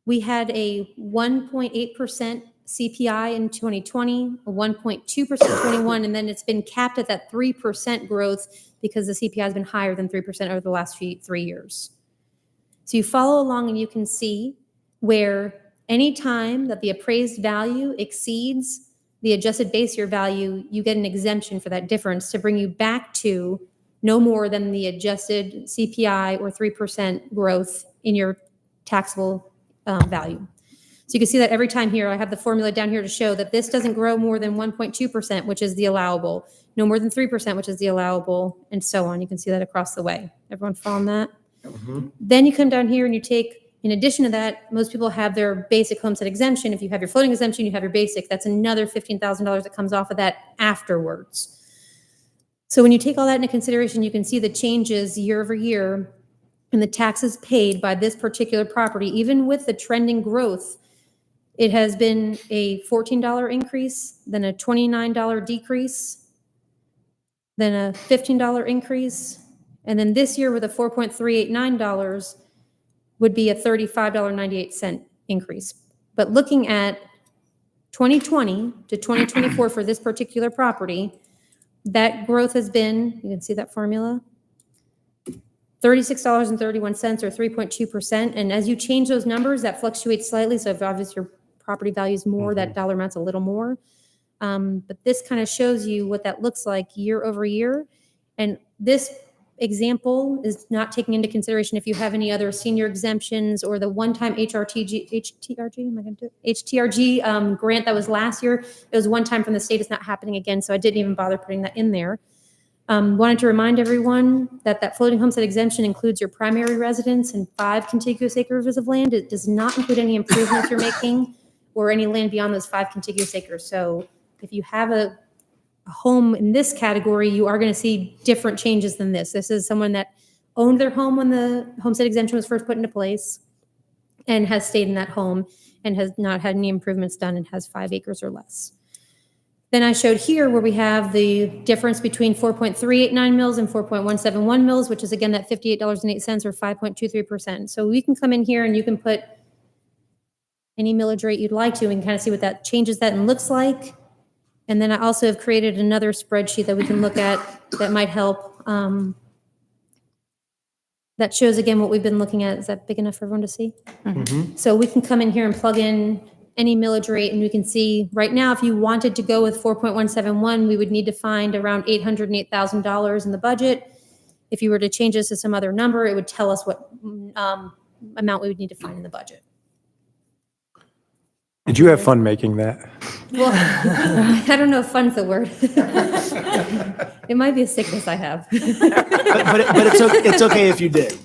We had a 1.8% CPI in 2020, a 1.2% 21, and then it's been capped at that 3% growth because the CPI has been higher than 3% over the last 3 years. So you follow along and you can see where any time that the appraised value exceeds the adjusted base year value, you get an exemption for that difference to bring you back to no more than the adjusted CPI or 3% growth in your taxable value. So you can see that every time here, I have the formula down here to show that this doesn't grow more than 1.2%, which is the allowable, no more than 3%, which is the allowable, and so on. You can see that across the way. Everyone following that? Then you come down here and you take, in addition to that, most people have their basic homestead exemption. If you have your floating exemption, you have your basic. That's another $15,000 that comes off of that afterwards. So when you take all that into consideration, you can see the changes year over year in the taxes paid by this particular property, even with the trending growth. It has been a $14 increase, then a $29 decrease, then a $15 increase, and then this year with a $4.389 would be a $35.98 increase. But looking at 2020 to 2024 for this particular property, that growth has been, you can see that formula, $36.31 or 3.2%. And as you change those numbers, that fluctuates slightly. So if obviously your property value is more, that dollar amount's a little more. But this kind of shows you what that looks like year over year. And this example is not taking into consideration if you have any other senior exemptions or the one-time HTRG grant that was last year. It was one time from the state. It's not happening again, so I didn't even bother putting that in there. Wanted to remind everyone that that floating homestead exemption includes your primary residence and 5 contiguous acres of land. It does not include any improvements you're making or any land beyond those 5 contiguous acres. So if you have a home in this category, you are going to see different changes than this. This is someone that owned their home when the homestead exemption was first put into place and has stayed in that home and has not had any improvements done and has 5 acres or less. Then I showed here where we have the difference between 4.389 mils and 4.171 mils, which is again that $58.08 or 5.23%. So we can come in here and you can put any millage rate you'd like to and kind of see what that changes that and looks like. And then I also have created another spreadsheet that we can look at that might help That shows again what we've been looking at. Is that big enough for everyone to see? Mhm. So we can come in here and plug in any millage rate and we can see right now, if you wanted to go with 4.171, we would need to find around $808,000 in the budget. If you were to change this to some other number, it would tell us what amount we would need to find in the budget. Did you have fun making that? Well, I don't know if fun's the word. It might be a sickness I have. But it's okay if you did.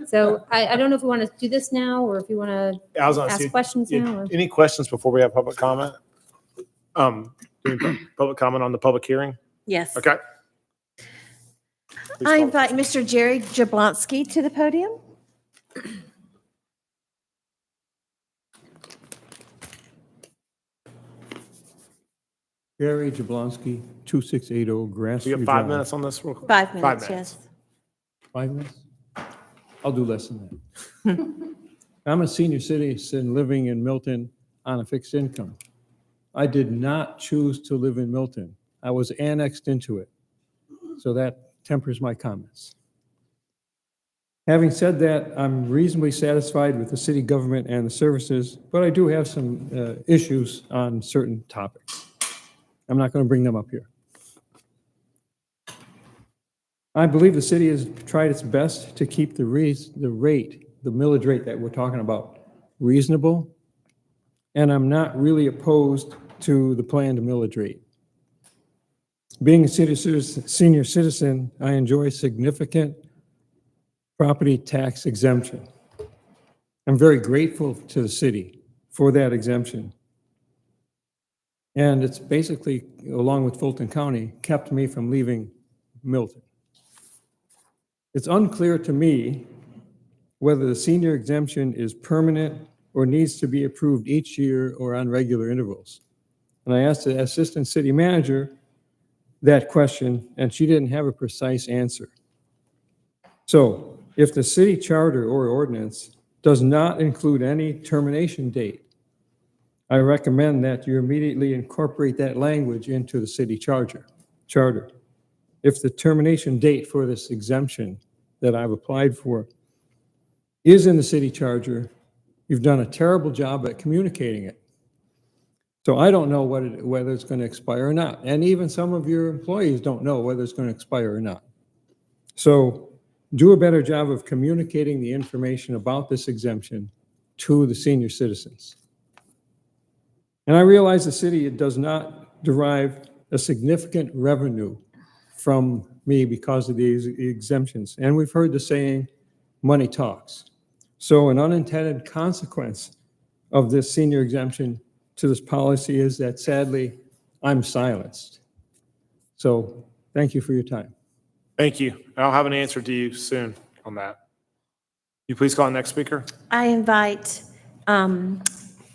So I don't know if we want to do this now or if you want to I was gonna ask see- questions yeah, now. Or... Any questions before we have public comment? Public comment on the public hearing? Yes. Okay. Please I call. invite Mr. Jerry Jablonski to the podium. Gary Jablonski, 2680 Grass We View have 5 Drive. minutes on this real quick? 5 minutes, 5 minutes. yes. 5 minutes? I'll do less than that. I'm a senior citizen living in Milton on a fixed income. I did not choose to live in Milton. I was annexed into it. So that tempers my comments. Having said that, I'm reasonably satisfied with the city government and the services, but I do have some issues on certain topics. I'm not going to bring them up here. I believe the city has tried its best to keep the millage rate that we're talking about reasonable, and I'm not really opposed to the planned millage rate. Being a senior citizen, I enjoy significant property tax exemption. I'm very grateful to the city for that exemption. And it's basically, along with Fulton County, kept me from leaving Milton. It's unclear to me whether the senior exemption is permanent or needs to be approved each year or on regular intervals. And I asked the assistant city manager that question, and she didn't have a precise answer. So if the city charter or ordinance does not include any termination date, I recommend that you immediately incorporate that language into the city charter. If the termination date for this exemption that I've applied for is in the city charter, you've done a terrible job at communicating it. So I don't know whether it's going to expire or not. And even some of your employees don't know whether it's going to expire or not. So do a better job of communicating the information about this exemption to the senior citizens. And I realize the city does not derive a significant revenue from me because of these exemptions. And we've heard the saying, money talks. So an unintended consequence of this senior exemption to this policy is that sadly, I'm silenced. So thank you for your time. Thank you. I'll have an answer to you soon on that. You please call the next speaker. I invite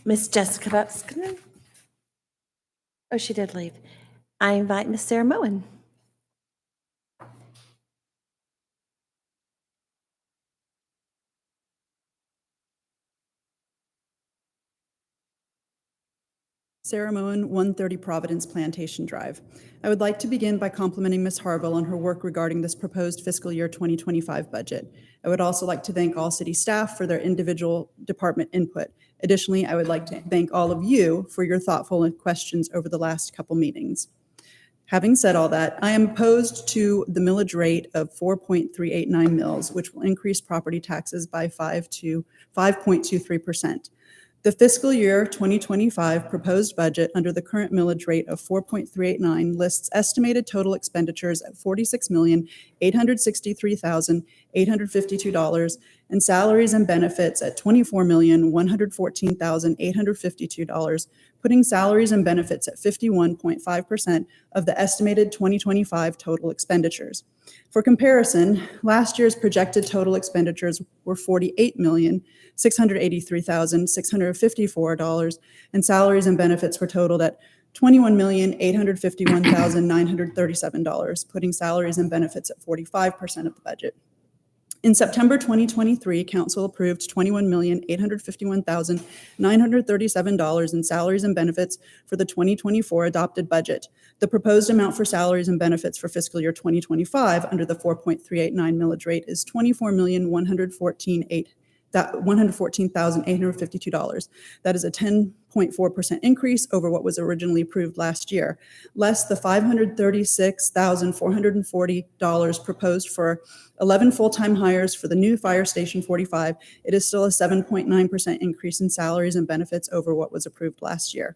Miss Jessica Buxton. Oh, she did leave. I invite Miss Sarah Moen. Sarah Moen, 130 Providence Plantation Drive. I would like to begin by complimenting Ms. Harville on her work regarding this proposed fiscal year 2025 budget. I would also like to thank all city staff for their individual department input. Additionally, I would like to thank all of you for your thoughtful questions over the last couple meetings. Having said all that, I am opposed to the millage rate of 4.389 mils, which will increase property taxes by 5.23%. The fiscal year 2025 proposed budget under the current millage rate of 4.389 lists estimated total expenditures at $46,863,852 and salaries and benefits at $24,114,852, putting salaries and benefits at 51.5% of the estimated 2025 total expenditures. For comparison, last year's projected total expenditures were $48,683,654, and salaries and benefits were totaled at $21,851,937, putting salaries and benefits at 45% of the budget. In September 2023, council approved $21,851,937 in salaries and benefits for the 2024 adopted budget. The proposed amount for salaries and benefits for fiscal year 2025 under the 4.389 millage rate is $114,852. That is a 10.4% increase over what was originally approved last year, less the $536,440 proposed for 11 full-time hires for the new Fire Station 45. It is still a 7.9% increase in salaries and benefits over what was approved last year.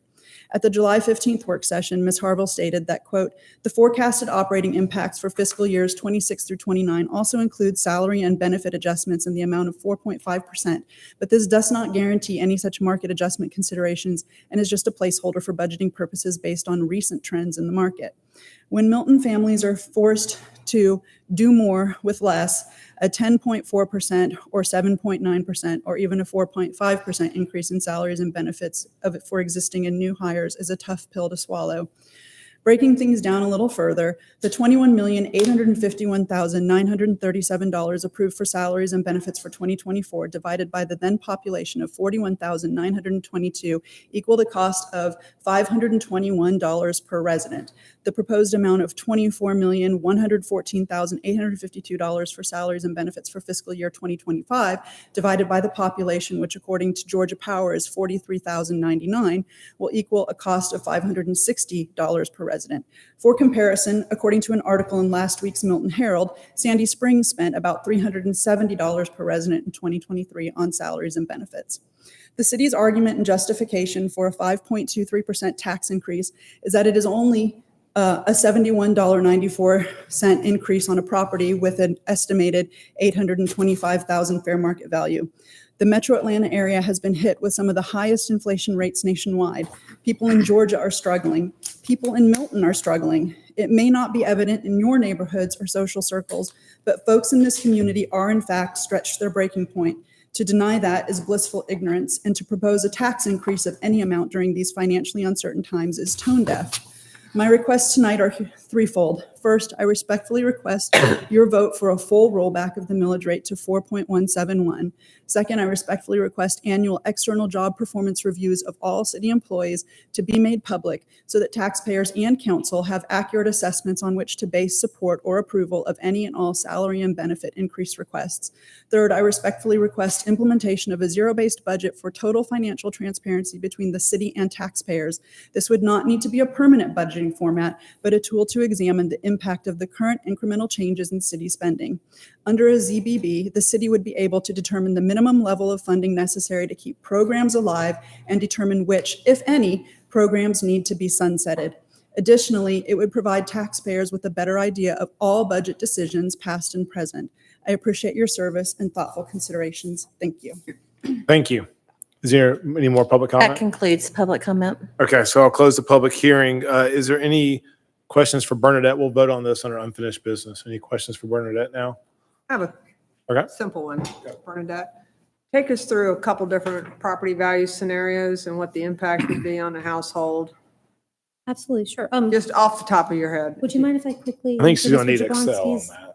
At the July 15th work session, Ms. Harville stated that, quote, "The forecasted operating impacts for fiscal years 26 through 29 also include salary and benefit adjustments in the amount of 4.5%, but this does not guarantee any such market adjustment considerations and is just a placeholder for budgeting purposes based on recent trends in the market." When Milton families are forced to do more with less, a 10.4% or 7.9% or even a 4.5% increase in salaries and benefits for existing and new hires is a tough pill to swallow. Breaking things down a little further, the $21,851,937 approved for salaries and benefits for 2024 divided by the then population of 41,922 equal the cost of $521 per resident. The proposed amount of $24,114,852 for salaries and benefits for fiscal year 2025 divided by the population, which according to Georgia Power is 43,099, will equal a cost of $560 per resident. For comparison, according to an article in last week's Milton Herald, Sandy Springs spent about $370 per resident in 2023 on salaries and benefits. The city's argument and justification for a 5.23% tax increase is that it is only a $71.94 increase on a property with an estimated $825,000 fair market value. The Metro Atlanta area has been hit with some of the highest inflation rates nationwide. People in Georgia are struggling. People in Milton are struggling. It may not be evident in your neighborhoods or social circles, but folks in this community are in fact stretched to their breaking point. To deny that is blissful ignorance, and to propose a tax increase of any amount during these financially uncertain times is tone deaf. My requests tonight are threefold. First, I respectfully request your vote for a full rollback of the millage rate to 4.171. Second, I respectfully request annual external job performance reviews of all city employees to be made public so that taxpayers and council have accurate assessments on which to base support or approval of any and all salary and benefit increase requests. Third, I respectfully request implementation of a zero-based budget for total financial transparency between the city and taxpayers. This would not need to be a permanent budgeting format, but a tool to examine the impact of the current incremental changes in city spending. Under a ZBB, the city would be able to determine the minimum level of funding necessary to keep programs alive and determine which, if any, programs need to be sunsetted. Additionally, it would provide taxpayers with a better idea of all budget decisions, past and present. I appreciate your service and thoughtful considerations. Thank you. Thank you. Is there any more public That comment? concludes public comment. Okay, so I'll close the public hearing. Is there any questions for Bernadette? We'll vote on this under unfinished business. Any questions for Bernadette now? I have a Okay. simple one, Bernadette. Take us through a couple different property value scenarios and what the impact would be on a household, Absolutely, sure. just off the top of your head. Would you mind if I quickly? I think she's answer gonna need Mr. Excel on Jablonski's- that.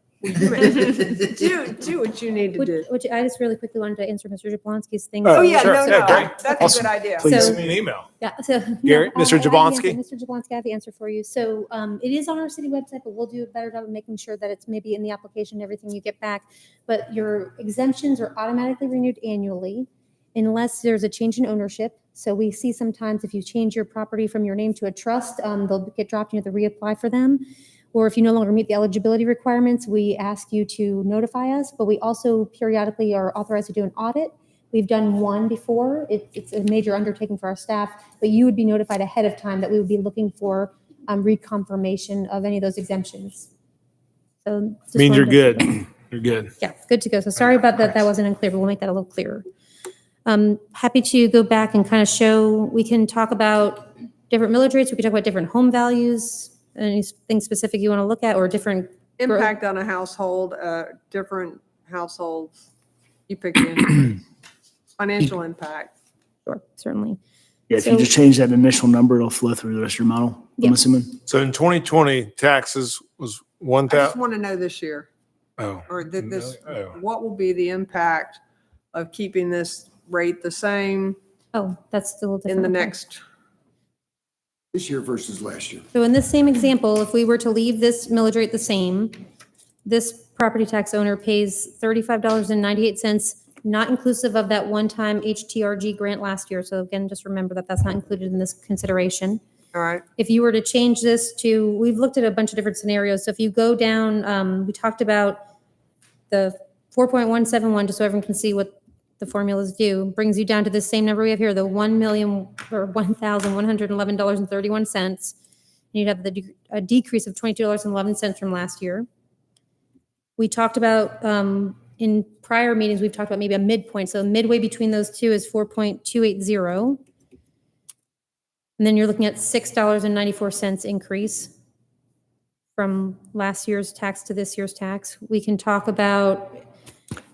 Do what you need to do. I just really quickly wanted to answer Mr. Jablonski's thing. Oh, Oh, yeah, sure. no, Yeah, no, great. that's a Awesome. good idea. Please So- send me an email. Yeah, so. Gary, no, Mr. I have the Jablonski? answer. Mr. Jablonski, I have the answer for you. So it is on our city website, but we'll do a better job of making sure that it's maybe in the application, everything you get back. But your exemptions are automatically renewed annually unless there's a change in ownership. So we see sometimes if you change your property from your name to a trust, they'll get dropped, you have to reapply for them. Or if you no longer meet the eligibility requirements, we ask you to notify us, but we also periodically are authorized to do an audit. We've done one before. It's a major undertaking for our staff, but you would be notified ahead of time that we would be looking for reconfirmation of any of those exemptions. So just Means you're wanted to- good. You're good. Yeah, good to go. So sorry about that. That wasn't unclear, but we'll make that a little clearer. Happy to go back and kind of show, we can talk about different millage rates. We can talk about different home values, anything specific you want to look at, or different Impact on a household, different households. You pick the financial impact. Sure, certainly. Yeah, if you So- just change that initial number, it'll flow through the rest of your model, I'm Yep. assuming. So in 2020, taxes was I just 1,000. want to know this year. Oh. Or that this, Oh. what will be the impact of keeping this rate the same Oh, that's still a different. in the okay. next? This year versus last year. So in this same example, if we were to leave this millage rate the same, this property tax owner pays $35.98, not inclusive of that one-time HTRG grant last year. So again, just remember that that's not included in this consideration. All right. If you were to change this to, we've looked at a bunch of different scenarios. So if you go down, we talked about the 4.171, just so everyone can see what the formulas do, brings you down to the same number we have here, the $1,111.31. And you'd have a decrease of $22.11 from last year. We talked about, in prior meetings, we've talked about maybe a midpoint. So midway between those two is 4.280. And then you're looking at $6.94 increase from last year's tax to this year's tax. We can talk about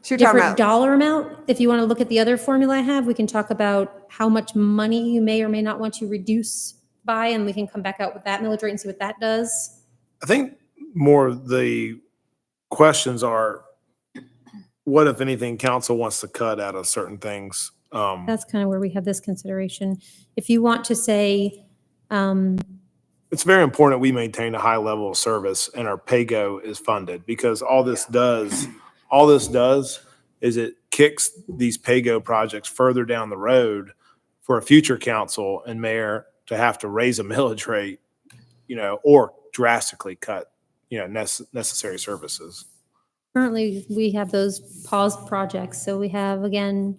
So you're talking different about, dollar amount. If you want to look at the other formula I have, we can talk about how much money you may or may not want to reduce by, and we can come back out with that millage rate and see what that does. I think more of the questions are, what, if anything, council wants to cut out of certain things? That's kind of where we have this consideration. If you want to say, It's very important we maintain a high level of service and our pay-go is funded, because all this does is it kicks these pay-go projects further down the road for a future council and mayor to have to raise a millage rate, or drastically cut, necessary services. currently, we have those paused projects. So we have, again,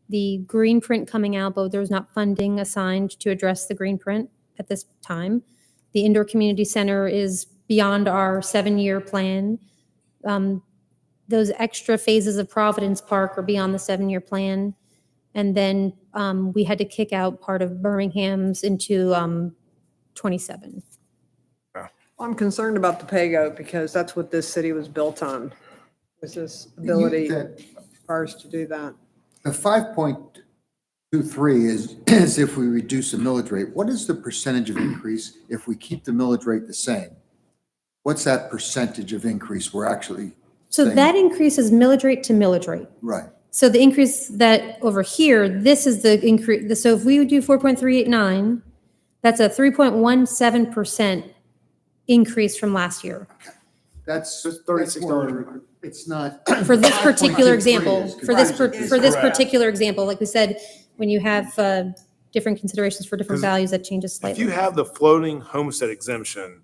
the green print coming out, but there's not funding assigned to address the green print at this time. The indoor community center is beyond our 7-year plan. Those extra phases of Providence Park are beyond the 7-year plan. And then we had to kick out part of Birmingham's into 27. I'm concerned about the pay-go because that's what this city was built on, was this ability for ours to do that. The 5.23 is if we reduce the millage rate. What is the percentage of increase if we keep the millage rate the same? What's that percentage of increase we're actually So saying? that increases millage rate to millage rate. Right. So the increase that over here, this is the increase. So if we would do 4.389, that's a 3.17% increase from last year. That's $36. It's not. For this particular 5.23 example, is for this correct. particular example, like we said, when you have different considerations for different 'Cause values, that changes If slightly. you have the floating homestead exemption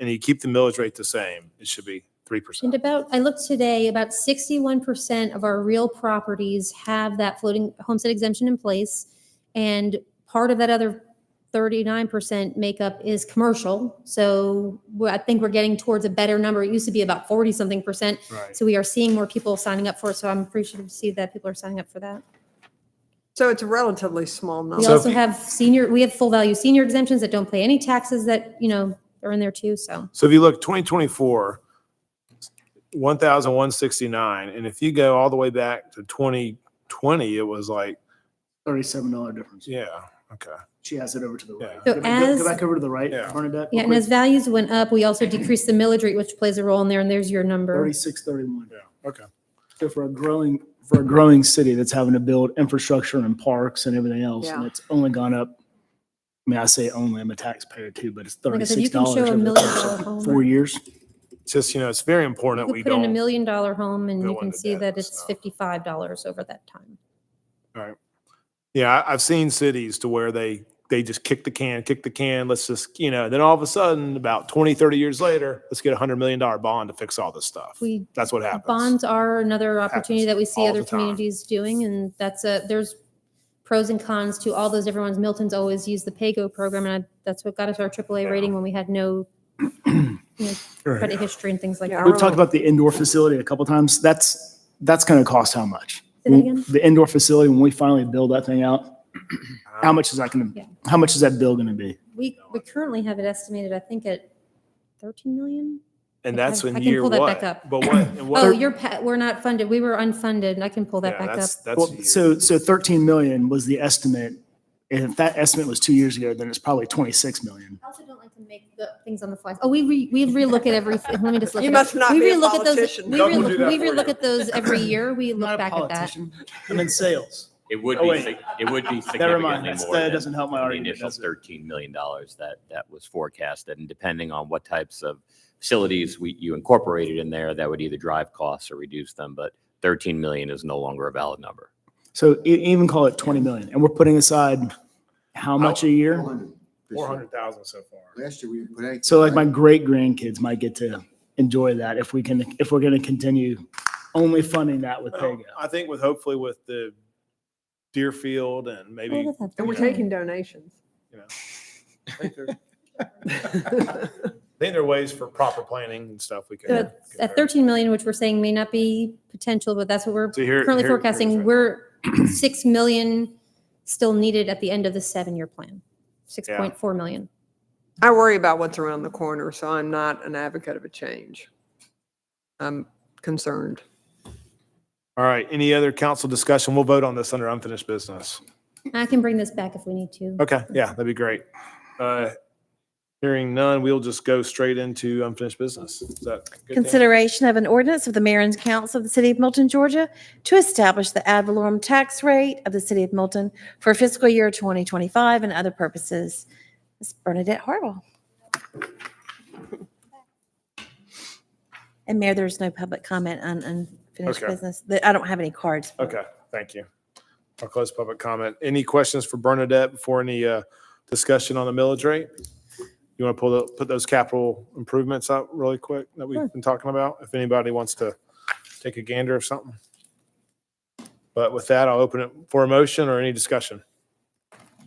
and you keep the millage rate the same, it should be 3%. And I looked today, about 61% of our real properties have that floating homestead exemption in place. And part of that other 39% makeup is commercial. So I think we're getting towards a better number. It used to be about 40-something%. Right. So we are seeing more people signing up for it. So I'm appreciative to see that people are signing up for that. So it's a relatively small We number. also have we have full value senior exemptions that don't pay any taxes that, are in there too, so. So if you look 2024, 1,169, and if you go all the way back to 2020, it was like, $37 difference. yeah, okay. She has it over to the right. Yeah. So Go as- back over to the right, Yeah. Bernadette. Yeah, and as values went up, we also decreased the millage rate, which plays a role in there, and there's your number. 36.31. Yeah, okay. So for a growing city that's having to build infrastructure and parks and everything else, and Yeah. it's only gone up. I mean, I say only, I'm a taxpayer too, but it's Like I said, you can $36 show a over $1 the million course home. of 4 years. It's just, it's very important that You we put in a $1 don't. million home and go you can into see debt that and it's stuff. $55 over that time. Right. Yeah, I've seen cities to where they just kick the can, let's just, then all of a sudden, about 20, 30 years later, let's get a $100 million bond to fix all this stuff. That's what happens. Bonds are another opportunity that we see all other the time. communities doing, and there's pros and cons to all those different ones. Milton's always used the PAYGO program, and that's what got us our AAA rating when we had no credit history and things like Yeah, that. We've talked about the indoor facility a couple times. That's going to cost how much? Say that again? The indoor facility, when we finally build that thing out, how much is that Yeah. how much is that bill going to be? We currently have it estimated, I think, at 13 million. And that's I in can year pull that what? back up. But what? and what- Oh, we're not funded. We were unfunded. I can pull that yeah, back up. that's Well, year. so 13 million was the estimate If that estimate was 2 years ago, then it's probably 26 million. I also don't like to make the things on the fly. Oh, we relook at everything. Let me just look. You it up. must not We be a relook at those- politician. We Doug will do that we for relook you. at those every year. We I'm look not a back at that. politician. I'm in sales. It would Oh, be, wait. it would be Never significantly mind. more That than doesn't help my the argument, initial does it? $13 million that was forecasted. And depending on what types of facilities you incorporated in there, that would either drive costs or reduce them. But 13 million is no longer a valid number. So even call it 20 million, and we're putting aside how much a year? 400,000 so far. Last year, we didn't put anything. So like my great grandkids might get to enjoy that if we're going to continue only funding that with PAYGO. I think hopefully with the Deerfield and maybe, And we're taking donations. you know, I think there are ways for proper planning and stuff we So can. at 13 million, which we're saying may not be potential, but that's what we're So here- currently here's forecasting. right. We're 6 million still needed at the end of the 7-year plan. 6.4 million. I worry about what's around the corner, so I'm not an advocate of a change. I'm concerned. All right, any other council discussion? We'll vote on this under unfinished business. I can bring this back if we need to. Okay, yeah, that'd be great. Hearing none, we'll just go straight into unfinished business. Is that good, Dan? Consideration of an ordinance of the mayor and council of the city of Milton, Georgia, to establish the ad valorem tax rate of the city of Milton for fiscal year 2025 and other purposes. Ms. Bernadette Harville. And Mayor, there's no public comment on unfinished Okay. business. I don't have any cards. Okay, thank you. I'll close public comment. Any questions for Bernadette before any discussion on the millage rate? You want to put those capital improvements up really quick that we've been talking about? If anybody wants to take a gander or something. But with that, I'll open it for a motion or any discussion.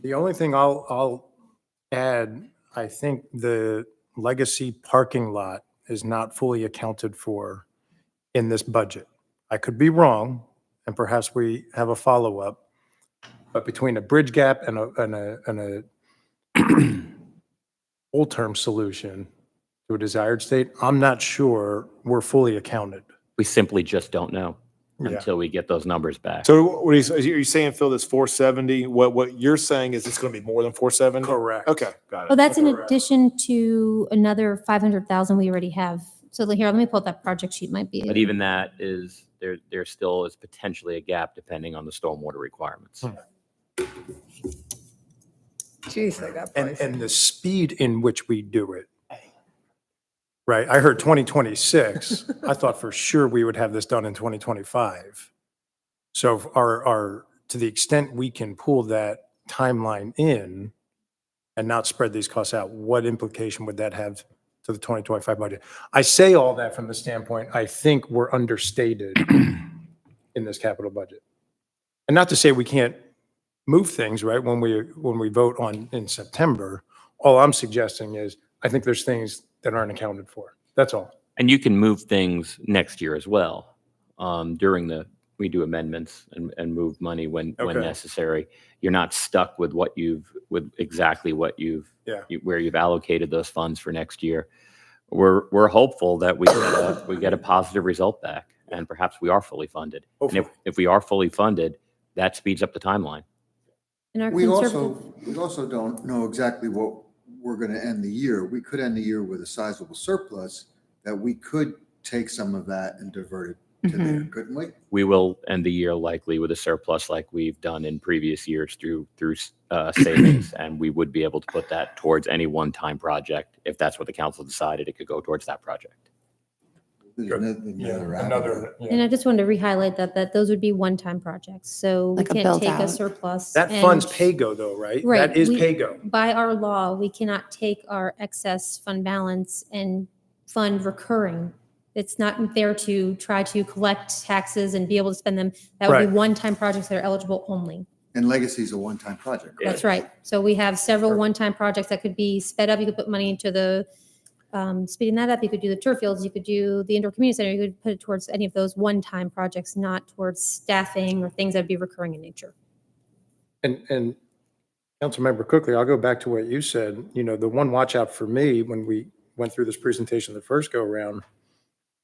The only thing I'll add, I think the legacy parking lot is not fully accounted for in this budget. I could be wrong, and perhaps we have a follow-up, but between a bridge gap and a full-term solution to a desired state, I'm not sure we're fully accounted. We simply just don't know Yeah. until we get those numbers back. So what are you saying, Phil, this 470? What you're saying is it's going to be more than 470? Correct. Okay, got it. Well, that's in addition to another 500,000 we already have. So here, let me pull up that project sheet, might be. But even that is, there still is potentially a gap depending on the stormwater requirements. Jeez, they got pricey. And the speed in which we do it. Right, I heard 2026. I thought for sure we would have this done in 2025. So to the extent we can pull that timeline in and not spread these costs out, what implication would that have to the 2025 budget? I say all that from the standpoint, I think we're understated in this capital budget. And not to say we can't move things, right, when we vote on in September. All I'm suggesting is, I think there's things that aren't accounted for. That's all. And you can move things next year as well. We do amendments and move money when Okay. necessary. You're not stuck with where you've allocated those funds for next year. We're hopeful that we get a positive result back, and perhaps we are fully funded. And if we are fully funded, that speeds up the timeline. And our We conservative, also don't know exactly what we're going to end the year. We could end the year with a sizable surplus that we could take some of that and divert it to there, couldn't we? We will end the year likely with a surplus like we've done in previous years through savings, and we would be able to put that towards any one-time project. If that's what the council decided, it could go towards that project. There's another avenue. and I just wanted to re-highlight that those would be one-time projects. So we Like a can't build take a out. surplus. That and- funds PAYGO though, right? Right. That is we- PAYGO. By our law, we cannot take our excess fund balance and fund recurring. It's not there to try to collect taxes and be able to spend them. That would Right. be one-time projects that are eligible only. And legacy is a one-time project. correct? That's right. So we have several one-time projects that could be sped up. You could put money into the, speeding that up. You could do the turf fields. You could do the indoor community center. You could put it towards any of those one-time projects, not towards staffing or things that would be recurring in nature. And Councilmember Quickly, I'll go back to what you said. You know, the one watch out for me when we went through this presentation the first go around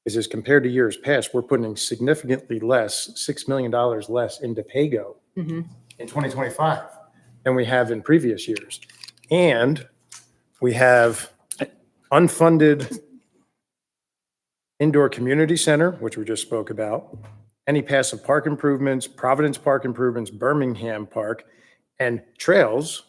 is as compared to years past, we're putting significantly less, $6 million less into PAYGO in 2025. than we have in previous years. And we have unfunded indoor community center, which we just spoke about, any passive park improvements, Providence Park improvements, Birmingham Park, and trails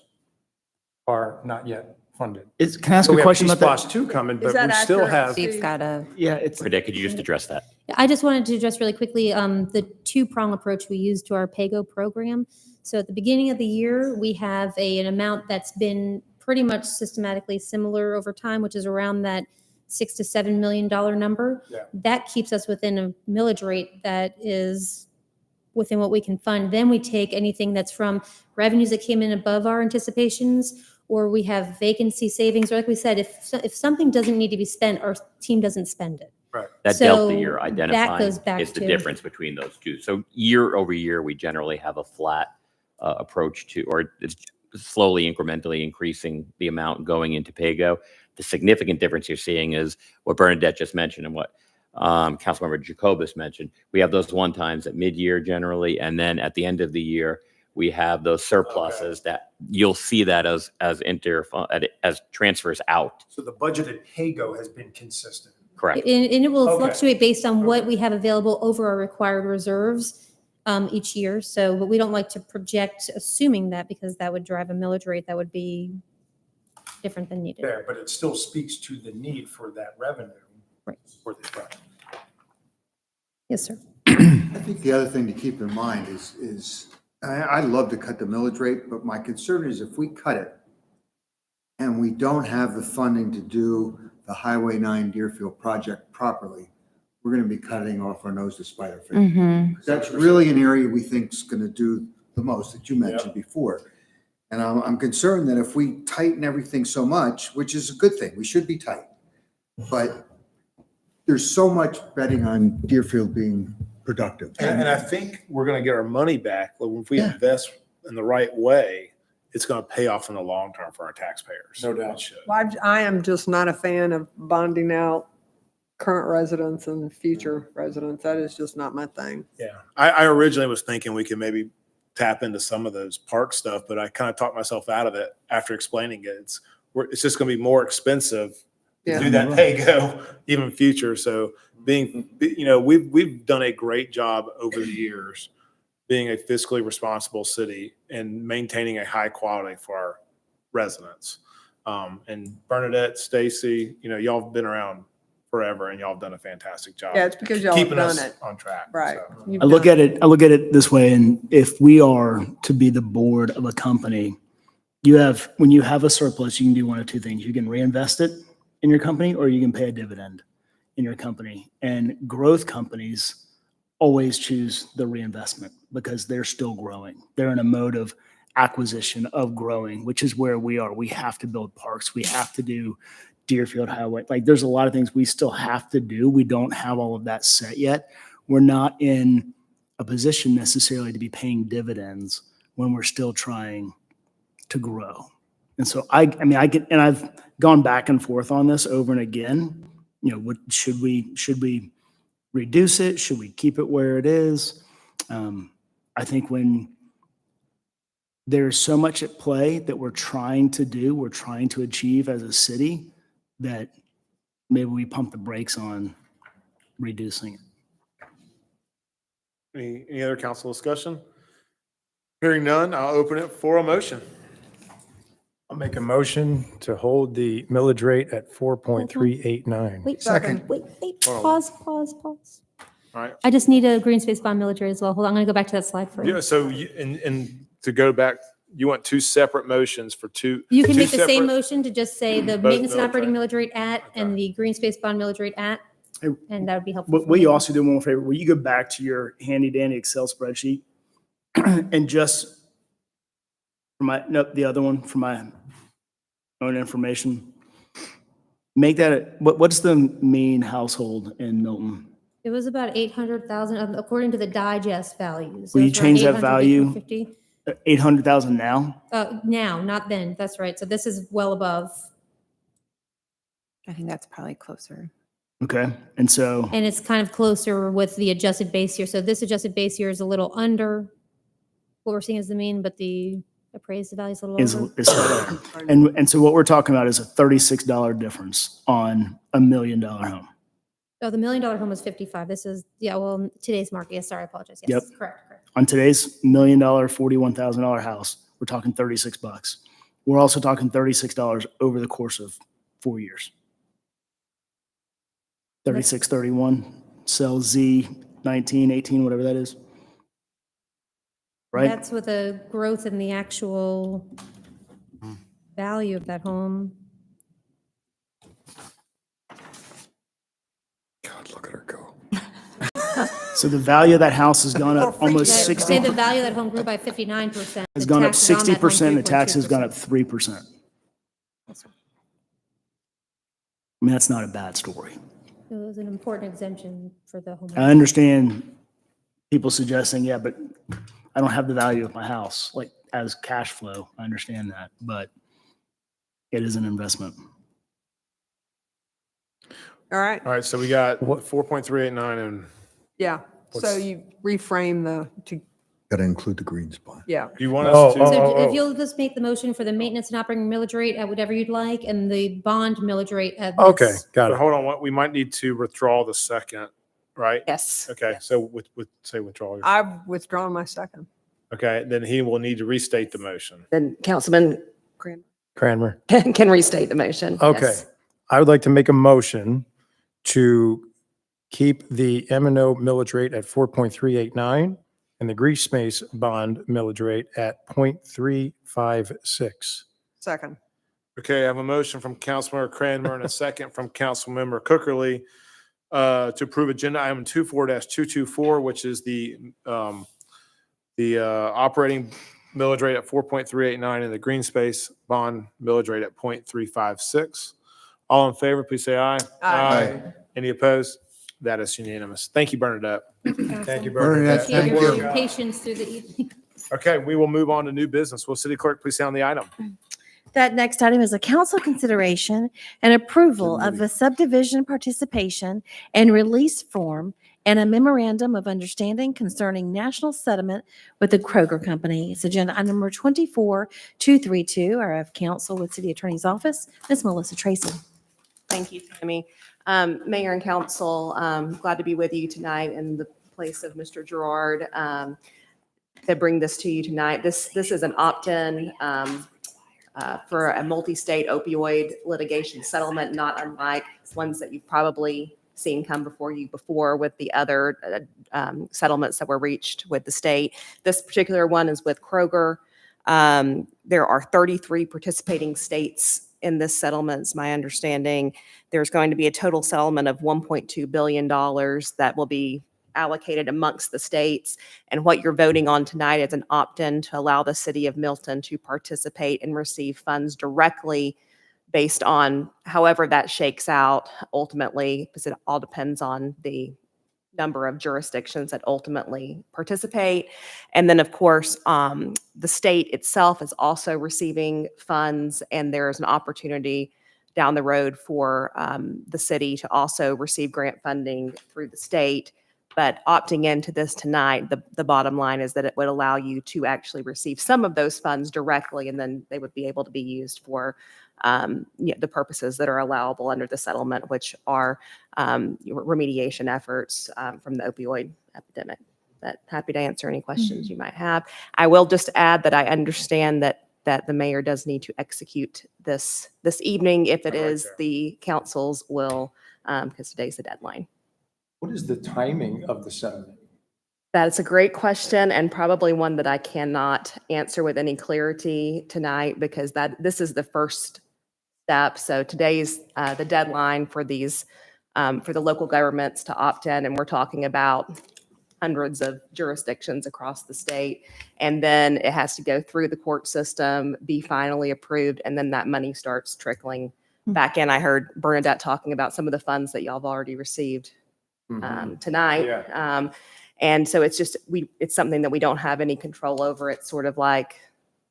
are not yet funded. Can I ask So a we have question about that? P-SPOS 2 coming, Is but that we still accurate? have, Steve's got a, Yeah, it's, Bernadette, could you just address that? I just wanted to address really quickly the two-prong approach we use to our PAYGO program. So at the beginning of the year, we have an amount that's been pretty much systematically similar over time, which is around that $6 to $7 million number. Yeah. That keeps us within a millage rate that is within what we can fund. Then we take anything that's from revenues that came in above our anticipations, or we have vacancy savings, or like we said, if something doesn't need to be spent, our team doesn't spend it. That So delta you're that identifying goes back is the to- difference between those two. So year over year, we generally have a flat approach to, or it's slowly incrementally increasing the amount going into PAYGO. The significant difference you're seeing is what Bernadette just mentioned and what Councilmember Jacobus mentioned. We have those one times at mid-year generally, and then at the end of the year, we have those surpluses that you'll see that as transfers out. so the budgeted PAYGO has been consistent. Correct. And it will Okay. fluctuate based on what we have available over our required reserves each year. So, but we don't like to project assuming that, because that would drive a millage rate that would be different than needed. There, but it still speaks to the need for that revenue. Right. For the project. Yes, sir. I think the other thing to keep in mind is I'd love to cut the millage rate, but my concern is if we cut it and we don't have the funding to do the Highway 9 Deerfield project properly, we're going to be cutting off our nose to spite our face. mm-hmm. That's really an area we think is going to do the most that you mentioned before. And I'm concerned that if we tighten everything so much, which is a good thing, we should be tight, but there's so much betting on Deerfield being productive. And I think we're going to get our money back. If we Yeah. invest in the right way, it's going to pay off in the long term for our taxpayers. No doubt. It should. Well, I am just not a fan of bonding out current residents and future residents. That is just not my thing. Yeah. I originally was thinking we could maybe tap into some of those park stuff, but I kind of talked myself out of it after explaining it. It's just going to be more expensive to Yeah. do that PAYGO even future. So we've done a great job over the years being a fiscally responsible city and maintaining a high quality for our residents. And Bernadette, Stacy, y'all have been around forever and y'all have done a fantastic job. Yeah, it's because y'all have keeping done us it. on track. Right. So. You've I look done- at it this way, and if we are to be the board of a company, when you have a surplus, you can do one of two things. You can reinvest it in your company, or you can pay a dividend in your company. And growth companies always choose the reinvestment because they're still growing. They're in a mode of acquisition, of growing, which is where we are. We have to build parks. We have to do Deerfield Highway. Like, there's a lot of things we still have to do. We don't have all of that set yet. We're not in a position necessarily to be paying dividends when we're still trying to grow. And so I've gone back and forth on this over and again. Should we reduce it? Should we keep it where it is? I think when there's so much at play that we're trying to achieve as a city, that maybe we pump the brakes on reducing it. Any other council discussion? Hearing none, I'll open it for a motion. I'll make a motion to hold the millage rate at 4.389. Wait, Second. wait, Hold pause. All right. I just need a green space bond military as well. Hold on, I'm going to go back to that slide for you. Yeah, so and to go back, you want two separate motions for two. You can two make the same separate- motion to just say the Both maintenance and millage operating rate. millage rate at and the green space bond millage rate at, and that would be helpful. Will you also do one more favor? Will you go back to your handy dandy Excel spreadsheet and just the other one for my own information, make that, what's the mean household in Milton? It was about 800,000 according to the digest values. Will you It was around change that 800 to value? 850. 800,000 now? Now, not then. That's right. So this is well above. I think that's probably closer. Okay. And so, And it's kind of closer with the adjusted base year. So this adjusted base year is a little under what we're seeing as the mean, but the appraised, the value's a little is, over. is higher. And so what we're talking about is a $36 difference on $1 million home. Oh, the $1 million home was 55. This is, yeah, well, today's market. Yes, sorry, I apologize. Yes, Yep. correct. On today's $1 million, $41,000 house, we're talking $36. We're also talking $36 over the course of 4 years. 36, 31, sell Z, 19, 18, whatever that is. Right? That's with a growth in the actual value of that home. God, look at her go. So the value of that house has gone up almost Say 60, the value of that home grew by 59%. has The gone up taxes on that home, 60%, the tax has gone 3.2%. up 3%. I mean, that's not a bad story. It was an important exemption for the home. I understand people suggesting, yeah, but I don't have the value of my house, like as cash flow. I understand that, but it is an investment. All right, All right, so we got 4.389 and yeah. So What's- you reframe Got to include the green spot. yeah. do you want Oh, us to? So if you'll just make the motion for the maintenance and operating millage rate at whatever you'd like, and the bond millage rate at this. Okay, got But it. hold on, what, we might need to withdraw the second, right? Yes. Okay, so say withdraw. your- I've withdrawn my second. Okay, then he will need to restate the motion. Then Councilman Cranmer. can restate the motion. Okay. Yes. I would like to make a motion to keep the M&O millage rate at 4.389 and the grease space bond millage rate at 0.356. Second. Okay, I have a motion from Councilmember Cranmer and a second from Councilmember Cookerly to approve agenda item 24-224, which is the operating millage rate at 4.389 and the green space bond millage rate at 0.356. All in favor, please say aye. Aye. Any opposed? That is unanimous. Thank you, Bernadette. Thank you, Bernadette. Appreciate Thank your you. patience through the evening. Okay, we will move on to new business. Will City Clerk please sound the item? That next item is a council consideration and approval of a subdivision participation and release form and a memorandum of understanding concerning national settlement with the Kroger Company. It's agenda item number 24-232. I have counsel with City Attorney's Office, Ms. Melissa Tracy. Thank you, Tammy. Mayor and council, glad to be with you tonight in the place of Mr. Gerard to bring this to you tonight. This is an opt-in for a multi-state opioid litigation settlement, not unlike ones that you've probably seen come before you before with the other settlements that were reached with the state. This particular one is with Kroger. There are 33 participating states in this settlement, is my understanding. There's going to be a total settlement of $1.2 billion that will be allocated amongst the states. And what you're voting on tonight is an opt-in to allow the city of Milton to participate and receive funds directly based on however that shakes out ultimately, because it all depends on the number of jurisdictions that ultimately participate. And then, of course, the state itself is also receiving funds, and there's an opportunity down the road for the city to also receive grant funding through the state. But opting into this tonight, the bottom line is that it would allow you to actually receive some of those funds directly, and then they would be able to be used for the purposes that are allowable under the settlement, which are remediation efforts from the opioid epidemic. But happy to answer any questions you might have. I will just add that I understand that the mayor does need to execute this evening if it is the council's will, because today's the deadline. What is the timing of the settlement? That is a great question, and probably one that I cannot answer with any clarity tonight, because this is the first step. So today's the deadline for these for the local governments to opt in, and we're talking about hundreds of jurisdictions across the state. And then it has to go through the court system, be finally approved, and then that money starts trickling back in. I heard Bernadette talking about some of the funds that y'all have already received tonight. Yeah. And so it's just, it's something that we don't have any control over. It's sort of like,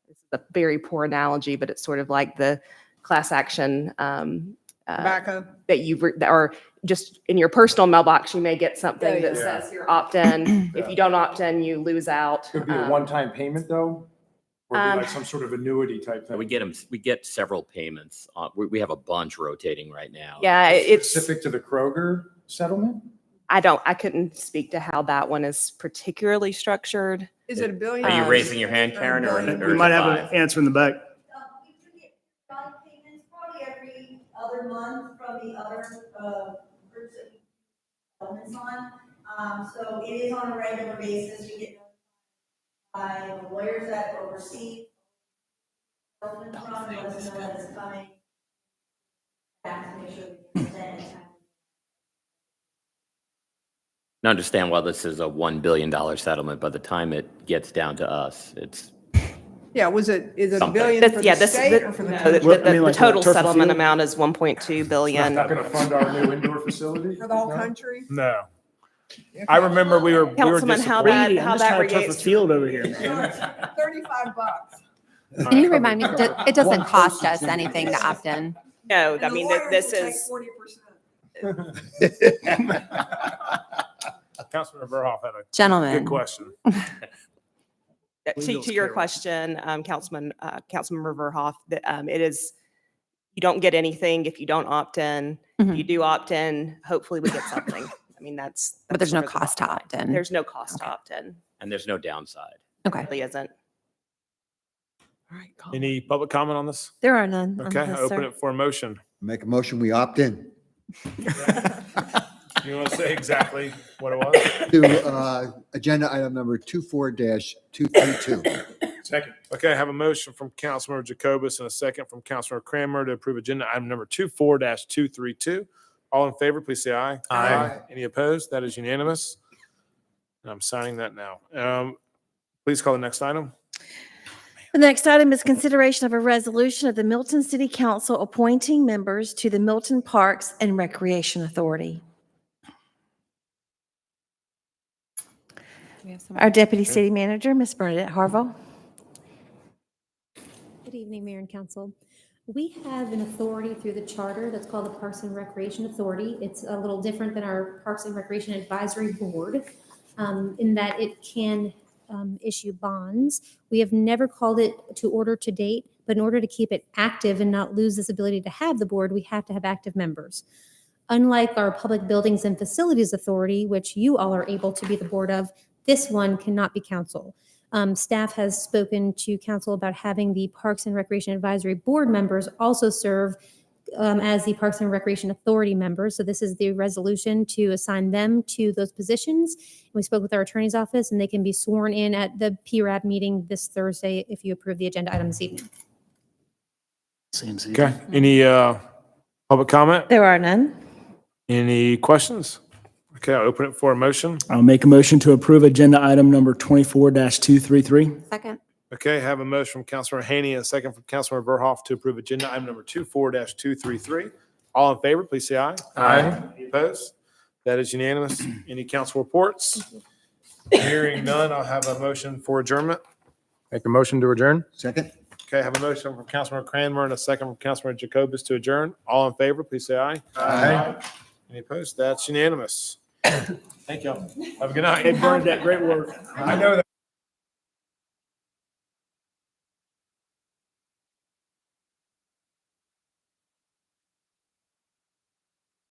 it's a very poor analogy, but it's sort of like the class action Tobacco. that or just in your personal mailbox, you may get something Yeah, that yeah. says you're opt in. If you don't opt in, you lose out. Could be a one-time payment, though? Or be like some sort of annuity type thing? We get several payments. We have a bunch rotating right now. Yeah, it's, Specific to the Kroger settlement? I couldn't speak to how that one is particularly structured. Is it a billion? Are you Um, raising your hand, Karen, or? We might have an answer in the back. We do get periodic payments probably every other month from the other groups that we settlements on. So it is on a regular basis. We get notified by the lawyers that oversee settlement from, let us know that it's coming. Back to make sure we can send it. I understand why this is a $1 billion settlement. By the time it gets down to us, it's Yeah, is it a Something. billion This- for yeah, the this, state or for the? no, county? What, I mean, the like total turf and settlement field? amount is 1.2 billion. Not going to fund our new indoor facility? For the whole No? country? No. I remember we were Councilman, how disappointed. that, how I'm just that trying to turf a relates. field over here. $35. Can you remind me, it doesn't cost us anything to opt in? No, I And the mean, lawyers this will take is, 40%. Councilman Verhoff had a Gentlemen. good question. to your question, Councilman Verhoff, that it is, you don't get anything if you don't opt in. If you do opt in, hopefully we get something. I mean, But there's no sort of the cost to bottom opt line. in. There's no cost to Okay. opt in. and there's no downside. Okay. Really isn't. Any public comment on this? There are none. on Okay, I this, open sir. it for a motion. Make a motion, we opt in You want to say exactly what it was? to agenda item number 24-232. Second. Okay, I have a motion from Councilmember Jacobus and a second from Councilmember Kramer to approve agenda item number 24-232. All in favor, please say aye. Aye. Any opposed? That is unanimous. And I'm signing that now. Please call the next item. The next item is consideration of a resolution of the Milton City Council appointing members to the Milton Parks and Recreation Authority. We have someone- Our Deputy City Manager, Ms. Bernadette Harville. Good evening, Mayor and Council. We have an authority through the charter that's called the Parks and Recreation Authority. It's a little different than our Parks and Recreation Advisory Board in that it can issue bonds. We have never called it to order to date, but in order to keep it active and not lose this ability to have the board, we have to have active members. Unlike our Public Buildings and Facilities Authority, which you all are able to be the board of, this one cannot be council. Staff has spoken to council about having the Parks and Recreation Advisory Board members also serve as the Parks and Recreation Authority members. So this is the resolution to assign them to those positions. We spoke with our attorney's office and they can be sworn in at the PRAB meeting this Thursday if you approve the agenda item this evening. Seems easy. Okay, any public comment? There are none. Any questions? Okay, I'll open it for a motion. I'll make a motion to approve agenda item number 24-233. Second. Okay, I have a motion from Councilmember Haney and a second from Councilmember Verhoff to approve agenda item number 24-233. All in favor, please say aye. Aye. Any opposed? That is unanimous. Any council reports? Hearing none, I'll have a motion for adjournment. Make a motion to adjourn? Second? Okay, I have a motion from Councilmember Cranmer and a second from Councilmember Jacobus to adjourn. All in favor, please say aye. Aye. Any opposed? That's unanimous. Thank y'all. Have a good night. Hey, Bernadette, great work. I know that.